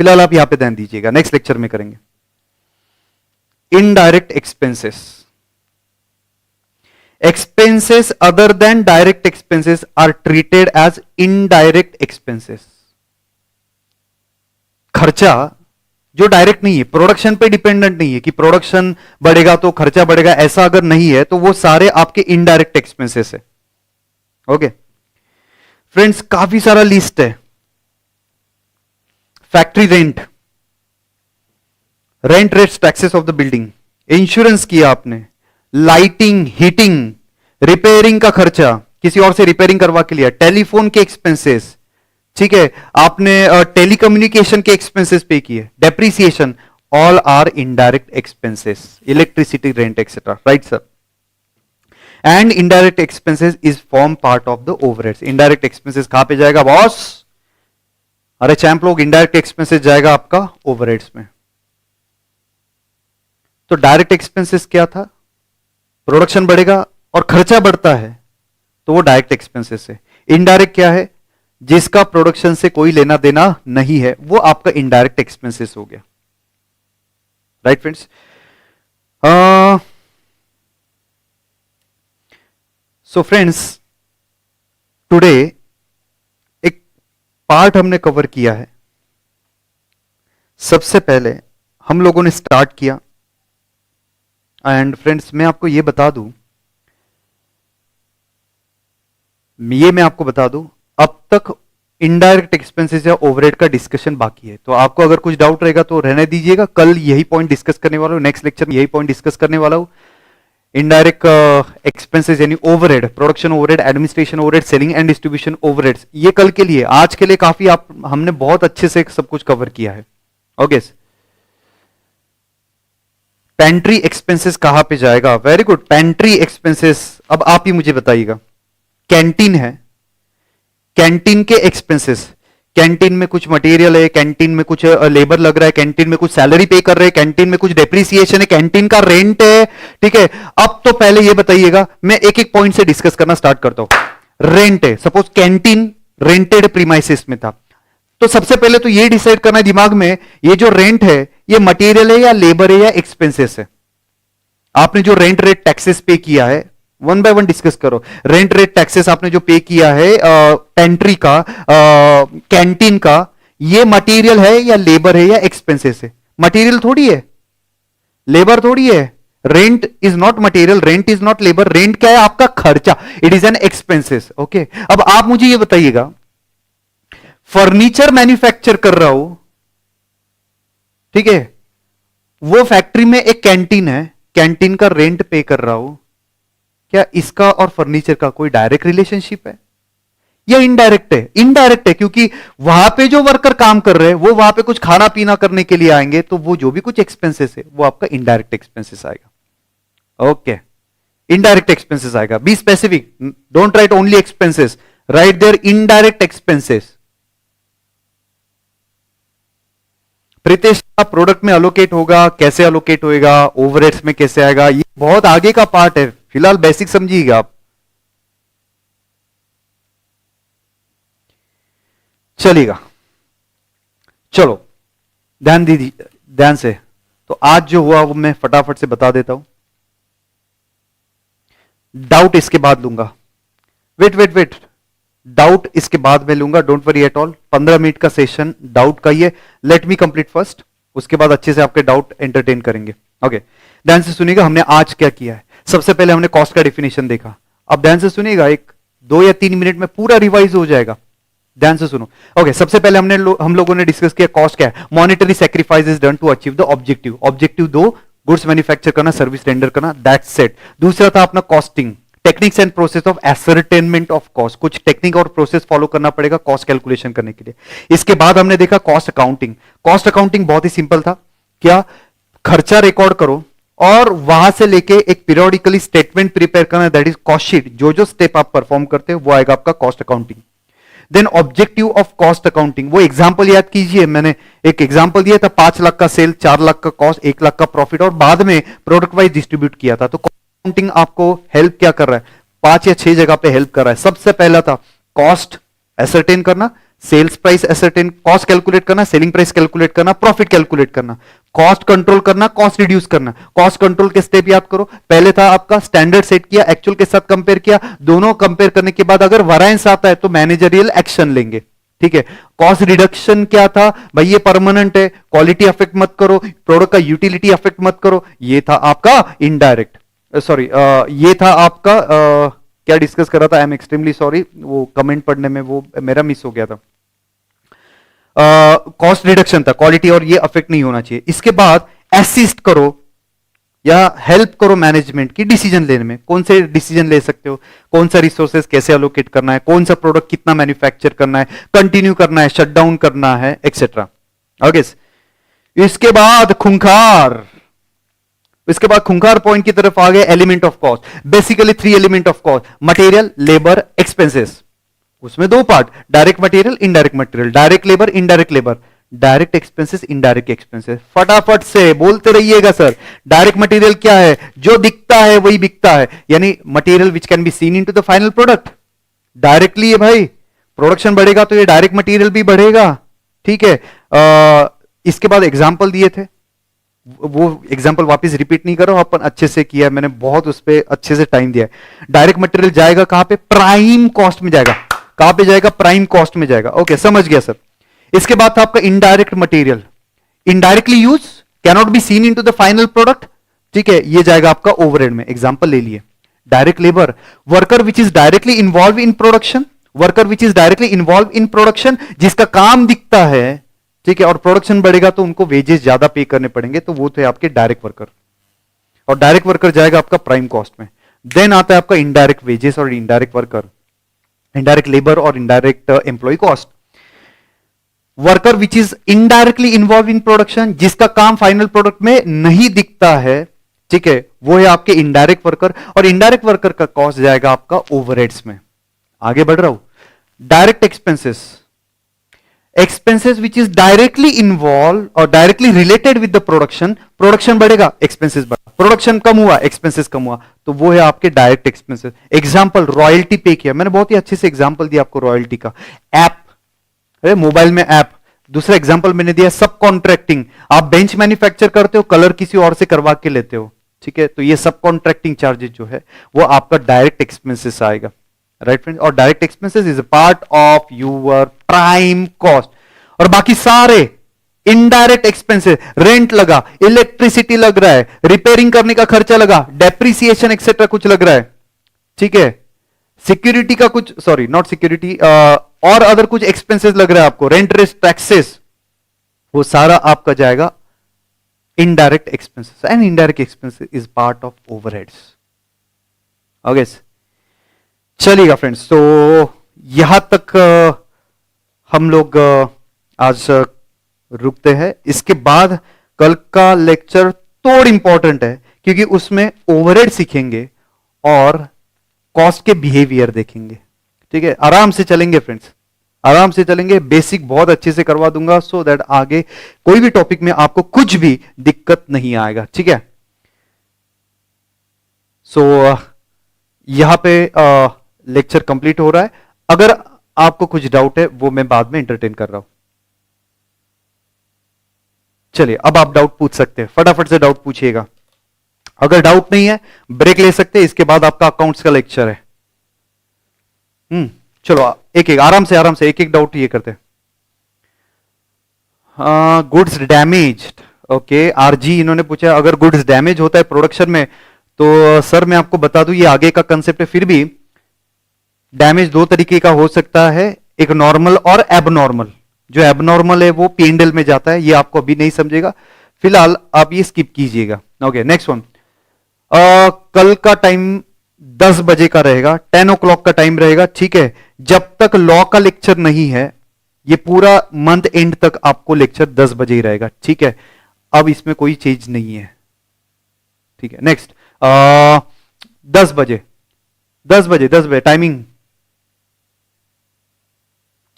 फिलहाल आप यहां पे ध्यान दीजिएगा, नेक्स्ट लेक्चर में करेंगे। Indirect expenses, expenses other than direct expenses are treated as indirect expenses। खर्चा जो डायरेक्ट नहीं है, प्रोडक्शन पे डिपेंडेंट नहीं है कि प्रोडक्शन बढ़ेगा तो खर्चा बढ़ेगा, ऐसा अगर नहीं है तो वो सारे आपके इनडायरेक्ट एक्सपेंसेस है, ओके फ्रेंड्स। काफी सारा लिस्ट है, factory rent, rent rates taxes of the building, insurance किया आपने, लाइटिंग, हीटिंग, रिपेयरिंग का खर्चा, किसी और से रिपेयरिंग करवा के लिया, टेलीफोन के एक्सपेंसेस, ठीक है, आपने टेलीकम्युनिकेशन के एक्सपेंसेस पे किए, depreciation, all are indirect expenses, electricity rent etcetera, right sir. And अरे चैंप लोग, इनडायरेक्ट एक्सपेंसेस जाएगा आपका ओवरहेड्स में। तो डायरेक्ट एक्सपेंसेस क्या था? प्रोडक्शन बढ़ेगा और खर्चा बढ़ता है तो वो डायरेक्ट एक्सपेंसेस है। इनडायरेक्ट क्या है? जिसका प्रोडक्शन से कोई लेना देना नहीं है, वो आपका इनडायरेक्ट एक्सपेंसेस हो गया। Right friends? So friends, today एक पार्ट हमने कवर किया है। सबसे पहले हम लोगों ने स्टार्ट किया, एंड फ्रेंड्स मैं आपको ये बता दूं, मैं आपको बता दूं, अब तक इनडायरेक्ट एक्सपेंसेस या ओवरहेड का डिस्कशन बाकी है। तो आपको अगर कुछ डाउट रहेगा तो रहने दीजिएगा, कल यही पॉइंट डिस्कस करने वाला हूं, नेक्स्ट लेक्चर में यही पॉइंट डिस्कस करने वाला हूं। इनडायरेक्ट एक्सपेंसेस यानी overhead, production overhead, administration overhead, selling and distribution overheads, ये कल के लिए, आज के लिए काफी हमने बहुत अच्छे से सब कुछ कवर किया है। ओके, पेंट्री एक्सपेंसेस कहां पे जाएगा? Very good, pantry expenses. अब आप ही मुझे बताइएगा, कैंटीन है, कैंटीन के एक्सपेंसेस, कैंटीन में कुछ मटेरियल है, कैंटीन में कुछ लेबर लग रहा है, कैंटीन में कुछ सैलरी पे कर रहे हैं, कैंटीन में कुछ डेप्रिसिएशन है, कैंटीन का रेंट है, ठीक है। अब तो पहले ये बताइएगा, मैं एक एक पॉइंट से डिस्कस करना स्टार्ट करता हूं। रेंट है, सपोज कैंटीन रेंटेड प्रीमाइसेस में था, तो सबसे पहले तो ये डिसाइड करना है दिमाग में, ये जो रेंट है ये मटेरियल है या लेबर है या एक्सपेंसेस है। आपने जो रेंट रेट टैक्सेस पे किया है, वन बाय वन डिस्कस करो। रेंट रेट टैक्सेस आपने जो पे किया है पेंट्री का, कैंटीन का, ये मटेरियल है या लेबर है या एक्सपेंसेस है? मटेरियल थोड़ी है, लेबर थोड़ी है। Rent is not material, rent is not labour. Rent क्या है? आपका खर्चा, it is an expenses. Okay, अब आप मुझे ये बताइएगा, फर्नीचर मैन्युफैक्चर कर रहा हूं, ठीक है, वो फैक्ट्री में एक कैंटीन है, कैंटीन का रेंट पे कर रहा हूं, क्या इसका और फर्नीचर का कोई डायरेक्ट रिलेशनशिप है या इनडायरेक्ट है? इनडायरेक्ट है, क्योंकि वहां पे जो वर्कर काम कर रहे हैं वो वहां पे कुछ खाना पीना करने के लिए आएंगे, तो वो जो भी कुछ एक्सपेंसेस है वो आपका इनडायरेक्ट एक्सपेंसेस आएगा। ओके, इनडायरेक्ट एक्सपेंसेस आएगा। Be specific, don't write only expenses, write there indirect expenses. Pritesh का प्रोडक्ट में अलोकेट होगा, कैसे अलोकेट होएगा, ओवरहेड्स में कैसे आएगा, ये बहुत आगे का पार्ट है, फिलहाल बेसिक समझिएगा आप। चलेगा, चलो ध्यान दीजिए, ध्यान से। तो आज जो हुआ वो मैं फटाफट से बता देता हूं, डाउट इसके बाद लूंगा। वेट वेट वेट, डाउट इसके बाद में लूंगा, don't worry at all. 15 minute का सेशन डाउट का ही है, लेट मी कंप्लीट फर्स्ट, उसके बाद अच्छे से आपके डाउट एंटरटेन करेंगे। ओके, ध्यान से सुनिएगा, हमने आज क्या किया है। सबसे पहले हमने कॉस्ट का डेफिनेशन देखा। अब ध्यान से सुनिएगा, एक 2 या 3 मिनट में पूरा रिवाइज हो जाएगा, ध्यान से सुनो। ओके, सबसे पहले हम लोगों ने डिस्कस किया कॉस्ट क्या है। Monetary sacrifice is done to achieve the objective. Objective 2, goods manufacture करना, सर्विस रेंडर करना, दैट्स इट। दूसरा था अपना costing, techniques and process of ascertainment of cost. कुछ टेक्निक और प्रोसेस फॉलो करना पड़ेगा कॉस्ट कैलकुलेशन करने के लिए। इसके बाद हमने देखा कॉस्ट अकाउंटिंग। कॉस्ट अकाउंटिंग बहुत ही सिंपल था, क्या? खर्चा रिकॉर्ड करो और वहां से लेके एक पीरियोडिकली स्टेटमेंट प्रिपेयर करना, दैट इज कॉस्ट शीट। जो जो स्टेप आप परफॉर्म करते हो वो आएगा आपका cost accounting. Then objective of cost accounting, वो एग्जांपल याद कीजिए, मैंने एक एग्जांपल दिया था, 5 लाख का सेल, 4 लाख का कॉस्ट, 1 लाख का प्रॉफिट, और बाद में प्रोडक्ट वाइज डिस्ट्रीब्यूट किया था। तो अकाउंटिंग आपको हेल्प क्या कर रहा है? 5 या 6 जगह पे हेल्प कर रहा है। सबसे पहला था कॉस्ट एसरटेन करना, sales price ascertain, cost calculate करना, सेलिंग प्राइस कैलकुलेट करना, प्रॉफिट कैलकुलेट करना, कॉस्ट कंट्रोल करना, कॉस्ट रिड्यूस करना। कॉस्ट कंट्रोल के स्टेप याद करो, पहले था आपका स्टैंडर्ड सेट किया, एक्चुअल के साथ कंपेयर किया, दोनों कंपेयर करने के बाद अगर वैरिएंस आता है तो मैनेजरियल एक्शन लेंगे, ठीक है। कॉस्ट रिडक्शन क्या था भाई? ये परमानेंट है, क्वालिटी अफेक्ट मत करो, प्रोडक्ट का यूटिलिटी अफेक्ट मत करो। ये था आपका इनडायरेक्ट, सॉरी ये था आपका क्या डिस्कस कर रहा था, आई एम एक्सट्रीमली सॉरी, वो कमेंट पढ़ने में वो मेरा मिस हो गया था। कॉस्ट रिडक्शन था, क्वालिटी और ये अफेक्ट नहीं होना चाहिए। इसके बाद असिस्ट करो या हेल्प करो मैनेजमेंट की डिसीजन लेने में। कौन से डिसीजन ले सकते हो, कौन सा रिसोर्सेज कैसे अलोकेट करना है, कौन सा प्रोडक्ट कितना मैन्युफैक्चर करना है, कंटिन्यू करना है, शट डाउन करना है, एक्सेट्रा। ओके, इसके बाद खुंखार, इसके बाद खुंखार पॉइंट की तरफ आ गए, element of cost. Basically 3 element of cost, material, labour, expenses. उसमें दो part, direct material, indirect material, direct labour, indirect labour, direct expenses, indirect expenses. फटाफट से बोलते रहिएगा सर। डायरेक्ट मटेरियल क्या है? जो दिखता है वही बिकता है, यानी material which can be seen into the final product. Directly है भाई, प्रोडक्शन बढ़ेगा तो ये डायरेक्ट मटेरियल भी बढ़ेगा। ठीक है, इसके बाद एग्जांपल दिए थे, वो एग्जांपल वापस रिपीट नहीं कर रहा हूं, अपन अच्छे से किया है, मैंने बहुत उस पर अच्छे से टाइम दिया है। डायरेक्ट मटेरियल जाएगा कहां पे? प्राइम कॉस्ट में जाएगा। कहां पे जाएगा? प्राइम कॉस्ट में जाएगा। ओके, समझ गया सर। इसके बाद था आपका indirect material, indirectly use, cannot be seen into the final product. ठीक है, ये जाएगा आपका ओवरहेड में। एग्जांपल ले लिए, direct labour, worker which is directly involve in production, worker which is directly involve in production, जिसका काम दिखता है। ठीक है, और प्रोडक्शन बढ़ेगा तो उनको वेजेस ज्यादा पे करने पड़ेंगे, तो वो थे आपके डायरेक्ट वर्कर, और डायरेक्ट वर्कर जाएगा आपका प्राइम कॉस्ट में। देन आता है आपका इनडायरेक्ट वेजेस और इनडायरेक्ट वर्कर, इनडायरेक्ट लेबर और indirect employ cost. Worker which is indirectly involve in production, जिसका काम फाइनल प्रोडक्ट में नहीं दिखता है। ठीक है, वो है आपके इनडायरेक्ट वर्कर, और इनडायरेक्ट वर्कर का कॉस्ट जाएगा आपका ओवरहेड्स में। आगे बढ़ रहा हूं, direct expenses, expenses which is directly involve और directly related with the production. Production बढ़ेगा, एक्सपेंसेस बढ़ा, प्रोडक्शन कम हुआ, एक्सपेंसेस कम हुआ, तो वो है आपके डायरेक्ट एक्सपेंसेस। एग्जांपल, रॉयल्टी पे किया, मैंने बहुत ही अच्छे से एग्जांपल दिया आपको रॉयल्टी का। ऐप, अरे मोबाइल में ऐप। दूसरा एग्जांपल मैंने दिया सब कॉन्ट्रैक्टिंग, आप बेंच मैन्युफैक्चर करते हो, कलर किसी और से करवा के लेते हो। ठीक है, तो ये सब कॉन्ट्रैक्टिंग चार्जेस जो है वो आपका डायरेक्ट एक्सपेंसेस आएगा। राइट फ्रेंड्स, और direct expenses is a part of your prime cost. और बाकी सारे इनडायरेक्ट एक्सपेंसेस, रेंट लगा, इलेक्ट्रिसिटी लग रहा है, रिपेयरिंग करने का खर्चा लगा, डेप्रिसिएशन एक्सेट्रा कुछ लग रहा है। ठीक है, सिक्योरिटी का कुछ, सॉरी नॉट सिक्योरिटी, और अदर कुछ एक्सपेंसेस लग रहा है आपको, रेंट, रेस्ट, टैक्सेस, वो सारा आपका जाएगा indirect expenses. And indirect expenses is part of overheads. Okay, चलिएगा फ्रेंड्स, तो यहां तक हम लोग आज रुकते हैं। इसके बाद कल का लेक्चर थोड़ा इंपॉर्टेंट है, क्योंकि उसमें ओवरहेड सीखेंगे और कॉस्ट के बिहेवियर देखेंगे। ठीक है, आराम से चलेंगे फ्रेंड्स, आराम से चलेंगे, बेसिक बहुत अच्छे से करवा दूंगा, सो दैट आगे कोई भी टॉपिक में आपको कुछ भी दिक्कत नहीं आएगा। ठीक है, सो यहां पे लेक्चर कंप्लीट हो रहा है। अगर आपको कुछ डाउट है वो मैं बाद में एंटरटेन कर रहा हूं। चलिए, अब आप डाउट पूछ सकते हैं, फटाफट से डाउट पूछिएगा। अगर डाउट नहीं है ब्रेक ले सकते हैं, इसके बाद आपका अकाउंट्स का लेक्चर है। चलो एक एक आराम से एक एक डाउट ये करते हैं। गुड्स डैमेज, ओके, आरजी इन्होंने पूछा अगर गुड्स डैमेज होता है प्रोडक्शन में, तो सर मैं आपको बता दूं ये आगे का कंसेप्ट है। फिर भी डैमेज दो तरीके का हो सकता है, एक नॉर्मल और एबनॉर्मल। जो एबनॉर्मल है वो पीएनडल में जाता है, ये आपको अभी नहीं समझेगा, फिलहाल आप ये स्किप कीजिएगा। Okay, next one. कल का टाइम 10 बजे का रहेगा, 10 o'clock का टाइम रहेगा। ठीक है, जब तक लॉ का लेक्चर नहीं है, ये पूरा मंथ एंड तक आपको लेक्चर 10 बजे ही रहेगा। ठीक है, अब इसमें कोई चेंज नहीं है। ठीक है, नेक्स्ट 10 बजे, 10 बजे, 10 बजे टाइमिंग।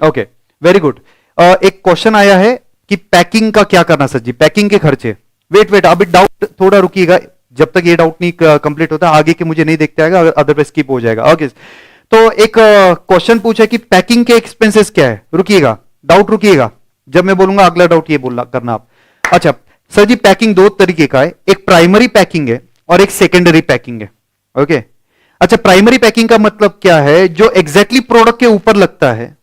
Okay, very good. एक क्वेश्चन आया है कि पैकिंग का क्या करना सर जी, पैकिंग के खर्चे। वेट, अभी डाउट थोड़ा रुकिएगा, जब तक ये डाउट नहीं कंप्लीट होता आगे के मुझे नहीं देखते आएगा, अदरवाइज स्किप हो जाएगा। ओके, तो एक क्वेश्चन पूछा कि पैकिंग के एक्सपेंसेस क्या है। रुकिएगा, डाउट रुकिएगा, जब मैं बोलूंगा अगला डाउट ये बोलना करना आप। अच्छा सर जी, पैकिंग दो तरीके का है, एक प्राइमरी पैकिंग है और एक सेकेंडरी पैकिंग है। ओके, अच्छा प्राइमरी पैकिंग का मतलब क्या है? जो एग्जैक्टली प्रोडक्ट के ऊपर लगता है,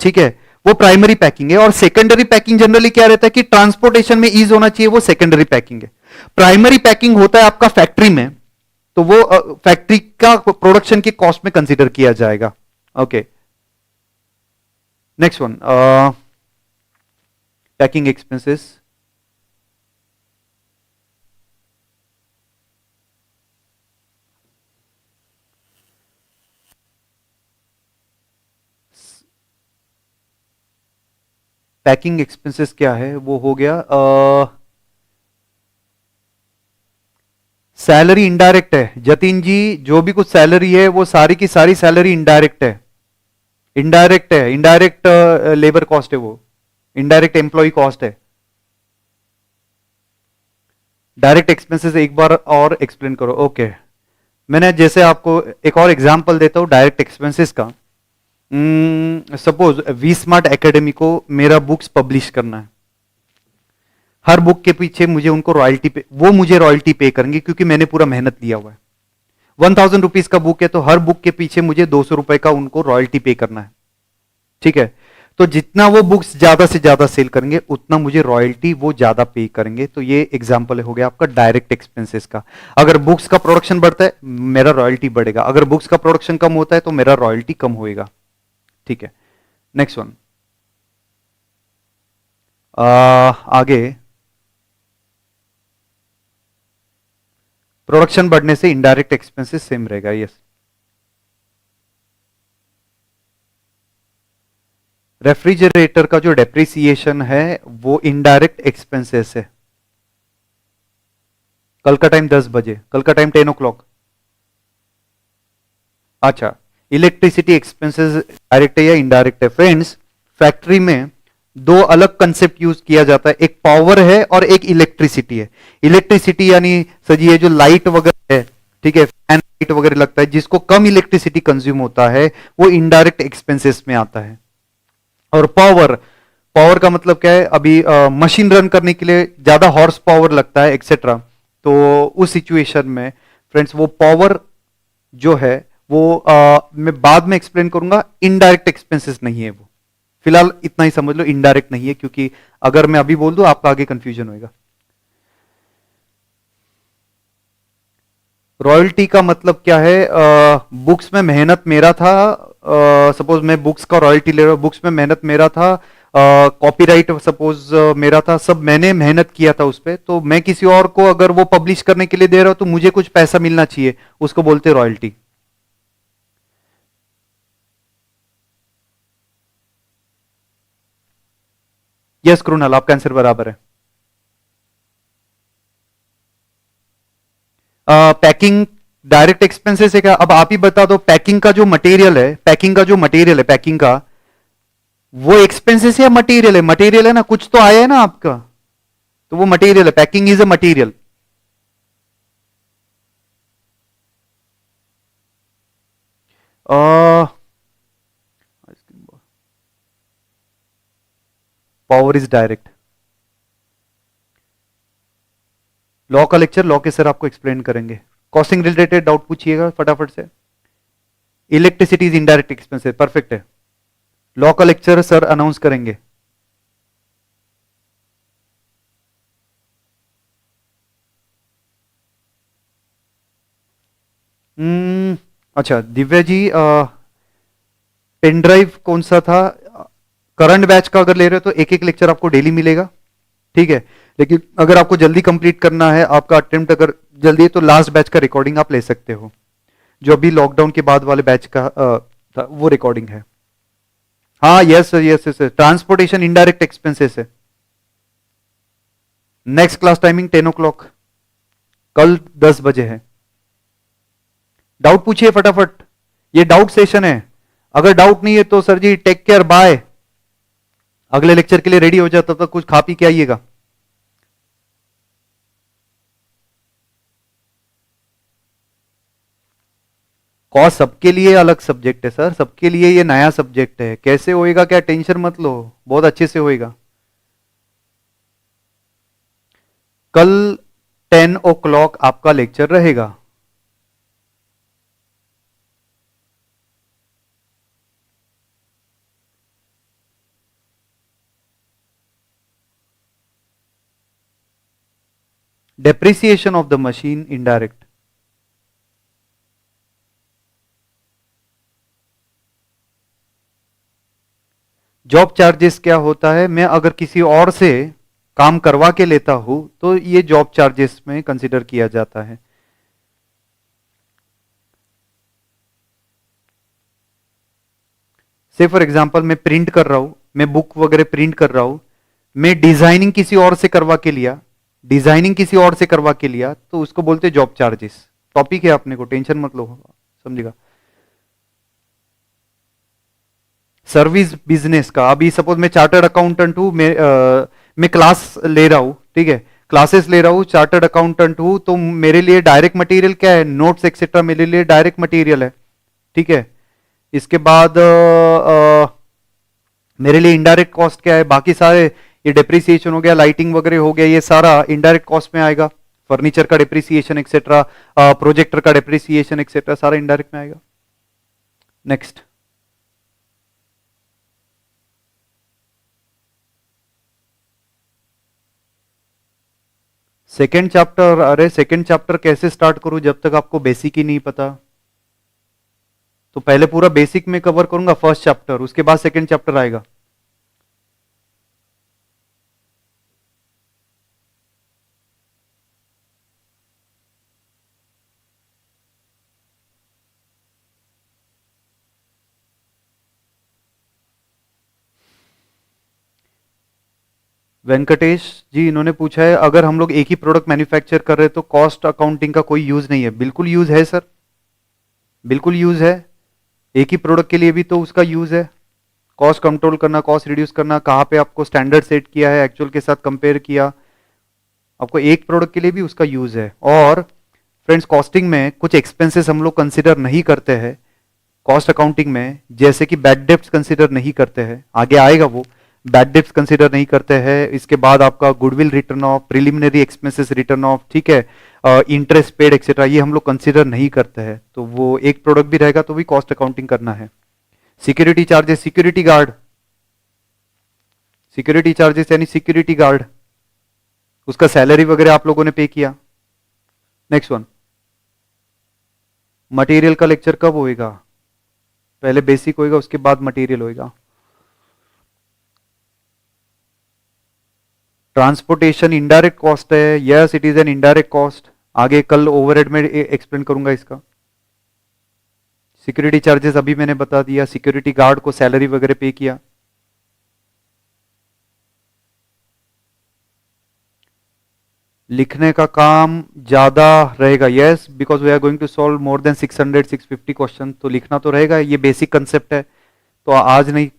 ठीक है, वो प्राइमरी पैकिंग है। और सेकेंडरी पैकिंग जनरली क्या रहता है कि ट्रांसपोर्टेशन में ईज होना चाहिए, वो सेकेंडरी पैकिंग है। प्राइमरी पैकिंग होता है आपका फैक्ट्री में, तो वो फैक्ट्री का प्रोडक्शन के कॉस्ट में कंसीडर किया जाएगा। Okay, next one, packing expenses. Packing expenses क्या है वो हो गया, सैलरी इनडायरेक्ट है जतिन जी, जो भी कुछ सैलरी है वो सारी की सारी सैलरी इनडायरेक्ट है। इनडायरेक्ट है, इनडायरेक्ट लेबर कॉस्ट है वो, इनडायरेक्ट एम्प्लॉय कॉस्ट है। डायरेक्ट एक्सपेंसेस एक बार और एक्सप्लेन करो। ओके मैंने जैसे आपको एक और एग्जांपल देता हूं डायरेक्ट एक्सपेंसेस का। सपोज वी स्मार्ट एकेडमी को मेरा बुक्स पब्लिश करना है, हर बुक के पीछे मुझे उनको रॉयल्टी पे, वो मुझे रॉयल्टी पे करेंगे क्योंकि मैंने पूरा मेहनत लिया हुआ है। 1000 रुपीज का बुक है तो हर बुक के पीछे मुझे 200 रुपए का उनको रॉयल्टी पे करना है, ठीक है। तो जितना वो बुक्स ज्यादा से ज्यादा सेल करेंगे उतना मुझे रॉयल्टी वो ज्यादा पे करेंगे। तो ये एग्जांपल हो गया आपका डायरेक्ट एक्सपेंसेस का। अगर बुक्स का प्रोडक्शन बढ़ता है मेरा रॉयल्टी बढ़ेगा, अगर बुक्स का प्रोडक्शन कम होता है तो मेरा रॉयल्टी कम होएगा, ठीक है। नेक्स्ट वन, आगे प्रोडक्शन बढ़ने से इनडायरेक्ट एक्सपेंसेस सेम रहेगा, यस। रेफ्रिजरेटर का जो डेप्रिसिएशन है वो इनडायरेक्ट एक्सपेंसेस है। कल का टाइम 10 बजे, कल का टाइम 10 o'clock। अच्छा, इलेक्ट्रिसिटी एक्सपेंसेस डायरेक्ट है या इनडायरेक्ट है? फ्रेंड्स फैक्ट्री में दो अलग कंसेप्ट यूज किया जाता है, एक पावर है और एक इलेक्ट्रिसिटी है। इलेक्ट्रिसिटी यानी सर जी ये जो लाइट वगैरह है, ठीक है, फैन लाइट वगैरह लगता है जिसको कम इलेक्ट्रिसिटी कंज्यूम होता है वो इनडायरेक्ट एक्सपेंसेस में आता है। और पावर, पावर का मतलब क्या है? अभी मशीन रन करने के लिए ज्यादा हॉर्स पावर लगता है एक्सेट्रा, तो उस सिचुएशन में फ्रेंड्स वो पावर जो है वो मैं बाद में एक्सप्लेन करूंगा, इनडायरेक्ट एक्सपेंसेस नहीं है वो। फिलहाल इतना ही समझ लो इनडायरेक्ट नहीं है, क्योंकि अगर मैं अभी बोल दूं आपका आगे कंफ्यूजन होगा। रॉयल्टी का मतलब क्या है? बुक्स में मेहनत मेरा था, सपोज मैं बुक्स का रॉयल्टी ले रहा हूं, बुक्स में मेहनत मेरा था, कॉपीराइट सपोज मेरा था, सब मैंने मेहनत किया था उस पर, तो मैं किसी और को अगर वो पब्लिश करने के लिए दे रहा हूं तो मुझे कुछ पैसा मिलना चाहिए, उसको बोलते रॉयल्टी। यस कृणाल, आपका आंसर बराबर है। पैकिंग डायरेक्ट एक्सपेंसेस है क्या? अब आप ही बता दो, पैकिंग का जो मटेरियल है, पैकिंग का जो मटेरियल है, पैकिंग का वो एक्सपेंसेस है या मटेरियल है? मटेरियल है ना, कुछ तो आया है ना आपका, तो वो मटेरियल है, packing is a material. Power is direct. Law का लेक्चर लॉ के सर आपको एक्सप्लेन करेंगे। कॉस्टिंग रिलेटेड डाउट पूछिएगा फटाफट से। Electricity is indirect expenses, perfect है। लॉ का लेक्चर सर अनाउंस करेंगे। अच्छा दिव्या जी, पेन ड्राइव कौन सा था? करंट बैच का अगर ले रहे हो तो एक एक लेक्चर आपको डेली मिलेगा, ठीक है। लेकिन अगर आपको जल्दी कंप्लीट करना है, आपका अटेम्प्ट अगर जल्दी है, तो लास्ट बैच का रिकॉर्डिंग आप ले सकते हो, जो अभी लॉकडाउन के बाद वाले बैच का था, वो रिकॉर्डिंग है। हाँ yes yes yes, transportation indirect expenses है। नेक्स्ट क्लास टाइमिंग 10 o'clock, कल 10 बजे है। डाउट पूछिए फटाफट, ये डाउट सेशन है। अगर डाउट नहीं है तो सर जी टेक केयर, बाय, अगले लेक्चर के लिए रेडी हो जाता, तो कुछ खा पी के आइएगा। कॉस्ट सबके लिए अलग सब्जेक्ट है सर, सबके लिए ये नया सब्जेक्ट है, कैसे होएगा क्या टेंशन मत लो, बहुत अच्छे से होएगा। कल 10 o'clock आपका लेक्चर रहेगा। Depreciation of the machine indirect. Job charges क्या होता है? मैं अगर किसी और से काम करवा के लेता हूं तो ये जॉब चार्जेस में कंसीडर किया जाता है। से फॉर एग्जांपल मैं प्रिंट कर रहा हूं, मैं बुक वगैरह प्रिंट कर रहा हूं, मैं डिजाइनिंग किसी और से करवा के लिया, डिजाइनिंग किसी और से करवा के लिया, तो उसको बोलते जॉब चार्जेस। टॉपिक है अपने को, टेंशन मत लो, समझेगा। सर्विस बिजनेस का। अभी सपोज मैं चार्टर्ड अकाउंटेंट हूं, मैं क्लास ले रहा हूं, ठीक है, क्लासेस ले रहा हूं, चार्टर्ड अकाउंटेंट हूं, तो मेरे लिए डायरेक्ट मटेरियल क्या है, नोट्स एक्सेट्रा मेरे लिए डायरेक्ट मटेरियल है, ठीक है। इसके बाद मेरे लिए इनडायरेक्ट कॉस्ट क्या है, बाकी सारे, ये डिप्रिसिएशन हो गया, लाइटिंग वगैरह हो गया, ये सारा इनडायरेक्ट कॉस्ट में आएगा। फर्नीचर का डिप्रिसिएशन एक्सेट्रा, प्रोजेक्टर का डिप्रिसिएशन एक्सेट्रा, सारा इनडायरेक्ट में आएगा। Next, second chapter. अरे सेकेंड चैप्टर कैसे स्टार्ट करूं जब तक आपको बेसिक ही नहीं पता। तो पहले पूरा बेसिक में कवर करूंगा फर्स्ट चैप्टर, उसके बाद सेकेंड चैप्टर आएगा। वेंकटेश जी इन्होंने पूछा है, अगर हम लोग एक ही प्रोडक्ट मैन्युफैक्चर कर रहे हैं तो कॉस्ट अकाउंटिंग का कोई यूज नहीं है। बिल्कुल यूज है सर, बिल्कुल यूज है। एक ही प्रोडक्ट के लिए भी तो उसका यूज है। कॉस्ट कंट्रोल करना, कॉस्ट रिड्यूस करना, कहाँ पे आपको स्टैंडर्ड सेट किया है, एक्चुअल के साथ कंपेयर किया, आपको एक प्रोडक्ट के लिए भी उसका यूज है। और फ्रेंड्स, कॉस्टिंग में कुछ एक्सपेंसेस हम लोग कंसिडर नहीं करते हैं कॉस्ट अकाउंटिंग में, जैसे कि बैड डेब्ट्स कंसिडर नहीं करते हैं, आगे आएगा वो। बैड डेब्ट्स कंसिडर नहीं करते हैं। इसके बाद आपका goodwill return of, preliminary expenses return of, ठीक है, इंटरेस्ट पेड एक्सेट्रा, ये हम लोग कंसिडर नहीं करते हैं। तो वो एक प्रोडक्ट भी रहेगा तो भी कॉस्ट अकाउंटिंग करना है। Security charges, security guard, security charges यानी सिक्योरिटी गार्ड, उसका सैलरी वगैरह आप लोगों ने पे किया। नेक्स्ट वन, मटेरियल का लेक्चर कब होएगा? पहले बेसिक होएगा, उसके बाद मटेरियल होएगा। ट्रांसपोर्टेशन इनडायरेक्ट कॉस्ट है, yes it is an indirect cost, आगे कल ओवरहेड में एक्सप्लेन करूंगा इसका। सिक्योरिटी चार्जेस अभी मैंने बता दिया, सिक्योरिटी गार्ड को सैलरी वगैरह पे किया। लिखने का काम ज्यादा रहेगा, yes, because we are going to solve more than 600 650 question, तो लिखना तो रहेगा। ये बेसिक कंसेप्ट है, तो आज नहीं,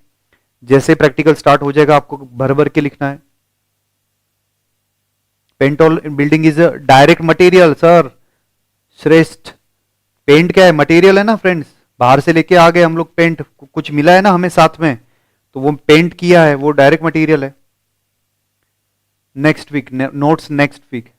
जैसे प्रैक्टिकल स्टार्ट हो जाएगा आपको भर भर के लिखना है। Paint all building is direct material sir, Shreshth. Paint क्या है? मटेरियल है ना फ्रेंड्स, बाहर से लेके आ गए हम लोग पेंट, कुछ मिला है ना हमें साथ में, तो वो पेंट किया है, वो डायरेक्ट मटेरियल है। Next week notes, next week.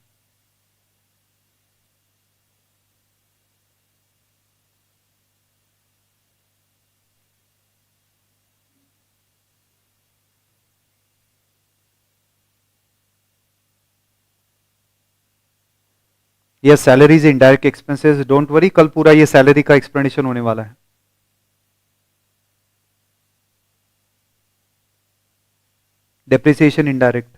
ये salaries indirect expenses, don't worry, कल पूरा ये सैलरी का एक्सप्लेनेशन होने वाला है। Depreciation indirect,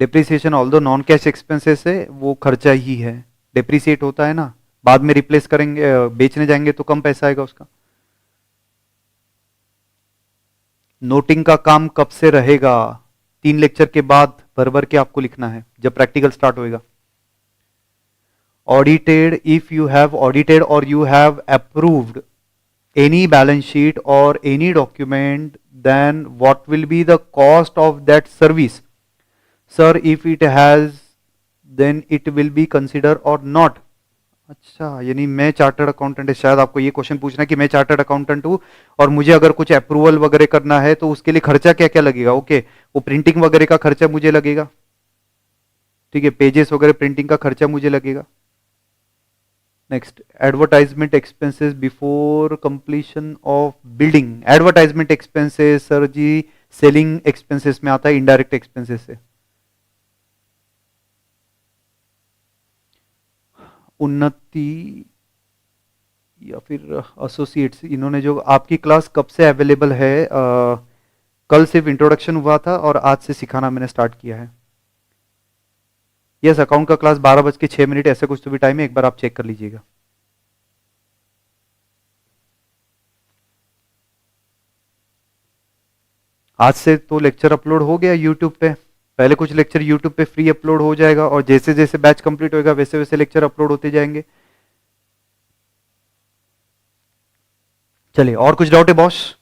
depreciation although non cash expenses है, वो खर्चा ही है, डेप्रिसिएट होता है ना, बाद में रिप्लेस करेंगे, बेचने जाएंगे तो कम पैसा आएगा उसका। नोटिंग का काम कब से रहेगा? 3 लेक्चर के बाद भर भर के आपको लिखना है, जब प्रैक्टिकल स्टार्ट होएगा। Audited, if you have audited और you have approved any balance sheet or any document, then what will be the cost of that service? Sir, if it has, then it will be considered or not. अच्छा, यानी मैं चार्टर्ड अकाउंटेंट है, शायद आपको ये क्वेश्चन पूछना है कि मैं चार्टर्ड अकाउंटेंट हूं और मुझे अगर कुछ अप्रूवल वगैरह करना है तो उसके लिए खर्चा क्या क्या लगेगा। ओके, वो प्रिंटिंग वगैरह का खर्चा मुझे लगेगा, ठीक है, पेजेस वगैरह प्रिंटिंग का खर्चा मुझे लगेगा। Next, advertisement expenses before completion of building. Advertisement expenses sir जी सेलिंग एक्सपेंसेस में आता है, इनडायरेक्ट एक्सपेंसेस से। उन्नति या फिर एसोसिएट्स, इन्होंने जो आपकी क्लास कब से अवेलेबल है? कल सिर्फ इंट्रोडक्शन हुआ था और आज से सिखाना मैंने स्टार्ट किया है। यस, अकाउंट का क्लास 12:06 ऐसे कुछ तो भी टाइम है, एक बार आप चेक कर लीजिएगा। आज से तो लेक्चर अपलोड हो गया यूट्यूब पे, पहले कुछ लेक्चर यूट्यूब पे फ्री अपलोड हो जाएगा और जैसे जैसे बैच कंप्लीट होएगा वैसे वैसे लेक्चर अपलोड होते जाएंगे। चलिए, और कुछ डाउट है बॉस?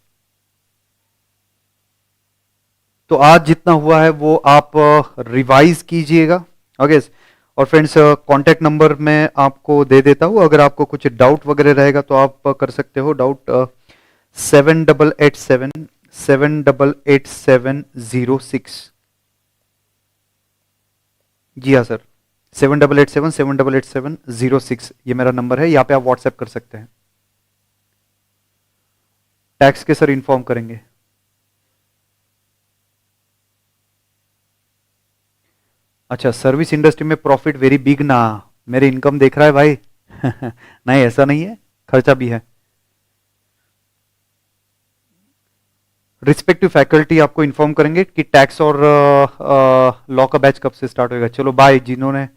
तो आज जितना हुआ है वो आप रिवाइज कीजिएगा। ओके। और फ्रेंड्स, कांटेक्ट नंबर मैं आपको दे देता हूं, अगर आपको कुछ डाउट वगैरह रहेगा तो आप कर सकते हो डाउट। 7887 788706। जी हाँ सर, 7887 788706 ये मेरा नंबर है, यहाँ पे आप व्हाट्सएप कर सकते हैं। टैक्स के सर इन्फॉर्म करेंगे। अच्छा, सर्विस इंडस्ट्री में प्रॉफिट वेरी बिग ना? मेरे इनकम देख रहा है भाई। नहीं, ऐसा नहीं है, खर्चा भी है। रिस्पेक्टिव फैकल्टी आपको इन्फॉर्म करेंगे कि टैक्स और लॉ का बैच कब से स्टार्ट होएगा। चलो बाय, जिन्होंने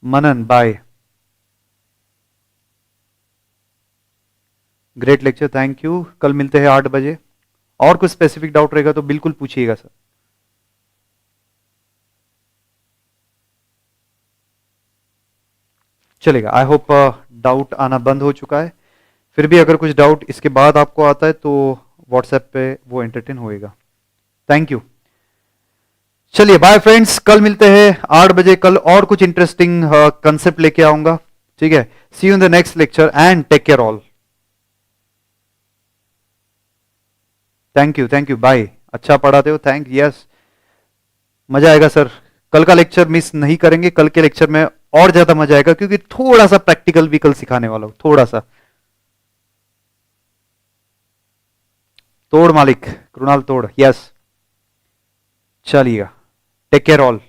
Manan bye. Great lecture, thank you. कल मिलते हैं 8 बजे। और कुछ स्पेसिफिक डाउट रहेगा तो बिल्कुल पूछिएगा सर। चलेगा, आई होप डाउट आना बंद हो चुका है। फिर भी अगर कुछ डाउट इसके बाद आपको आता है तो व्हाट्सएप पे वो एंटरटेन होएगा। Thank you. चलिए बाय फ्रेंड्स, कल मिलते हैं 8 बजे। कल और कुछ इंटरेस्टिंग कंसेप्ट लेके आऊंगा। ठीक है, see you in the next lecture and take care all. Thank you bye. अच्छा पढ़ाते हो, थैंक यस। मजा आएगा सर, कल का लेक्चर मिस नहीं करेंगे। कल के लेक्चर में और ज्यादा मजा आएगा क्योंकि थोड़ा सा प्रैक्टिकल भी कल सिखाने वाला हूं, थोड़ा सा। तोड़ मालिक, कृणाल तोड़, यस। चलिएगा, टेक केयर ऑल।